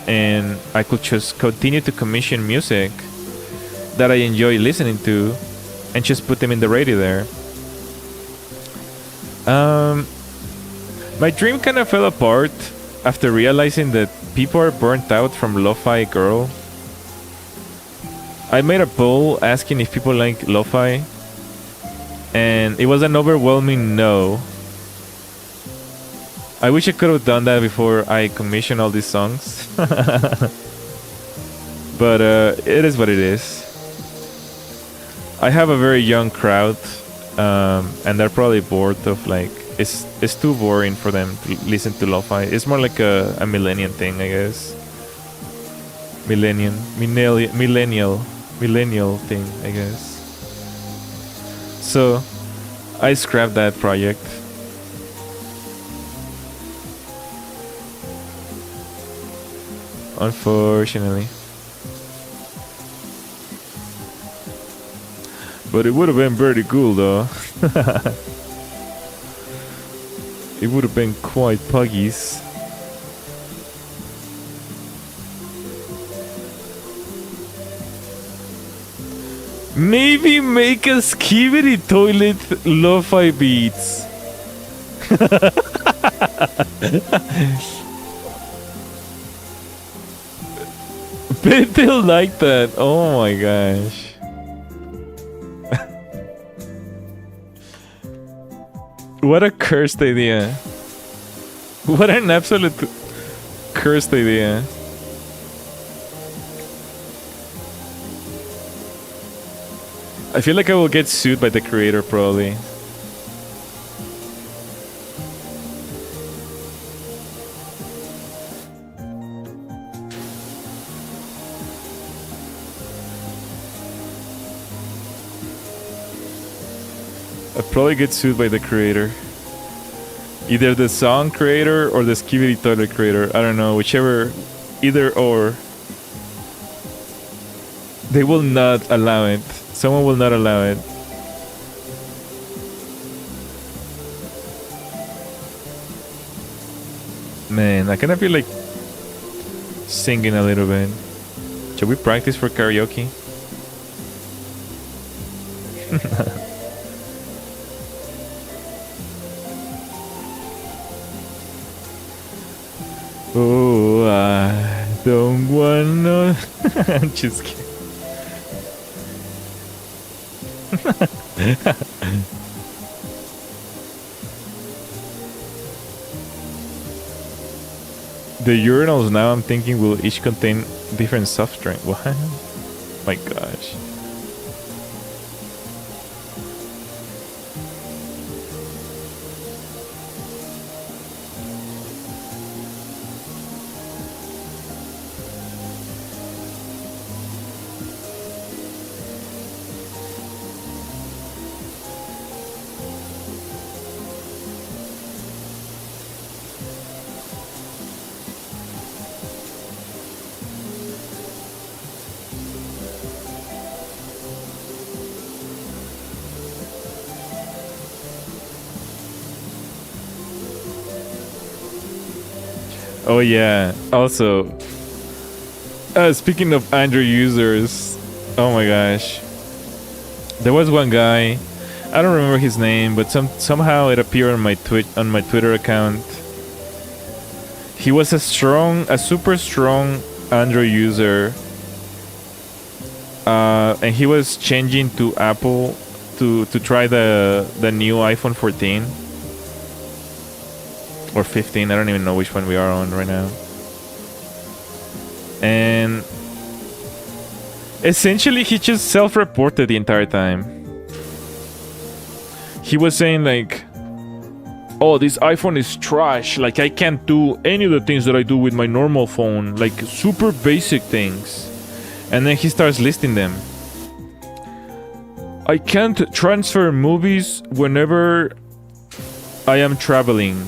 And I could just continue to commission music that I enjoy listening to and just put them in the radio there. My dream kind of fell apart after realizing that people are burnt out from lo-fi girl. I made a poll asking if people like lo-fi, and it was an overwhelming no. I wish I could have done that before I commissioned all these songs. But it is what it is. I have a very young crowd, and they're probably bored of like, it's too boring for them to listen to lo-fi. It's more like a millennial thing, I guess. Millennial thing, I guess. So I scrapped that project. Unfortunately. But it would have been pretty cool though. It would have been quite puggies. Maybe make a skibidi toilet lo-fi beats. Bet they'll like that. Oh my gosh. What a cursed idea. What an absolute cursed idea. I feel like I will get sued by the creator probably. I'll probably get sued by the creator. Either the song creator or the Skibidi Toilet creator. I don't know, whichever. Either or. They will not allow it. Someone will not allow it. Man, I kind of feel like singing a little bit. Should we practice for karaoke? Oh, I don't wanna. I'm just kidding. The urinals now I'm thinking will each contain different soft drink. What? My gosh. Oh yeah. Also, speaking of Android users, oh my gosh, there was one guy. I don't remember his name, but somehow it appeared on my Twitter account. He was a super strong Android user, and he was changing to Apple to try the new iPhone 14. Or 15, I don't even know which one we are on right now. And essentially he just self-reported the entire time. He was saying like, oh, this iPhone is trash, like I can't do any of the things that I do with my normal phone, like super basic things. And then he starts listing them. I can't transfer movies whenever I am traveling.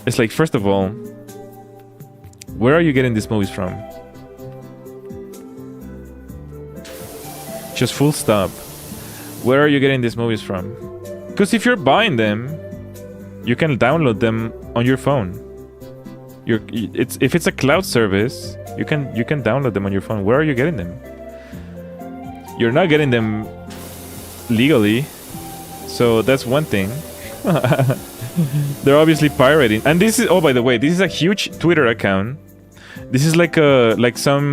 It's like, first of all, where are you getting these movies from? Just full stop. Where are you getting these movies from? Because if you're buying them, you can download them on your phone. If it's a cloud service, you can download them on your phone. Where are you getting them? You're not getting them legally, so that's one thing. They're obviously pirating, and this is, oh, by the way, this is a huge Twitter account. This is like some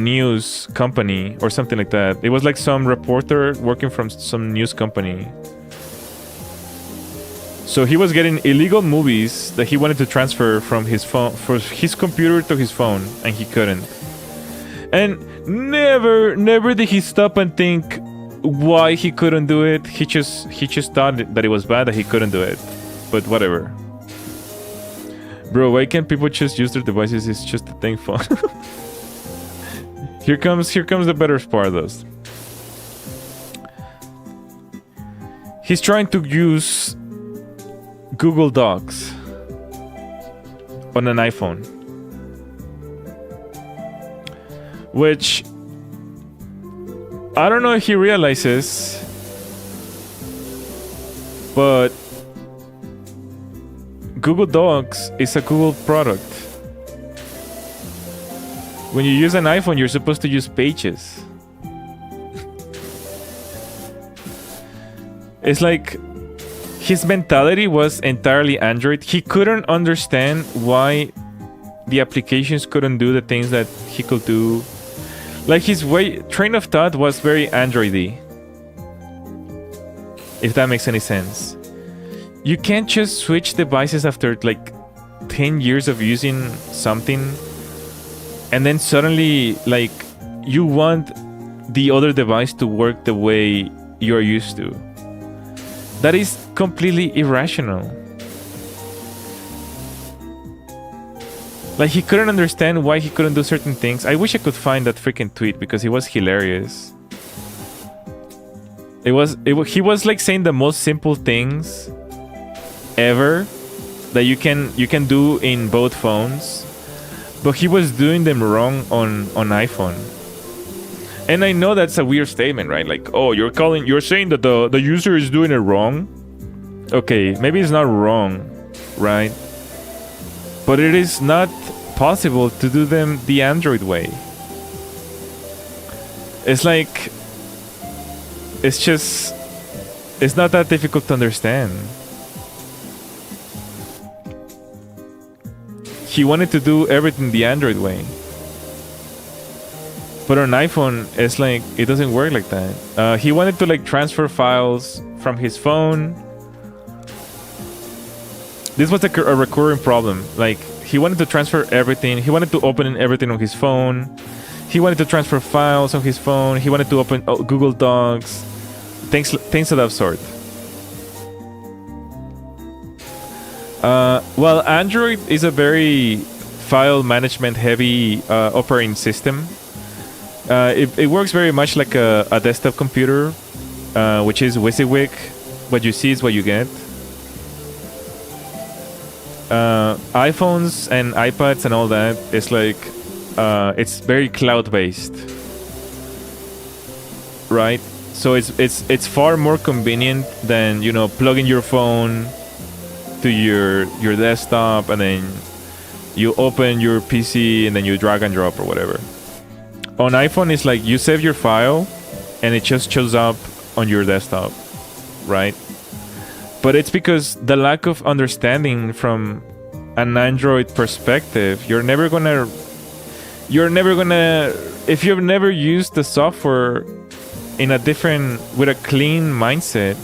news company or something like that. It was like some reporter working from some news company. So he was getting illegal movies that he wanted to transfer from his phone, from his computer to his phone, and he couldn't. And never did he stop and think why he couldn't do it. He just thought that it was bad that he couldn't do it. But whatever. Bro, why can't people just use their devices? It's just a thing fun. Here comes the better part though. He's trying to use Google Docs on an iPhone, which I don't know if he realizes, but Google Docs is a Google product. When you use an iPhone, you're supposed to use Pages. It's like his mentality was entirely Android. He couldn't understand why the applications couldn't do the things that he could do. Like his train of thought was very Android-y. if that makes any sense. You can't just switch devices after like 10 years of using something and then suddenly like you want the other device to work the way you're used to. That is completely irrational. Like, he couldn't understand why he couldn't do certain things. I wish I could find that freaking tweet because it was hilarious. He was like saying the most simple things ever that you can do in both phones, but he was doing them wrong on iPhone. And I know that's a weird statement, right? Like, oh, you're saying that the user is doing it wrong. Okay, maybe it's not wrong, right? But it is not possible to do them the Android way. It's like, it's not that difficult to understand. He wanted to do everything the Android way. But on iPhone, it's like, it doesn't work like that. He wanted to like transfer files from his phone. This was a recurring problem. Like, he wanted to transfer everything. He wanted to open everything on his phone. He wanted to transfer files on his phone. He wanted to open Google Docs. Things of that sort. Well, Android is a very file management heavy operating system. It works very much like a desktop computer, which is WYSIWYG. What you see is what you get. iPhones and iPads and all that is like it's very cloud based, right? So it's far more convenient than, you know, plugging your phone to your desktop and then you open your PC and then you drag and drop or whatever. On iPhone, it's like you save your file and it just shows up on your desktop, right? But it's because the lack of understanding from an Android perspective, you're never gonna, if you've never used the software with a clean mindset,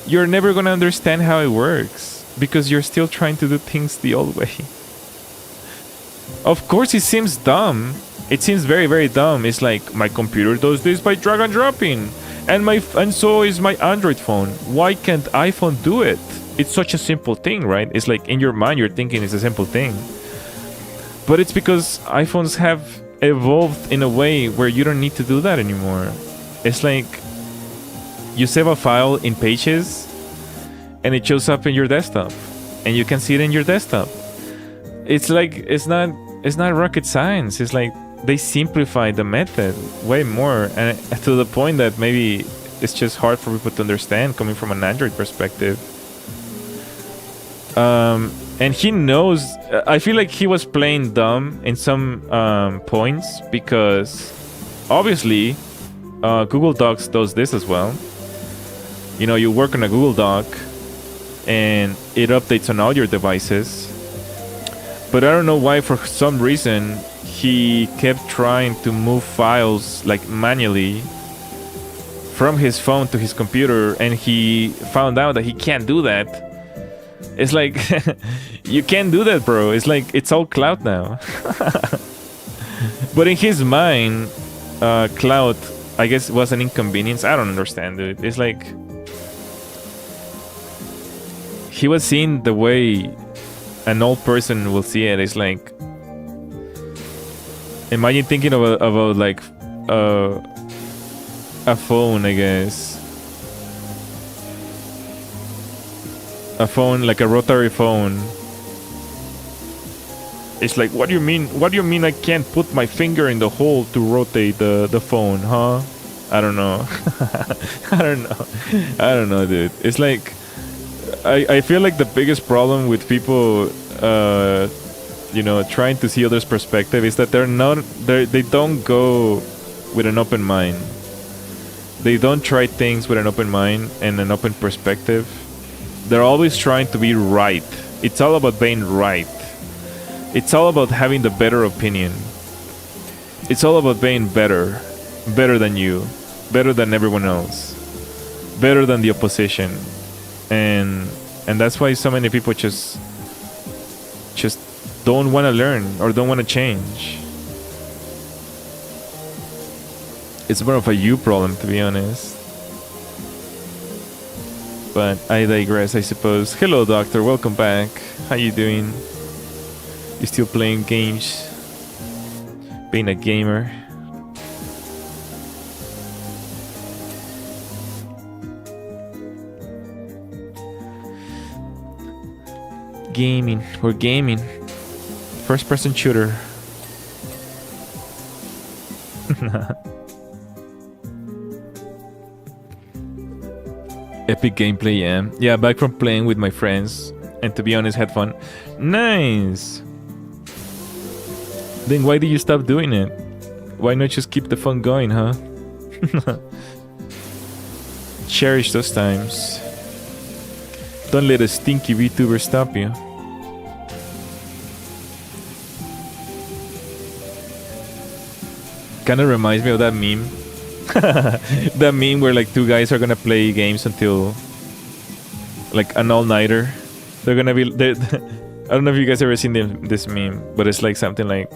you're never gonna understand how it works because you're still trying to do things the old way. Of course, it seems dumb. It seems very, very dumb. It's like, my computer does this by drag and dropping. And so is my Android phone. Why can't iPhone do it? It's such a simple thing, right? It's like in your mind you're thinking it's a simple thing. But it's because iPhones have evolved in a way where you don't need to do that anymore. It's like you save a file in Pages and it shows up in your desktop and you can see it in your desktop. It's like, it's not rocket science. It's like they simplify the method way more, and to the point that maybe it's just hard for people to understand coming from an Android perspective. And he knows, I feel like he was playing dumb in some points, because obviously Google Docs does this as well. You know, you work on a Google Doc and it updates on all your devices. But I don't know why, for some reason, he kept trying to move files like manually from his phone to his computer, and he found out that he can't do that. It's like, you can't do that, bro. It's like, it's all cloud now. But in his mind, cloud, I guess, was an inconvenience. I don't understand, dude. It's like, he was seeing the way an old person will see it. It's like, imagine thinking about like a phone, I guess. A phone, like a rotary phone. It's like, what do you mean? What do you mean I can't put my finger in the hole to rotate the phone, huh? I don't know. I don't know, dude. It's like, I feel like the biggest problem with people, you know, trying to see others' perspective is that they don't go with an open mind. They don't try things with an open mind and an open perspective. They're always trying to be right. It's all about being right. It's all about having the better opinion. It's all about being better than you, better than everyone else, better than the opposition, and that's why so many people just don't want to learn or don't want to change. It's more of a you problem, to be honest. But I digress, I suppose. Hello, Doctor. Welcome back. How you doing? You still playing games? Being a gamer? Gaming. We're gaming. First-person shooter. Epic gameplay, yeah. Yeah, back from playing with my friends. And to be honest, had fun. Nice! Then why did you stop doing it? Why not just keep the fun going, huh? Cherish those times. Don't let a stinky VTuber stop you. Kinda reminds me of that meme. That meme where like two guys are gonna play games until like an all-nighter. They're gonna be... I don't know if you guys ever seen this meme, but it's like something like,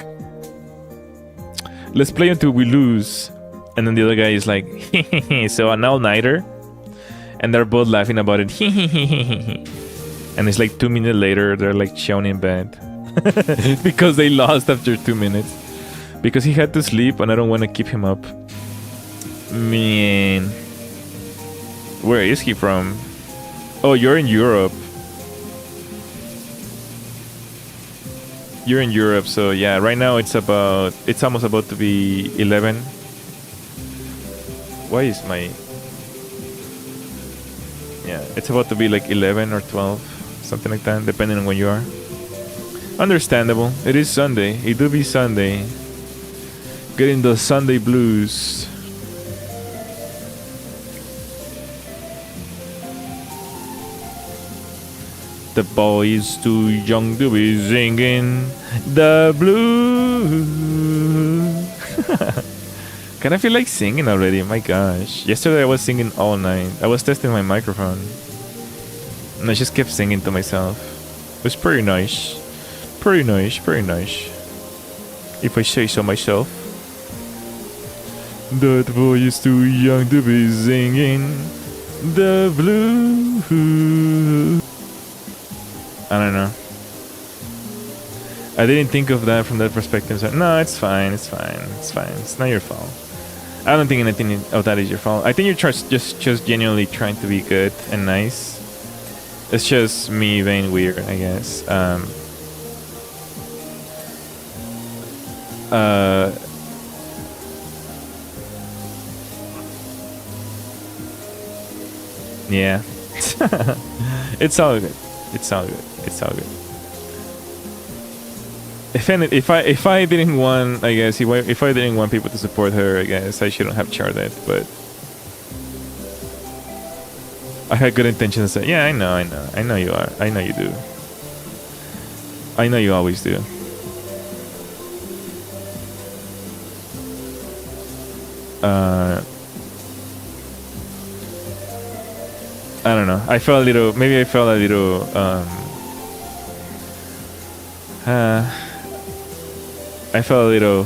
let's play until we lose. And then the other guy is like, so an all-nighter? And they're both laughing about it. And it's like 2 minutes later, they're like shown in bed. Because they lost after 2 minutes. Because he had to sleep and I don't want to keep him up. Man. Where is he from? Oh, you're in Europe. You're in Europe, so yeah, right now it's almost about to be 11. Why is my... Yeah, it's about to be like 11 or 12, something like that, depending on when you are. Understandable. It is Sunday. It do be Sunday. Getting the Sunday blues. The boy is too young to be singing the blues. Kind of feel like singing already. My gosh. Yesterday I was singing all night. I was testing my microphone. And I just kept singing to myself. It was pretty nice. Pretty nice, pretty nice. If I say so myself. That boy is too young to be singing the blues. I don't know. I didn't think of that from that perspective. So, no, it's fine. It's fine. It's fine. It's not your fault. I don't think anything of that is your fault. I think you're just genuinely trying to be good and nice. It's just me being weird, I guess. Yeah. It's all good. It's all good. It's all good. If I didn't want, I guess, if I didn't want people to support her, I guess I shouldn't have charted it, but I had good intentions to say, yeah, I know you are. I know you do. I know you always do. I don't know. I felt a little, maybe I felt a little, I felt a little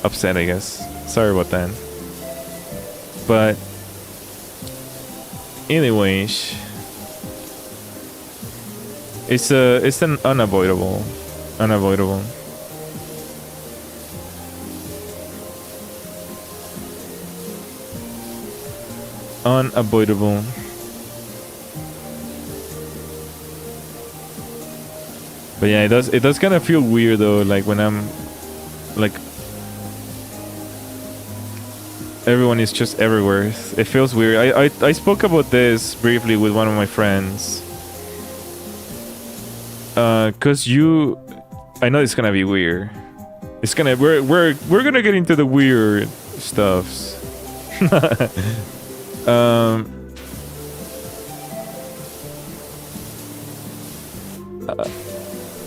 upset, I guess. Sorry about that. But anyways, it's an unavoidable. Unavoidable. But yeah, it does kind of feel weird though, like when I'm like everyone is just everywhere. It feels weird. I spoke about this briefly with one of my friends. Cause I know it's gonna be weird. It's gonna we're gonna get into the weird stuffs.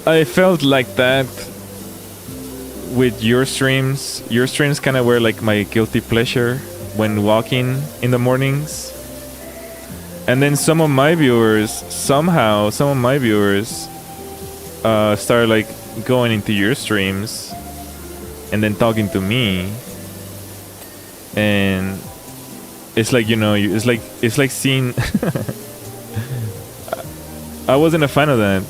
I felt like that with your streams. Your streams kind of were like my guilty pleasure when walking in the mornings. And then some of my viewers start like going into your streams and then talking to me, and it's like, you know, it's like seeing I wasn't a fan of that.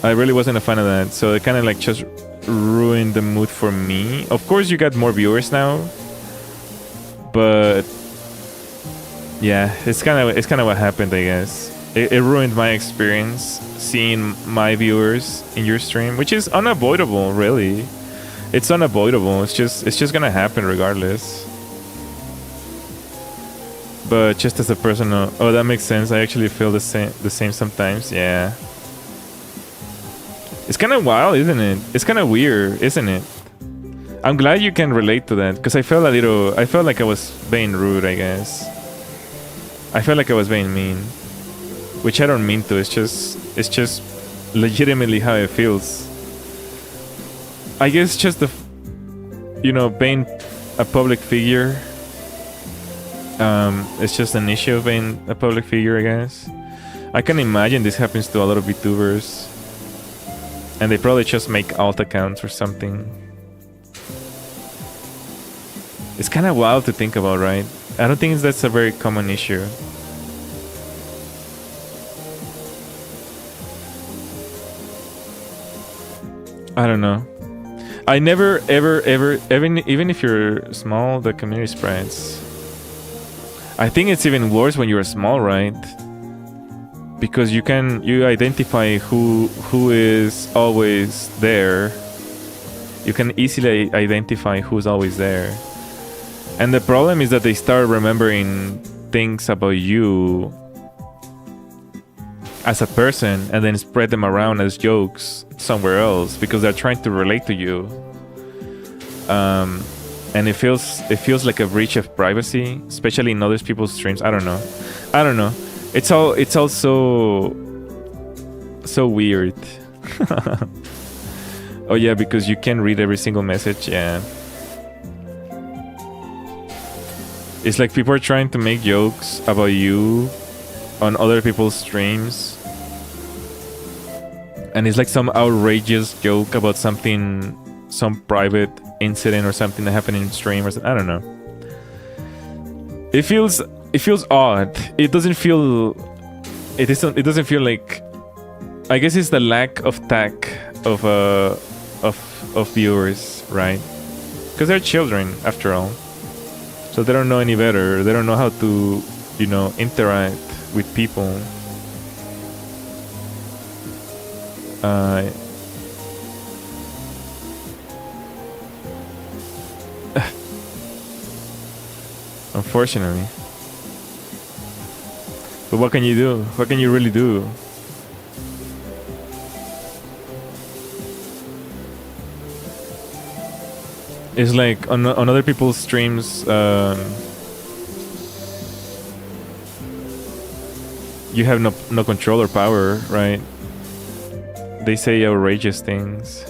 I really wasn't a fan of that. So it kind of like just ruined the mood for me. Of course, you got more viewers now, but yeah, it's kind of what happened, I guess. It ruined my experience seeing my viewers in your stream, which is unavoidable, really. It's unavoidable. It's just gonna happen regardless. But just as a personal, oh, that makes sense. I actually feel the same sometimes. Yeah. It's kind of wild, isn't it? It's kind of weird, isn't it? I'm glad you can relate to that, because I felt like I was being rude, I guess. I felt like I was being mean, which I don't mean to. It's just legitimately how it feels. I guess just the, you know, being a public figure. It's just an issue of being a public figure, I guess. I can imagine this happens to a lot of VTubers, and they probably just make alt accounts or something. It's kind of wild to think about, right? I don't think that's a very common issue. I don't know. I never, ever, even if you're small, the community spreads. I think it's even worse when you're small, right? Because you identify who is always there. You can easily identify who's always there. And the problem is that they start remembering things about you as a person and then spread them around as jokes somewhere else because they're trying to relate to you. And it feels like a breach of privacy, especially in other people's streams. I don't know. It's all so weird. Oh yeah, because you can read every single message. Yeah. It's like people are trying to make jokes about you on other people's streams. And it's like some outrageous joke about something, some private incident or something that happened in stream or something. I don't know. It feels odd. It doesn't feel like, I guess it's the lack of tact of viewers, right? Because they're children after all. So they don't know any better. They don't know how to, you know, interact with people. Unfortunately. But what can you do? What can you really do? It's like on other people's streams, you have no control or power, right? They say outrageous things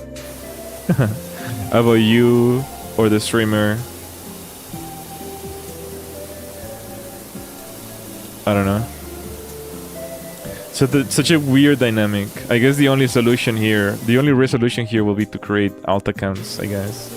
about you or the streamer. I don't know. So such a weird dynamic. I guess the only resolution here will be to create alt accounts, I guess.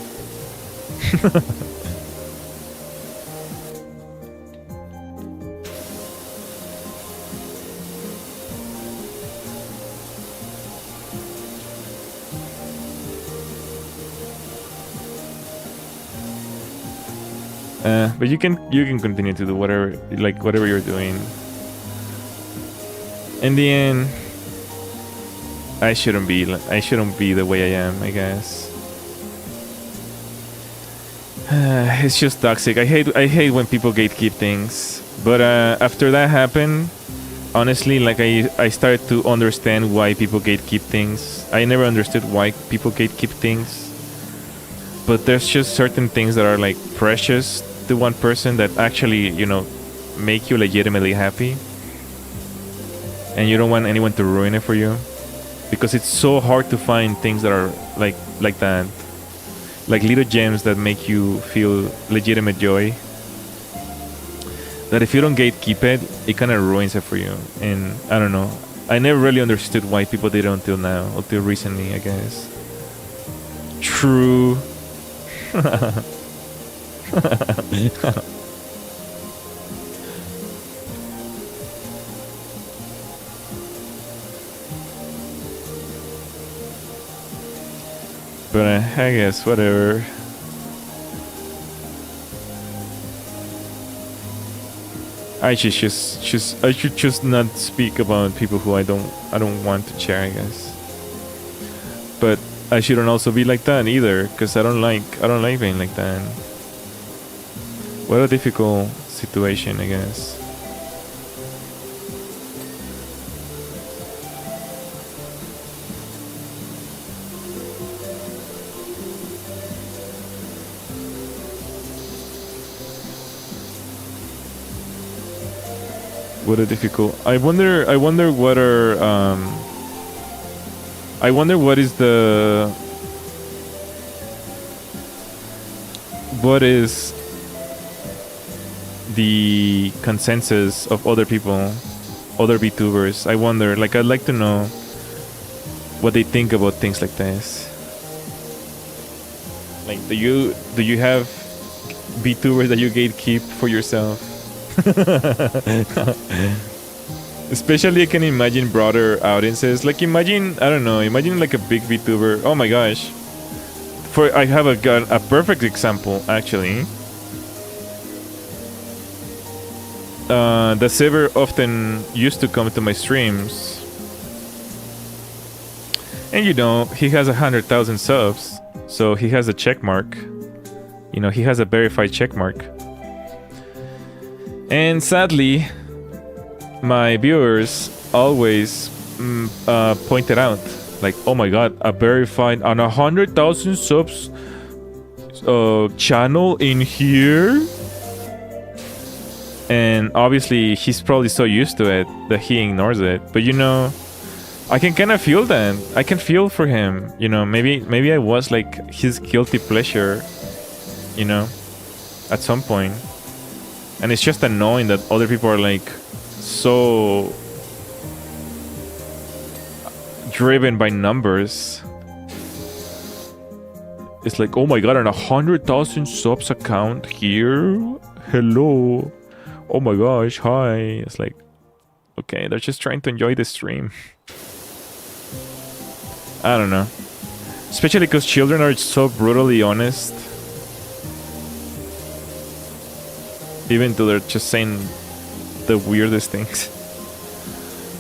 But you can continue to do whatever you're doing. In the end, I shouldn't be the way I am, I guess. It's just toxic. I hate when people gatekeep things. But after that happened, honestly, like I started to understand why people gatekeep things. I never understood why people gatekeep things. But there's just certain things that are like precious to one person that actually, you know, make you legitimately happy. And you don't want anyone to ruin it for you. Because it's so hard to find things that are like that. Like little gems that make you feel legitimate joy. that if you don't gatekeep it, it kind of ruins it for you. And I don't know. I never really understood why people did it until now, until recently, I guess. True. But I guess whatever. I should just not speak about people who I don't want to share, I guess. But I shouldn't also be like that either, because I don't like being like that. What a difficult situation, I guess. What a difficult. I wonder what are I wonder what is the consensus of other people, other VTubers. I wonder, like, I'd like to know what they think about things like this. Like, do you have VTubers that you gatekeep for yourself? Especially I can imagine broader audiences. Like, imagine, I don't know, imagine like a big VTuber. Oh my gosh. I have a perfect example, actually. The Saber often used to come to my streams. And you know, he has 100,000 subs. So he has a check mark. You know, he has a verified check mark. And sadly, my viewers always pointed out, like, oh my god, a verified on 100,000 subs channel in here? And obviously, he's probably so used to it that he ignores it. But you know, I can kind of feel that. I can feel for him. You know, maybe I was like his guilty pleasure, you know, at some point. And it's just annoying that other people are like so driven by numbers. It's like, oh my god, an 100,000 subs account here? Hello. Oh my gosh, hi. It's like, okay, they're just trying to enjoy the stream. I don't know. Especially because children are so brutally honest. Even though they're just saying the weirdest things.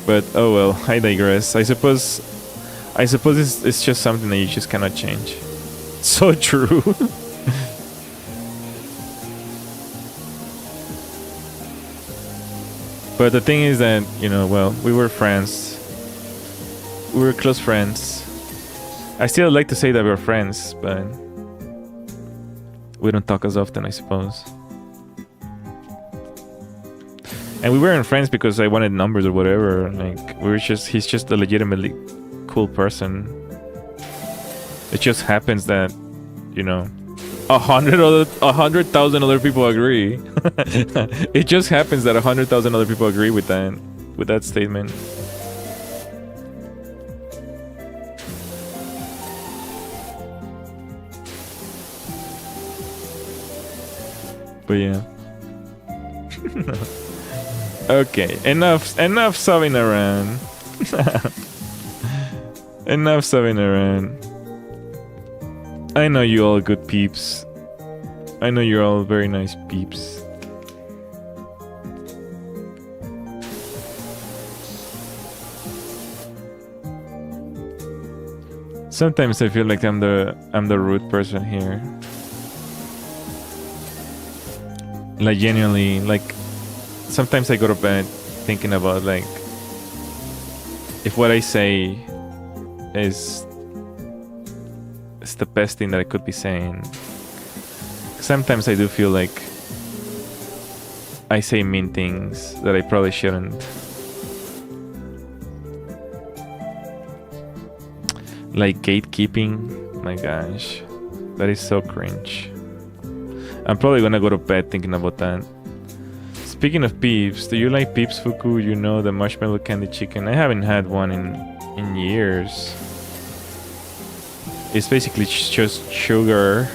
But oh well, I digress. I suppose it's just something that you just cannot change. So true. But the thing is that, you know, well, we were friends. We were close friends. I still like to say that we're friends, but we don't talk as often, I suppose. And we weren't friends because I wanted numbers or whatever. Like, he's just a legitimately cool person. It just happens that, you know, 100,000 other people agree. It just happens that 100,000 other people agree with that statement. But yeah. Okay, enough subbing around. Enough subbing around. I know you all good peeps. I know you're all very nice peeps. Sometimes I feel like I'm the rude person here. Like, genuinely, like, sometimes I go to bed thinking about, like, if what I say is the best thing that I could be saying. Sometimes I do feel like I say mean things that I probably shouldn't. Like gatekeeping. My gosh, that is so cringe. I'm probably gonna go to bed thinking about that. Speaking of Peeps, do you like Peeps Fuku? You know, the marshmallow candy chicken. I haven't had one in years. It's basically just sugar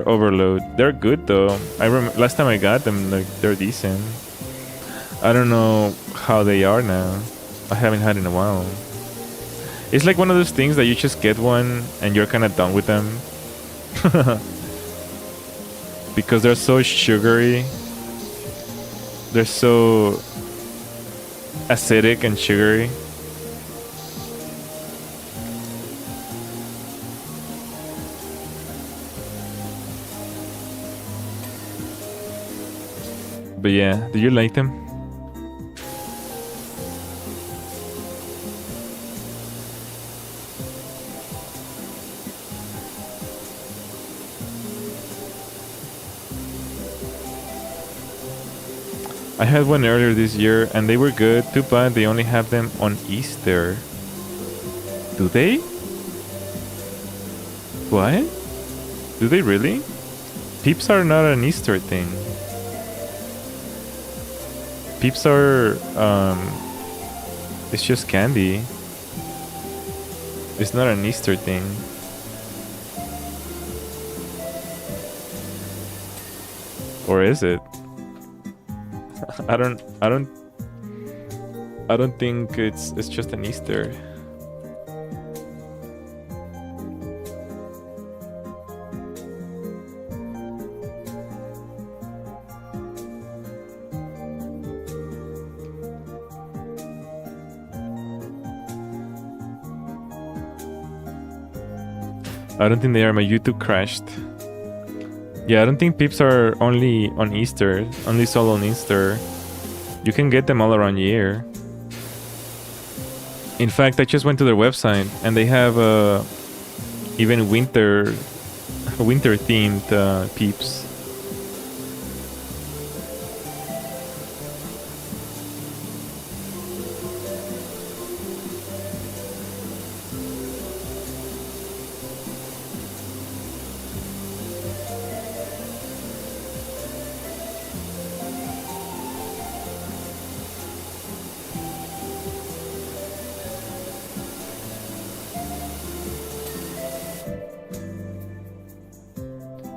overload. They're good though. I remember last time I got them, like they're decent. I don't know how they are now. I haven't had in a while. It's like one of those things that you just get one and you're kind of done with them. Because they're so sugary. They're so acidic and sugary. But yeah, do you like them? I had one earlier this year and they were good. Too bad they only have them on Easter. Do they? What? Do they really? Peeps are not an Easter thing. Peeps are, it's just candy. It's not an Easter thing. Or is it? I don't think it's just an Easter. I don't think they are. My YouTube crashed. Yeah, I don't think Peeps are only on Easter. Only sold on Easter. You can get them all around year. In fact, I just went to their website and they have even winter themed Peeps.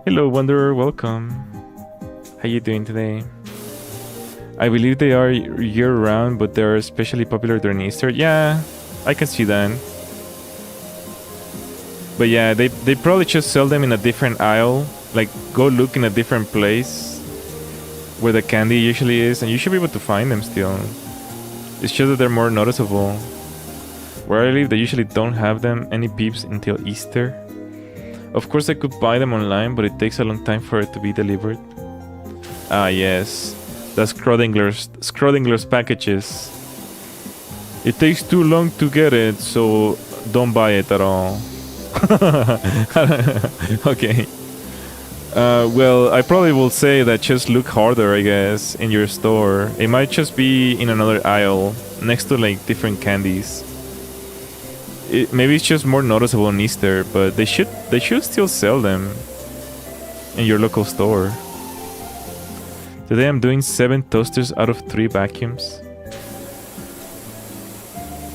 Hello Wanderer, welcome. How you doing today? I believe they are year-round, but they're especially popular during Easter. Yeah, I can see that. But yeah, they probably just sell them in a different aisle. Like, go look in a different place where the candy usually is, and you should be able to find them still. It's just that they're more noticeable. Where I live, they usually don't have them any Peeps until Easter. Of course, I could buy them online, but it takes a long time for it to be delivered. Ah, yes. The Schrodinger's packages. It takes too long to get it, so don't buy it at all. Okay. Well, I probably will say that just look harder, I guess, in your store. It might just be in another aisle, next to like different candies. Maybe it's just more noticeable on Easter, but they should still sell them in your local store. Today I'm doing 7 toasters out of 3 vacuums.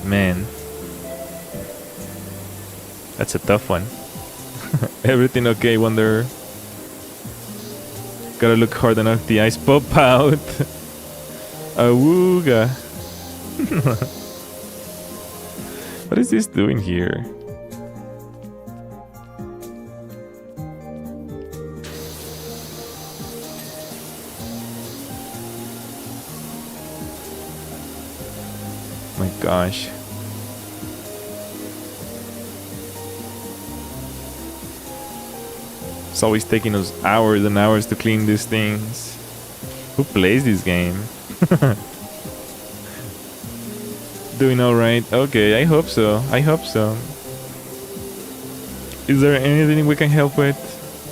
Man, that's a tough one. Everything okay, Wonder? Gotta look hard enough the eyes pop out. Awooga. What is this doing here? My gosh. It's always taking us hours and hours to clean these things. Who plays this game? Doing alright? Okay, I hope so. I hope so. Is there anything we can help with?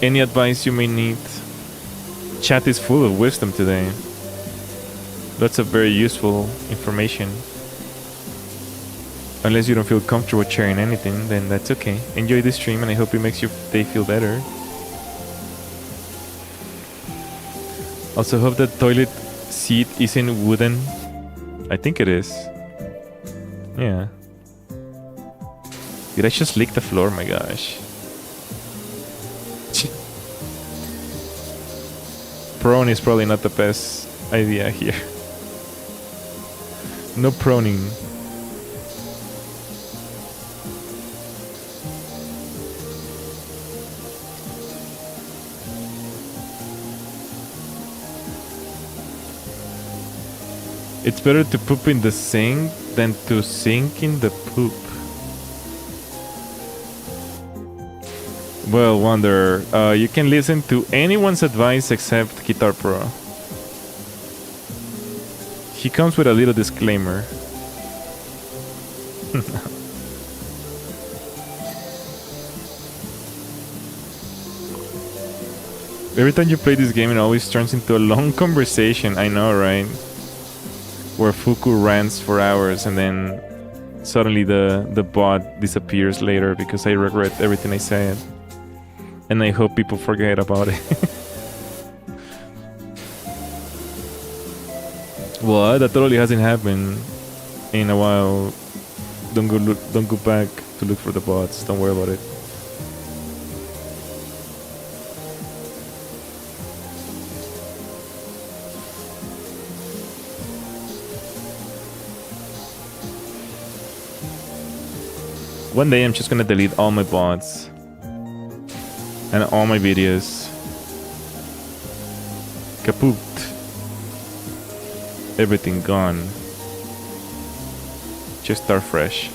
Any advice you may need? Chat is full of wisdom today. Lots of very useful information. Unless you don't feel comfortable sharing anything, then that's okay. Enjoy the stream and I hope it makes your day feel better. Also hope that toilet seat isn't wooden? I think it is. Yeah. Did I just lick the floor? My gosh. Prone is probably not the best idea here. No proning. It's better to poop in the sink than to sink in the poop. Well, Wanderer, you can listen to anyone's advice except Guitar Pro. He comes with a little disclaimer. Every time you play this game, it always turns into a long conversation. I know, right? Where Fuku rants for hours and then suddenly the bot disappears later because I regret everything I said. And I hope people forget about it. What? That totally hasn't happened in a while. Don't go back to look for the bots. Don't worry about it. One day I'm just gonna delete all my bots and all my videos. Kaput. Everything gone. Just start fresh.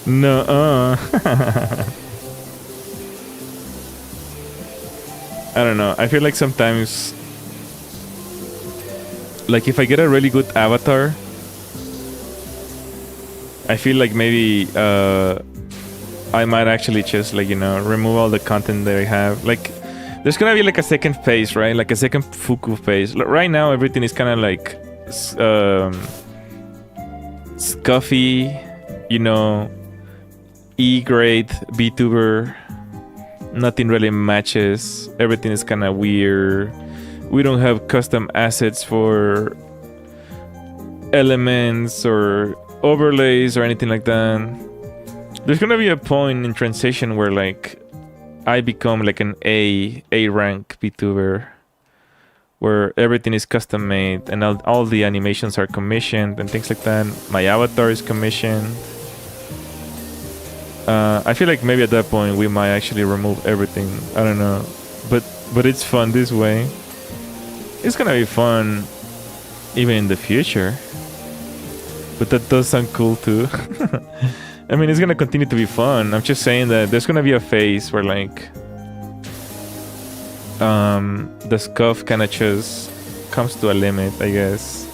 No. I don't know. I feel like sometimes, like if I get a really good avatar, I feel like maybe I might actually just like, you know, remove all the content that I have. Like there's gonna be like a second phase, right? Like a second Fuku phase. Right now everything is kind of like scuffy, you know, E-grade VTuber. Nothing really matches. Everything is kind of weird. We don't have custom assets for elements or overlays or anything like that. There's gonna be a point in transition where like I become like an A rank VTuber, where everything is custom made and all the animations are commissioned and things like that. My avatar is commissioned. I feel like maybe at that point we might actually remove everything. I don't know, but it's fun this way. It's gonna be fun even in the future. But that does sound cool too. I mean, it's gonna continue to be fun. I'm just saying that there's gonna be a phase where like the scuff kind of just comes to a limit, I guess.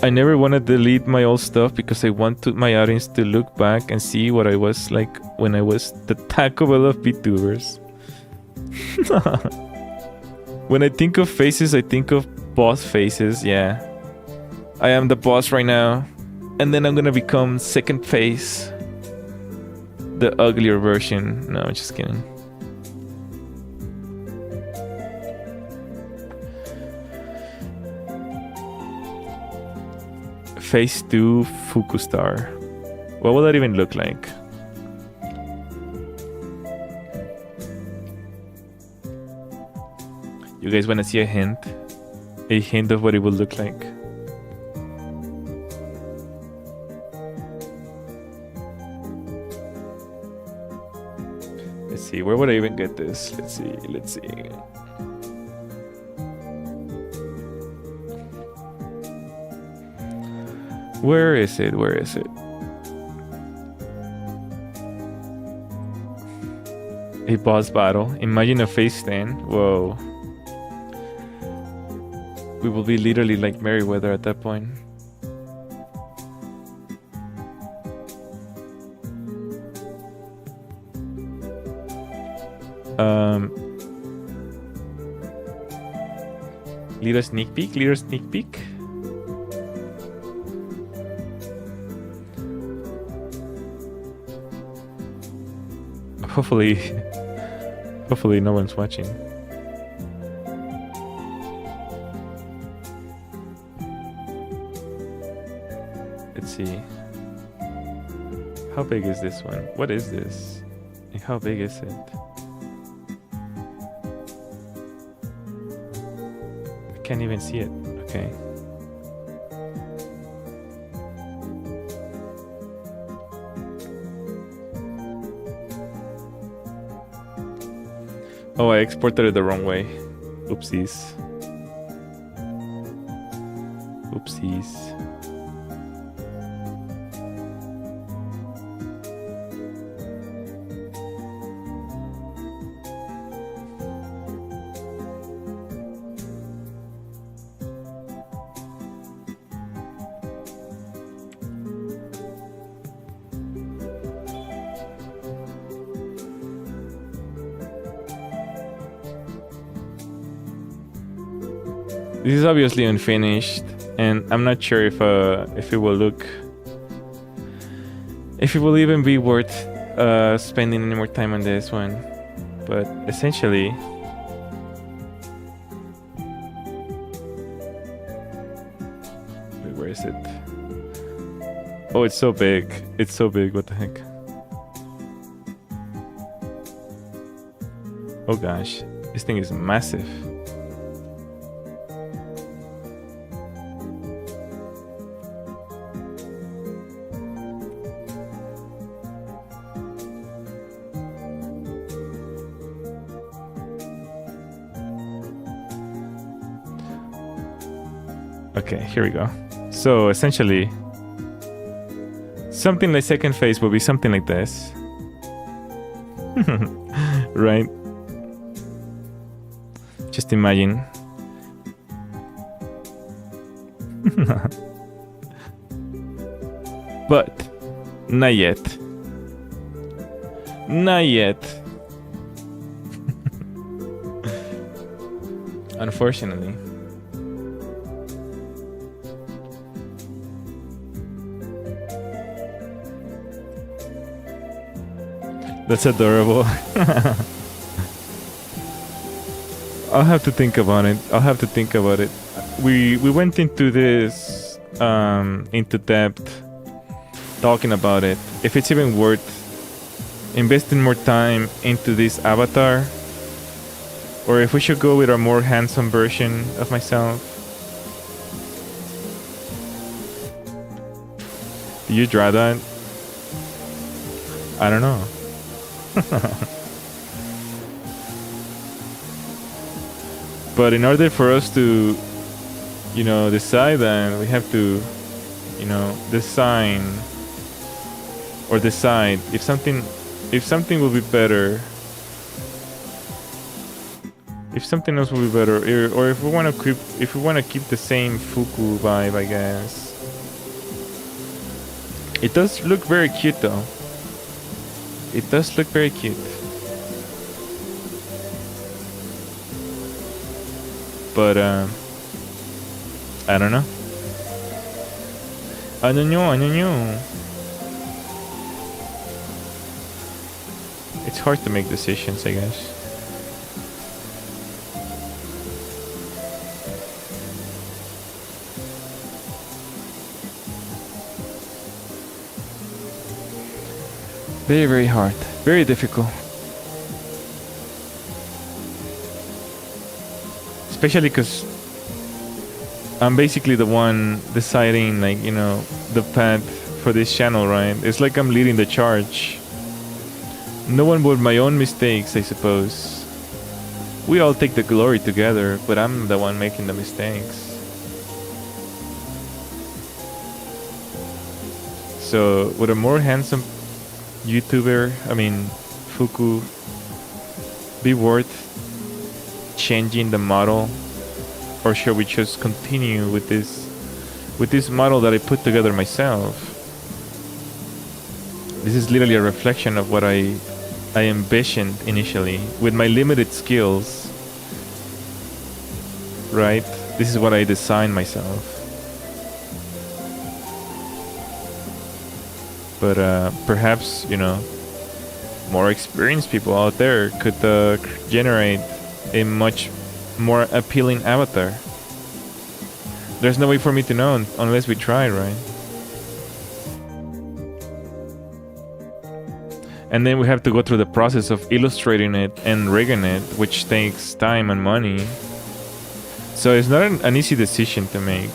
I never want to delete my old stuff because I want my audience to look back and see what I was like when I was the Taco Bell of VTubers. When I think of faces, I think of boss faces, yeah. I am the boss right now. And then I'm gonna become second face. The uglier version. No, I'm just kidding. Phase 2 Fukustar. What will that even look like? You guys want to see a hint? A hint of what it will look like? Let's see, where would I even get this? Let's see. Where is it? A boss battle. Imagine a phase 10. Whoa. We will be literally like Merryweather at that point. Little sneak peek. Hopefully, hopefully no one's watching. Let's see. How big is this one? What is this? And how big is it? I can't even see it. Okay. Oh, I exported it the wrong way. Oopsies. Oopsies. This is obviously unfinished, and I'm not sure if it will look, if it will even be worth spending any more time on this one. But essentially, wait, where is it? Oh, it's so big. It's so big. What the heck? Oh gosh, this thing is massive. Okay, here we go. So essentially, something like second phase will be something like this. Right? Just imagine. But not yet. Not yet. Unfortunately. That's adorable. I'll have to think about it. I'll have to think about it. We went into this into depth talking about it. If it's even worth investing more time into this avatar, or if we should go with a more handsome version of myself. Do you draw that? I don't know. But in order for us to, you know, decide that, we have to, you know, decide if something will be better, if something else will be better, or if we want to keep the same fuku vibe, I guess. It does look very cute though. It does look very cute. But I don't know. I don't know. It's hard to make decisions, I guess. Very, very hard. Very difficult. Especially because I'm basically the one deciding, like, you know, the path for this channel, right? It's like I'm leading the charge. No one but my own mistakes, I suppose. We all take the glory together, but I'm the one making the mistakes. So, with a more handsome YouTuber, I mean, Fuku, be worth changing the model, or should we just continue with this model that I put together myself? This is literally a reflection of what I envisioned initially with my limited skills, right? This is what I designed myself. But perhaps, you know, more experienced people out there could generate a much more appealing avatar. There's no way for me to know unless we try, right? And then we have to go through the process of illustrating it and rigging it, which takes time and money. So it's not an easy decision to make.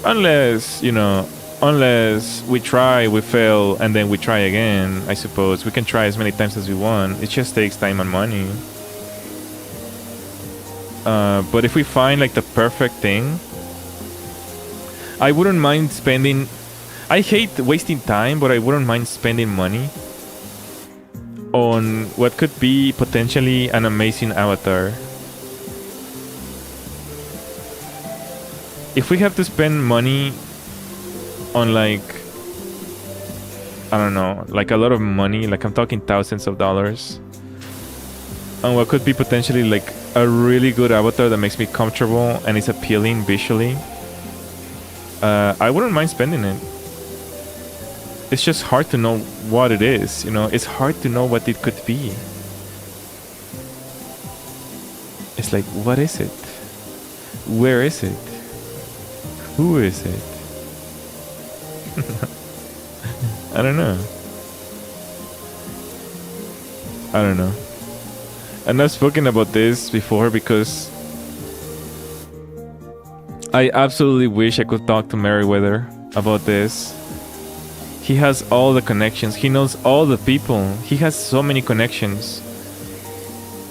Unless, you know, unless we try, we fail, and then we try again, I suppose. We can try as many times as we want. It just takes time and money. But if we find like the perfect thing, I wouldn't mind spending... I hate wasting time, but I wouldn't mind spending money on what could be potentially an amazing avatar. If we have to spend money on like, I don't know, like a lot of money, like I'm talking thousands of dollars, on what could be potentially like a really good avatar that makes me comfortable and is appealing visually, I wouldn't mind spending it. It's just hard to know what it is, you know. It's hard to know what it could be. It's like, what is it? Where is it? Who is it? I don't know. I don't know. And I've spoken about this before because I absolutely wish I could talk to Merriweather about this. He has all the connections. He knows all the people. He has so many connections.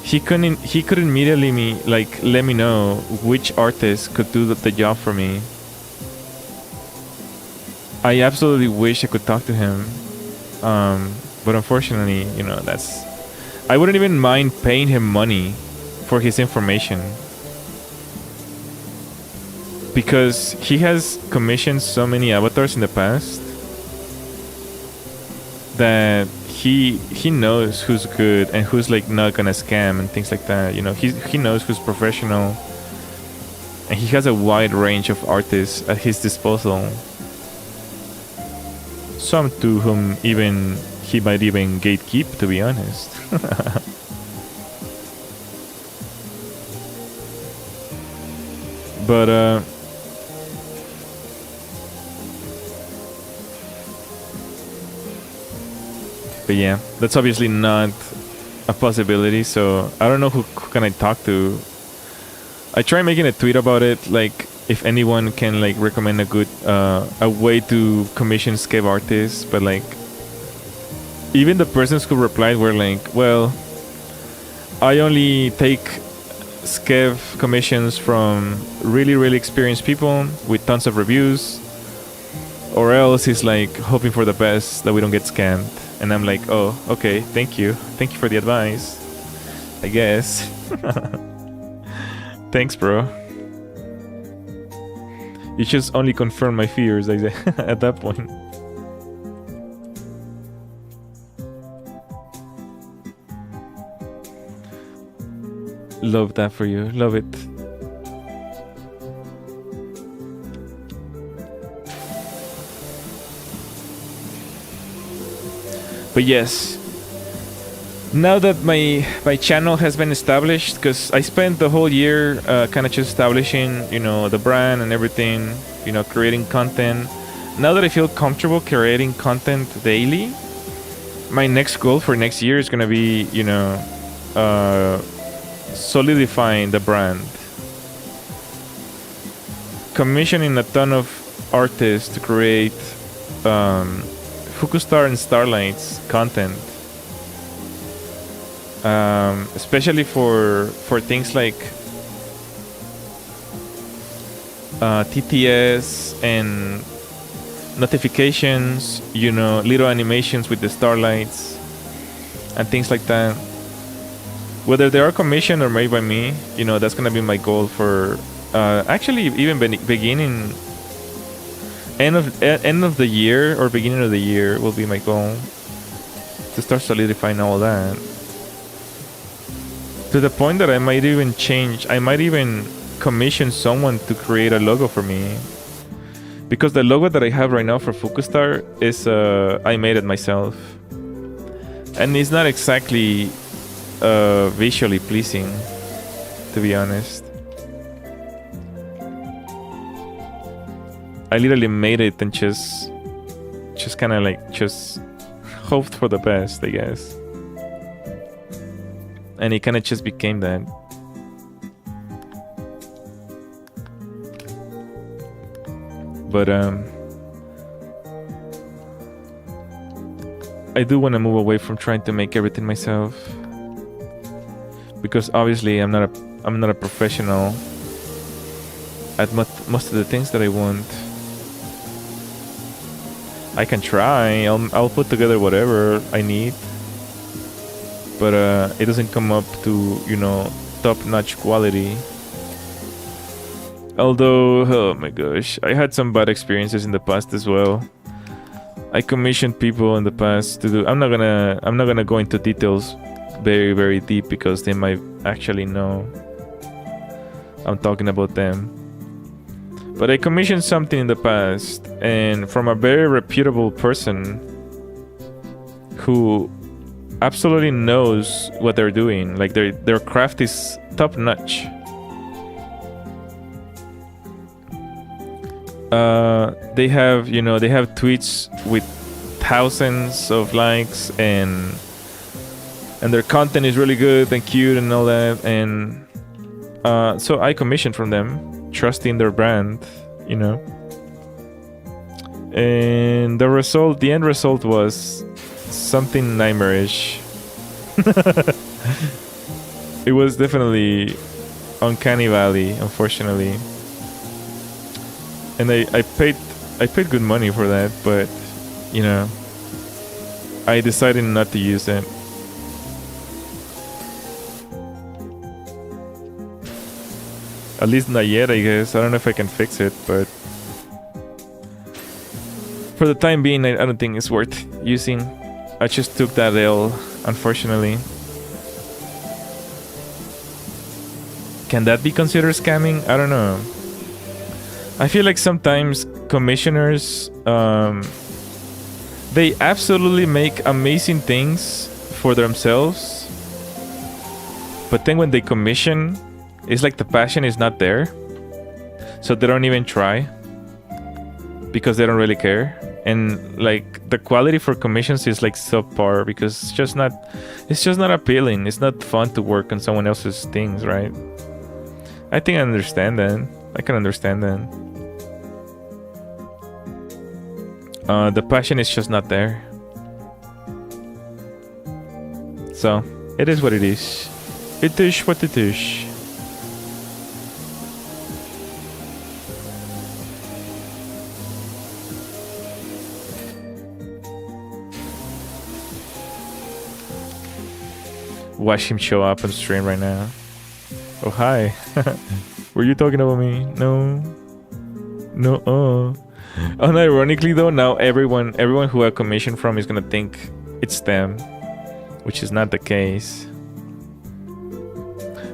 He could immediately let me know which artist could do the job for me. I absolutely wish I could talk to him, but unfortunately, you know, I wouldn't even mind paying him money for his information, because he has commissioned so many avatars in the past that he knows who's good and who's like not gonna scam and things like that. You know, he knows who's professional, and he has a wide range of artists at his disposal. Some to whom he might even gatekeep, to be honest. But yeah, that's obviously not a possibility, so I don't know who can I talk to. I try making a tweet about it, like if anyone can like recommend a good a way to commission skev artists, but like even the persons who replied were like, well, I only take skev commissions from really experienced people with tons of reviews, or else he's like hoping for the best that we don't get scammed. And I'm like, oh, okay, thank you for the advice, I guess. Thanks, bro. You just only confirm my fears, I say, at that point. Love that for you. Love it. But yes, now that my channel has been established, because I spent the whole year kind of just establishing, you know, the brand and everything, you know, creating content. Now that I feel comfortable creating content daily, my next goal for next year is gonna be, you know, solidifying the brand, commissioning a ton of artists to create Fukustar and Starlights content, especially for things like TTS and notifications, you know, little animations with the Starlights and things like that. Whether they are commissioned or made by me, you know, that's gonna be my goal for actually even beginning end of the year or beginning of the year will be my goal to start solidifying all that, to the point that I might even commission someone to create a logo for me, because the logo that I have right now for Fukustar is I made it myself, And it's not exactly visually pleasing, to be honest. I literally made it and just kind of like just hoped for the best, I guess. And it kind of just became that. But I do want to move away from trying to make everything myself, because obviously I'm not a professional at most of the things that I want. I can try. I'll put together whatever I need, but it doesn't come up to, you know, top-notch quality. Although, oh my gosh, I had some bad experiences in the past as well. I commissioned people in the past to do. I'm not gonna go into details very, very deep, because they might actually know I'm talking about them. But I commissioned something in the past, and from a very reputable person who absolutely knows what they're doing. Like their craft is top notch. They have tweets with thousands of likes, and their content is really good and cute and all that. And so I commissioned from them, trusting their brand, you know. And the end result was something nightmarish. It was definitely uncanny valley, unfortunately. And I paid good money for that, but you know, I decided not to use it. At least not yet, I guess. I don't know if I can fix it, but for the time being, I don't think it's worth using. I just took that L, unfortunately. Can that be considered scamming? I don't know. I feel like sometimes commissioners, they absolutely make amazing things for themselves, but then when they commission, it's like the passion is not there, so they don't even try because they don't really care. And like the quality for commissions is like subpar, because it's just not appealing. It's not fun to work on someone else's things, right? I think I understand that. I can understand that. The passion is just not there. So it is what it is. It is what it is. Watch him show up on stream right now. Oh, hi. Were you talking about me? No. Unironically though, now everyone who I commissioned from is gonna think it's them, which is not the case.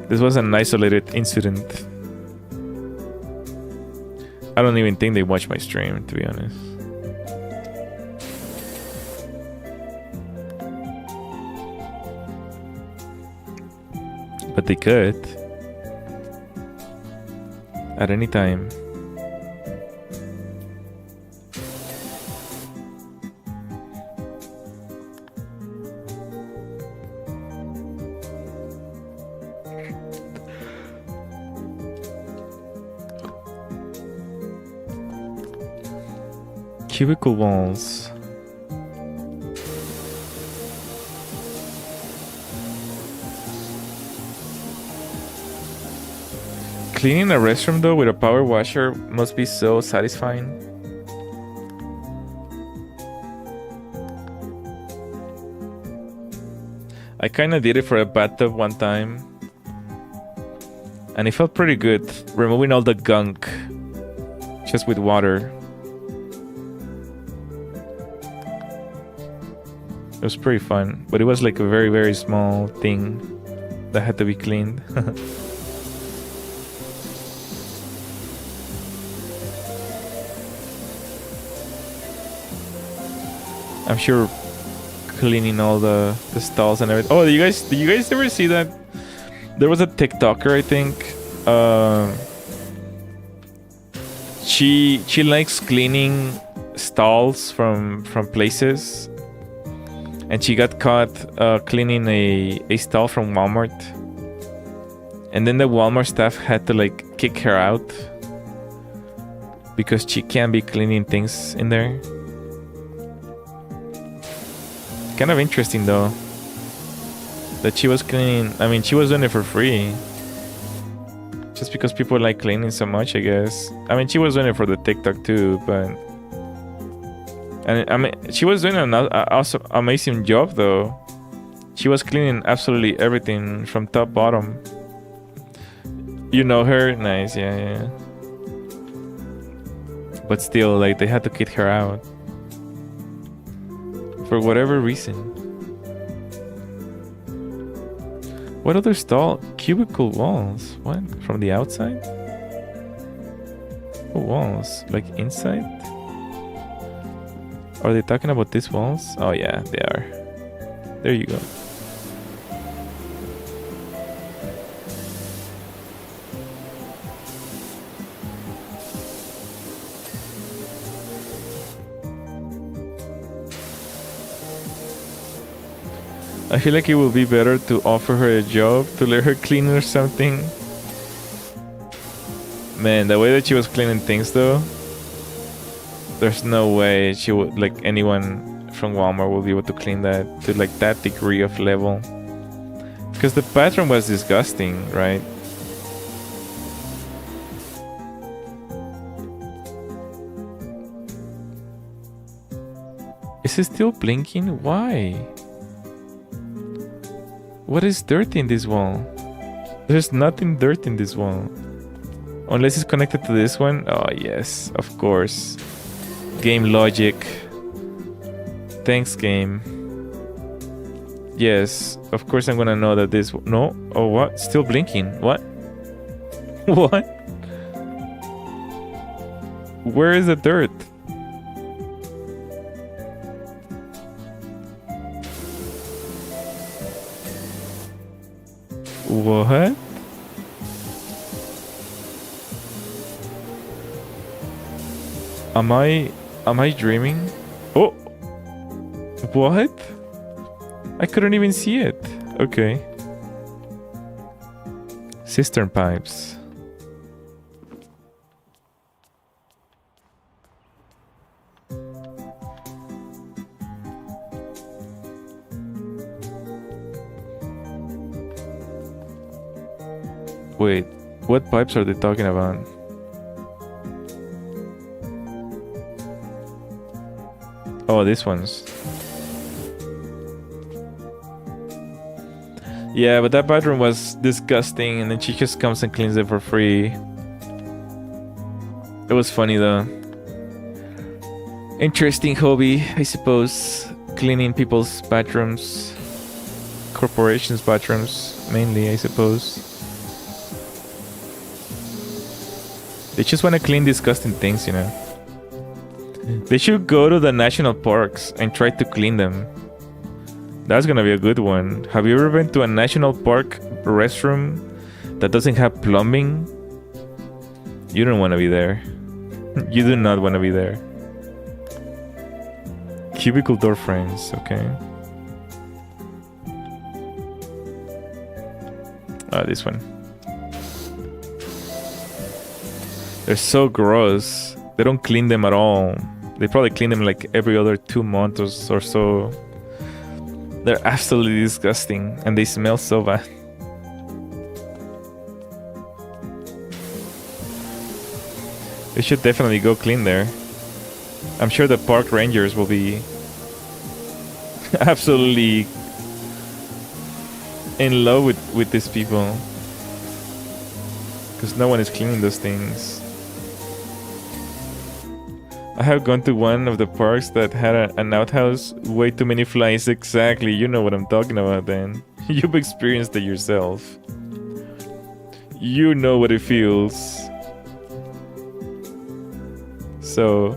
This was an isolated incident. I don't even think they watch my stream, to be honest. But they could. At any time. Cubicle walls. Cleaning a restroom though with a power washer must be so satisfying. I kinda did it for a bathtub one time, and it felt pretty good, removing all the gunk just with water. It was pretty fun, but it was like a very, very small thing that had to be cleaned. I'm sure cleaning all the stalls and everything. Oh, did you guys ever see that? There was a TikToker, I think. She likes cleaning stalls from places, and she got caught cleaning a stall from Walmart, and then the Walmart staff had to like kick her out because she can't be cleaning things in there. Kind of interesting though that she was cleaning. I mean, she was doing it for free just because people like cleaning so much, I guess. I mean, she was doing it for the TikTok too, but and I mean, she was doing an awesome, amazing job though. She was cleaning absolutely everything from top bottom. You know her? Nice, yeah. But still, like, they had to kick her out for whatever reason. What other stall? Cubicle walls. What? From the outside? What walls? Like inside? Are they talking about these walls? Oh yeah, they are. There you go. I feel like it would be better to offer her a job to let her clean or something. Man, the way that she was cleaning things though, there's no way she would, like, anyone from Walmart will be able to clean that to like that degree of level. Because the bathroom was disgusting, right? Is it still blinking? Why? What is dirt in this wall? There's nothing dirt in this wall. Unless it's connected to this one. Oh yes, of course. Game logic. Thanks, game. Yes, of course I'm gonna know that this... No? Oh, what? Still blinking. What? What? Where is the dirt? What? Am I dreaming? Oh! What? I couldn't even see it. Okay. Cistern pipes. Wait, what pipes are they talking about? Oh, these ones. Yeah, but that bathroom was disgusting, and then she just comes and cleans it for free. It was funny though. Interesting hobby, I suppose. Cleaning people's bathrooms. Corporations' bathrooms, mainly, I suppose. They just want to clean disgusting things, you know. They should go to the national parks and try to clean them. That's gonna be a good one. Have you ever been to a national park restroom that doesn't have plumbing? You don't want to be there. You do not want to be there. Cubicle door frames, okay. This one. They're so gross. They don't clean them at all. They probably clean them like every other 2 months or so. They're absolutely disgusting, and they smell so bad. They should definitely go clean there. I'm sure the park rangers will be absolutely in love with these people, because no one is cleaning those things. I have gone to one of the parks that had an outhouse. Way too many flies. Exactly. You know what I'm talking about, then. You've experienced it yourself. You know what it feels. So,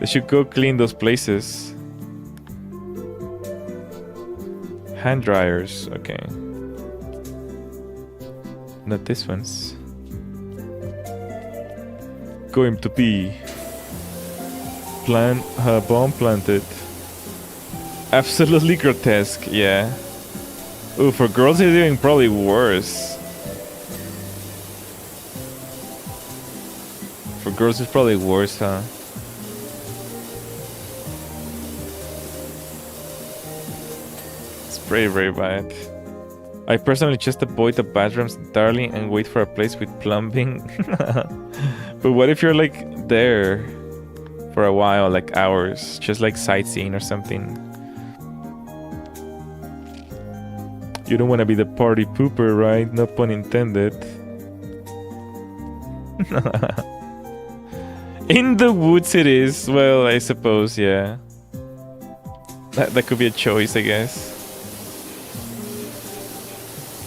they should go clean those places. Hand dryers, okay. Not this one's. Going to be bomb planted. Absolutely grotesque, yeah. Ooh, for girls it's doing probably worse. For girls it's probably worse, huh? It's very, very bad. I personally just avoid the bathrooms entirely and wait for a place with plumbing. But what if you're like there for a while, like hours, just like sightseeing or something? You don't want to be the party pooper, right? No pun intended. In the woods it is. Well, I suppose, yeah. That could be a choice, I guess.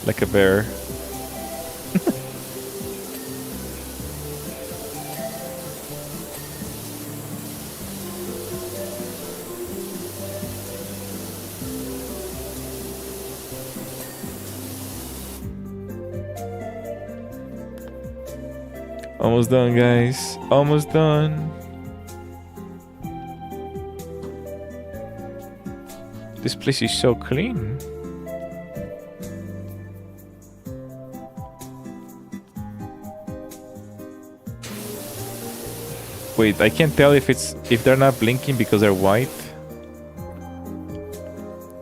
Like a bear. Almost done, guys. Almost done. This place is so clean. Wait, I can't tell if they're not blinking because they're white,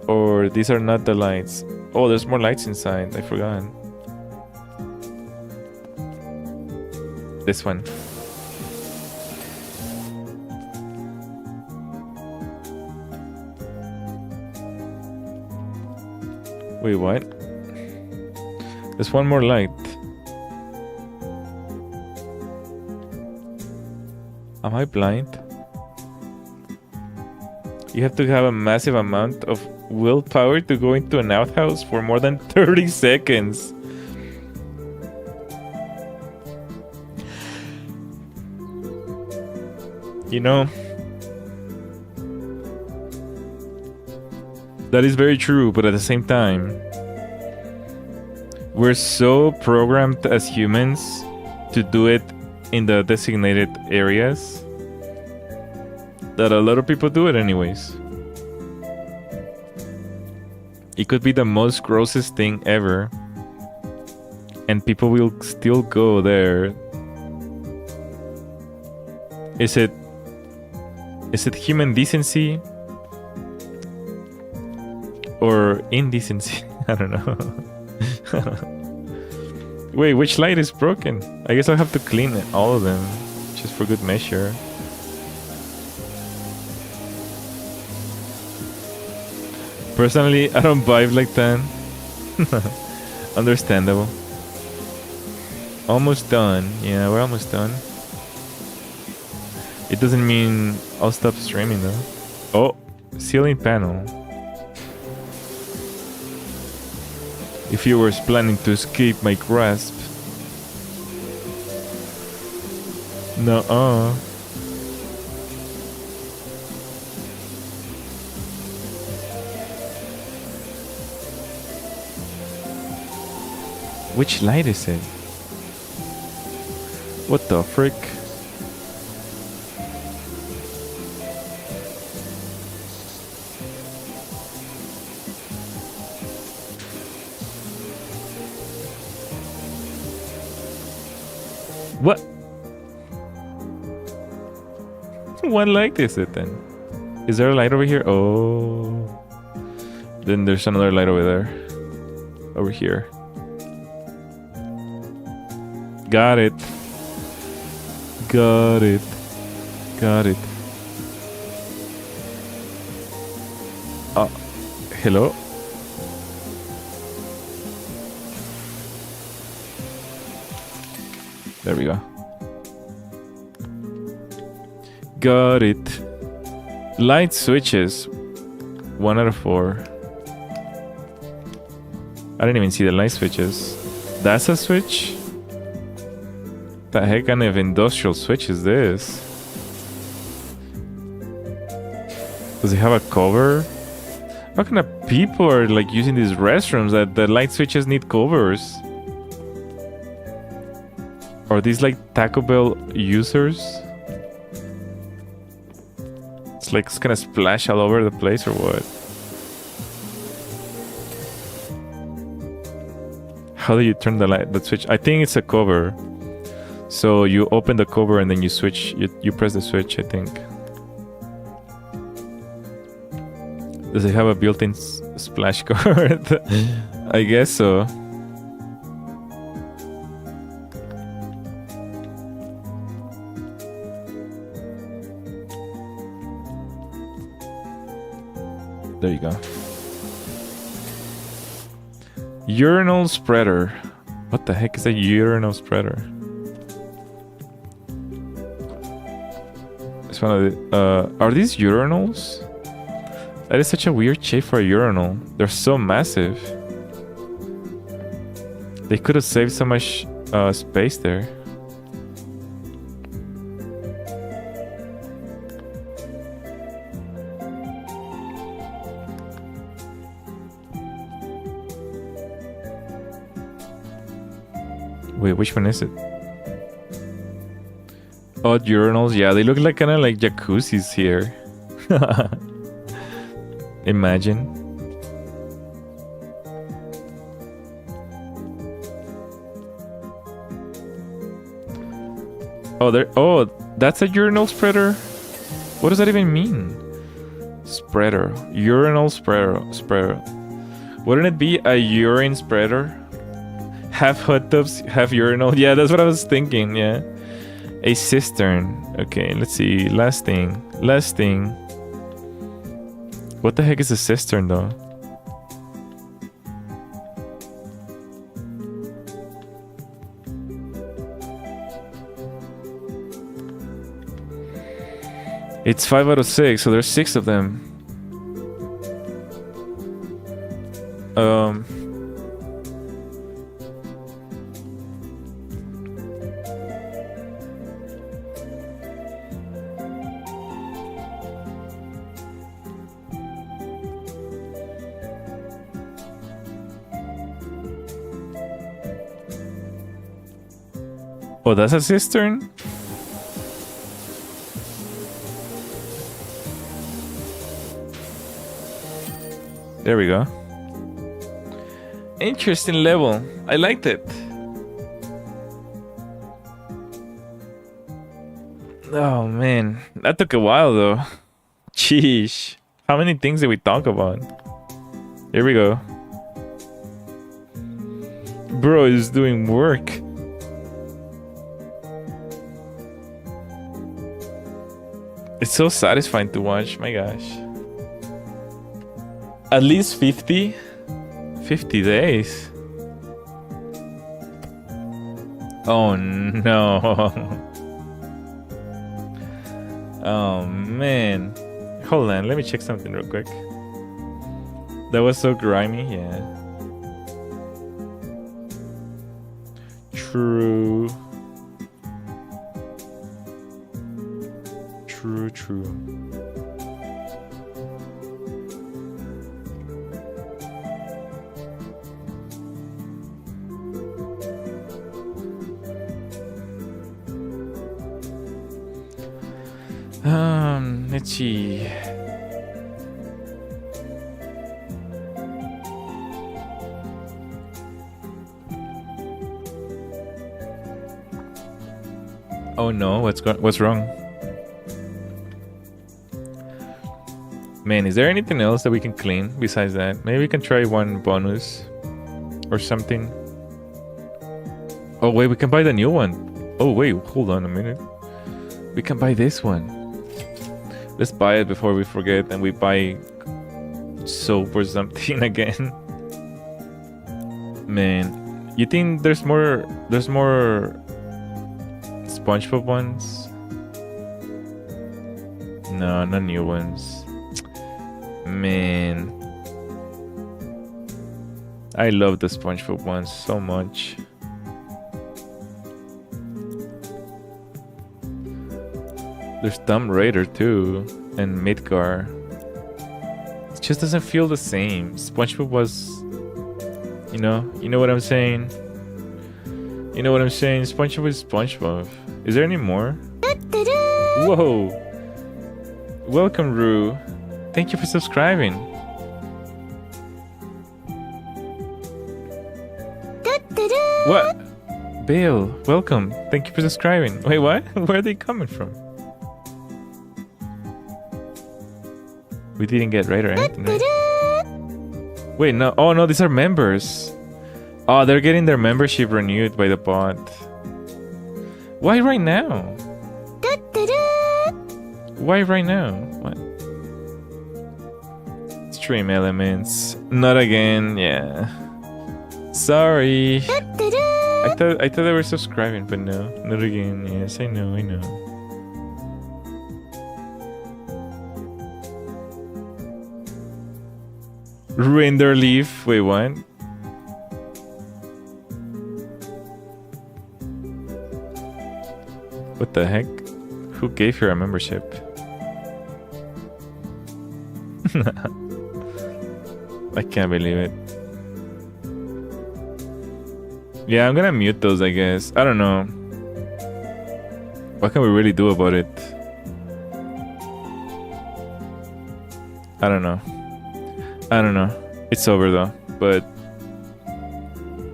or these are not the lights. Oh, there's more lights inside. I forgot. This one. Wait, what? There's one more light. Am I blind? You have to have a massive amount of willpower to go into an outhouse for more than 30 seconds. You know, that is very true, but at the same time, we're so programmed as humans to do it in the designated areas that a lot of people do it anyways. It could be the most grossest thing ever, and people will still go there. Is it human decency or indecency? I don't know. Wait, which light is broken? I guess I'll have to clean all of them, just for good measure. Personally, I don't vibe like that. Understandable. Almost done. Yeah, we're almost done. It doesn't mean I'll stop streaming though. Oh, ceiling panel. If you were planning to escape my grasp. Nuh-uh. Which light is it? What the frick? What? What light is it then? Is there a light over here? Oh. Then there's another light over there. Over here. Got it. Got it. Got it. Hello? There we go. Got it. Light switches. 1 out of 4. I didn't even see the light switches. That's a switch? The heck kind of industrial switch is this? Does it have a cover? What kind of people are like using these restrooms that the light switches need covers? Are these like Taco Bell users? It's like it's gonna splash all over the place or what? How do you turn the switch? I think it's a cover. So you open the cover and then you switch. You press the switch, I think. Does it have a built-in splash guard? I guess so. There you go. Urinal spreader. What the heck is a urinal spreader? It's one of the. Are these urinals? That is such a weird shape for a urinal. They're so massive. They could have saved so much space there. Wait, which one is it? Odd urinals. Yeah, they look like kind of like jacuzzis here. Imagine. Oh, there. Oh, that's a urinal spreader. What does that even mean? Spreader, urinal spreader. Wouldn't it be a urine spreader? Half hot tubs, half urinal. Yeah, that's what I was thinking. Yeah, a cistern. Okay, let's see. Last thing. What the heck is a cistern though? It's 5 out of 6, so there's 6 of them. Oh, that's a cistern? There we go. Interesting level. I liked it. Oh man, that took a while though. Sheesh. How many things did we talk about? Here we go. Bro is doing work. It's so satisfying to watch, my gosh. At least 50 days. Oh no. Oh man. Hold on, let me check something real quick. That was so grimy, yeah. True. Let's see. Oh no, what's wrong? Man, is there anything else that we can clean besides that? Maybe we can try one bonus or something. Oh wait, we can buy the new one. Oh wait, hold on a minute. We can buy this one. Let's buy it before we forget and we buy soap or something again. Man, you think there's more SpongeBob ones? No, not new ones. Man, I love the SpongeBob ones so much. There's Tomb Raider too, and Midgar. just doesn't feel the same. SpongeBob was, you know what I'm saying. You know what I'm saying. SpongeBob is SpongeBob. Is there any more? Whoa! Welcome, Rue. Thank you for subscribing. What? Bale, welcome. Thank you for subscribing. Wait, what? Where are they coming from? We didn't get right or anything, right? Wait, no. Oh, no, these are members. Oh, they're getting their membership renewed by the bot. Why right now? Why right now? What? Stream elements. Not again, yeah. Sorry. I thought they were subscribing, but no. Not again. Yes, I know. Ruin their leaf. Wait, what? What the heck? Who gave her a membership? I can't believe it. Yeah, I'm gonna mute those, I guess. I don't know. What can we really do about it? I don't know. It's over though, but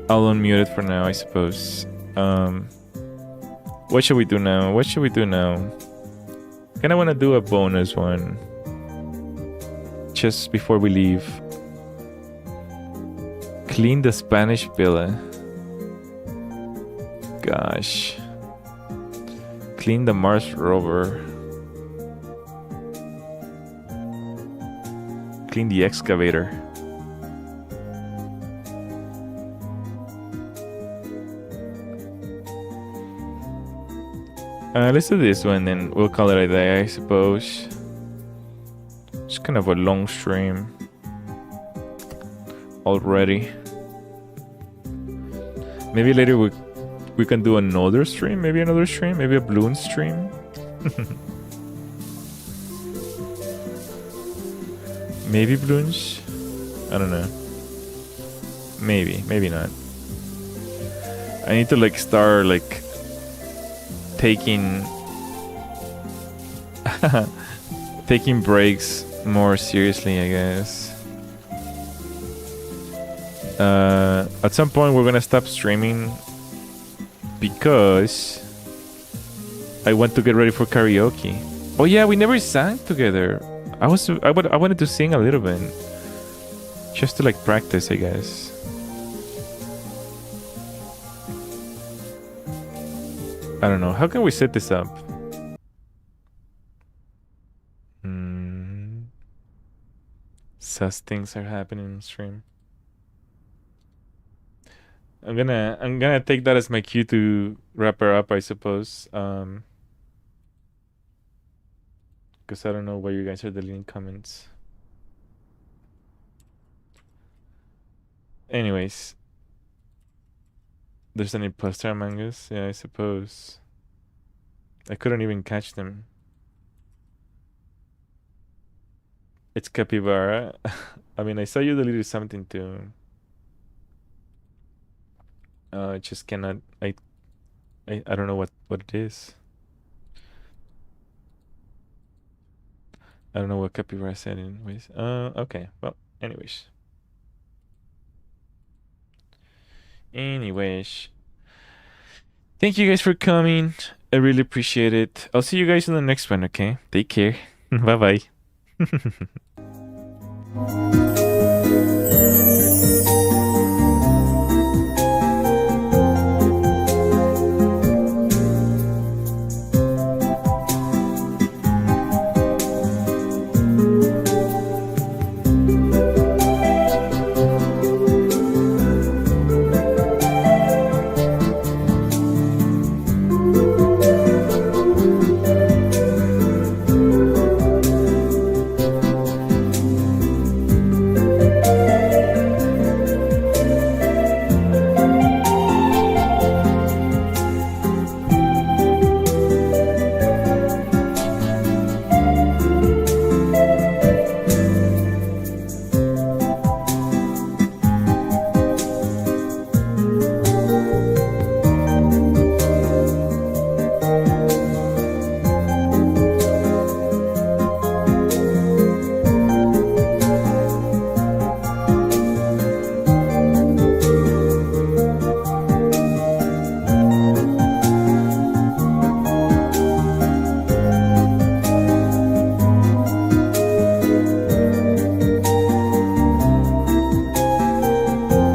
I'll unmute it for now, I suppose. What should we do now? Kinda wanna do a bonus one. Just before we leave. Clean the Spanish villa. Gosh. Clean the Mars rover. Clean the excavator. Let's do this one and we'll call it a day, I suppose. It's kind of a long stream already. Maybe later we can do another stream, maybe a balloon stream. Maybe balloons? I don't know. Maybe not. I need to like start like taking taking breaks more seriously, I guess. At some point we're gonna stop streaming because I want to get ready for karaoke. Oh yeah, we never sang together. I wanted to sing a little bit, just to like practice, I guess. I don't know. How can we set this up? Sus things are happening on stream. I'm gonna take that as my cue to wrap her up, I suppose. Because I don't know why you guys are deleting comments. Anyways. There's an imposter among us? Yeah, I suppose. I couldn't even catch them. It's Capybara. I mean, I saw you deleted something too. I just cannot... I don't know what it is. I don't know what Capybara said anyways. Okay. Well, anyways. Thank you guys for coming. I really appreciate it. I'll see you guys in the next one, okay? Take care. Bye-bye.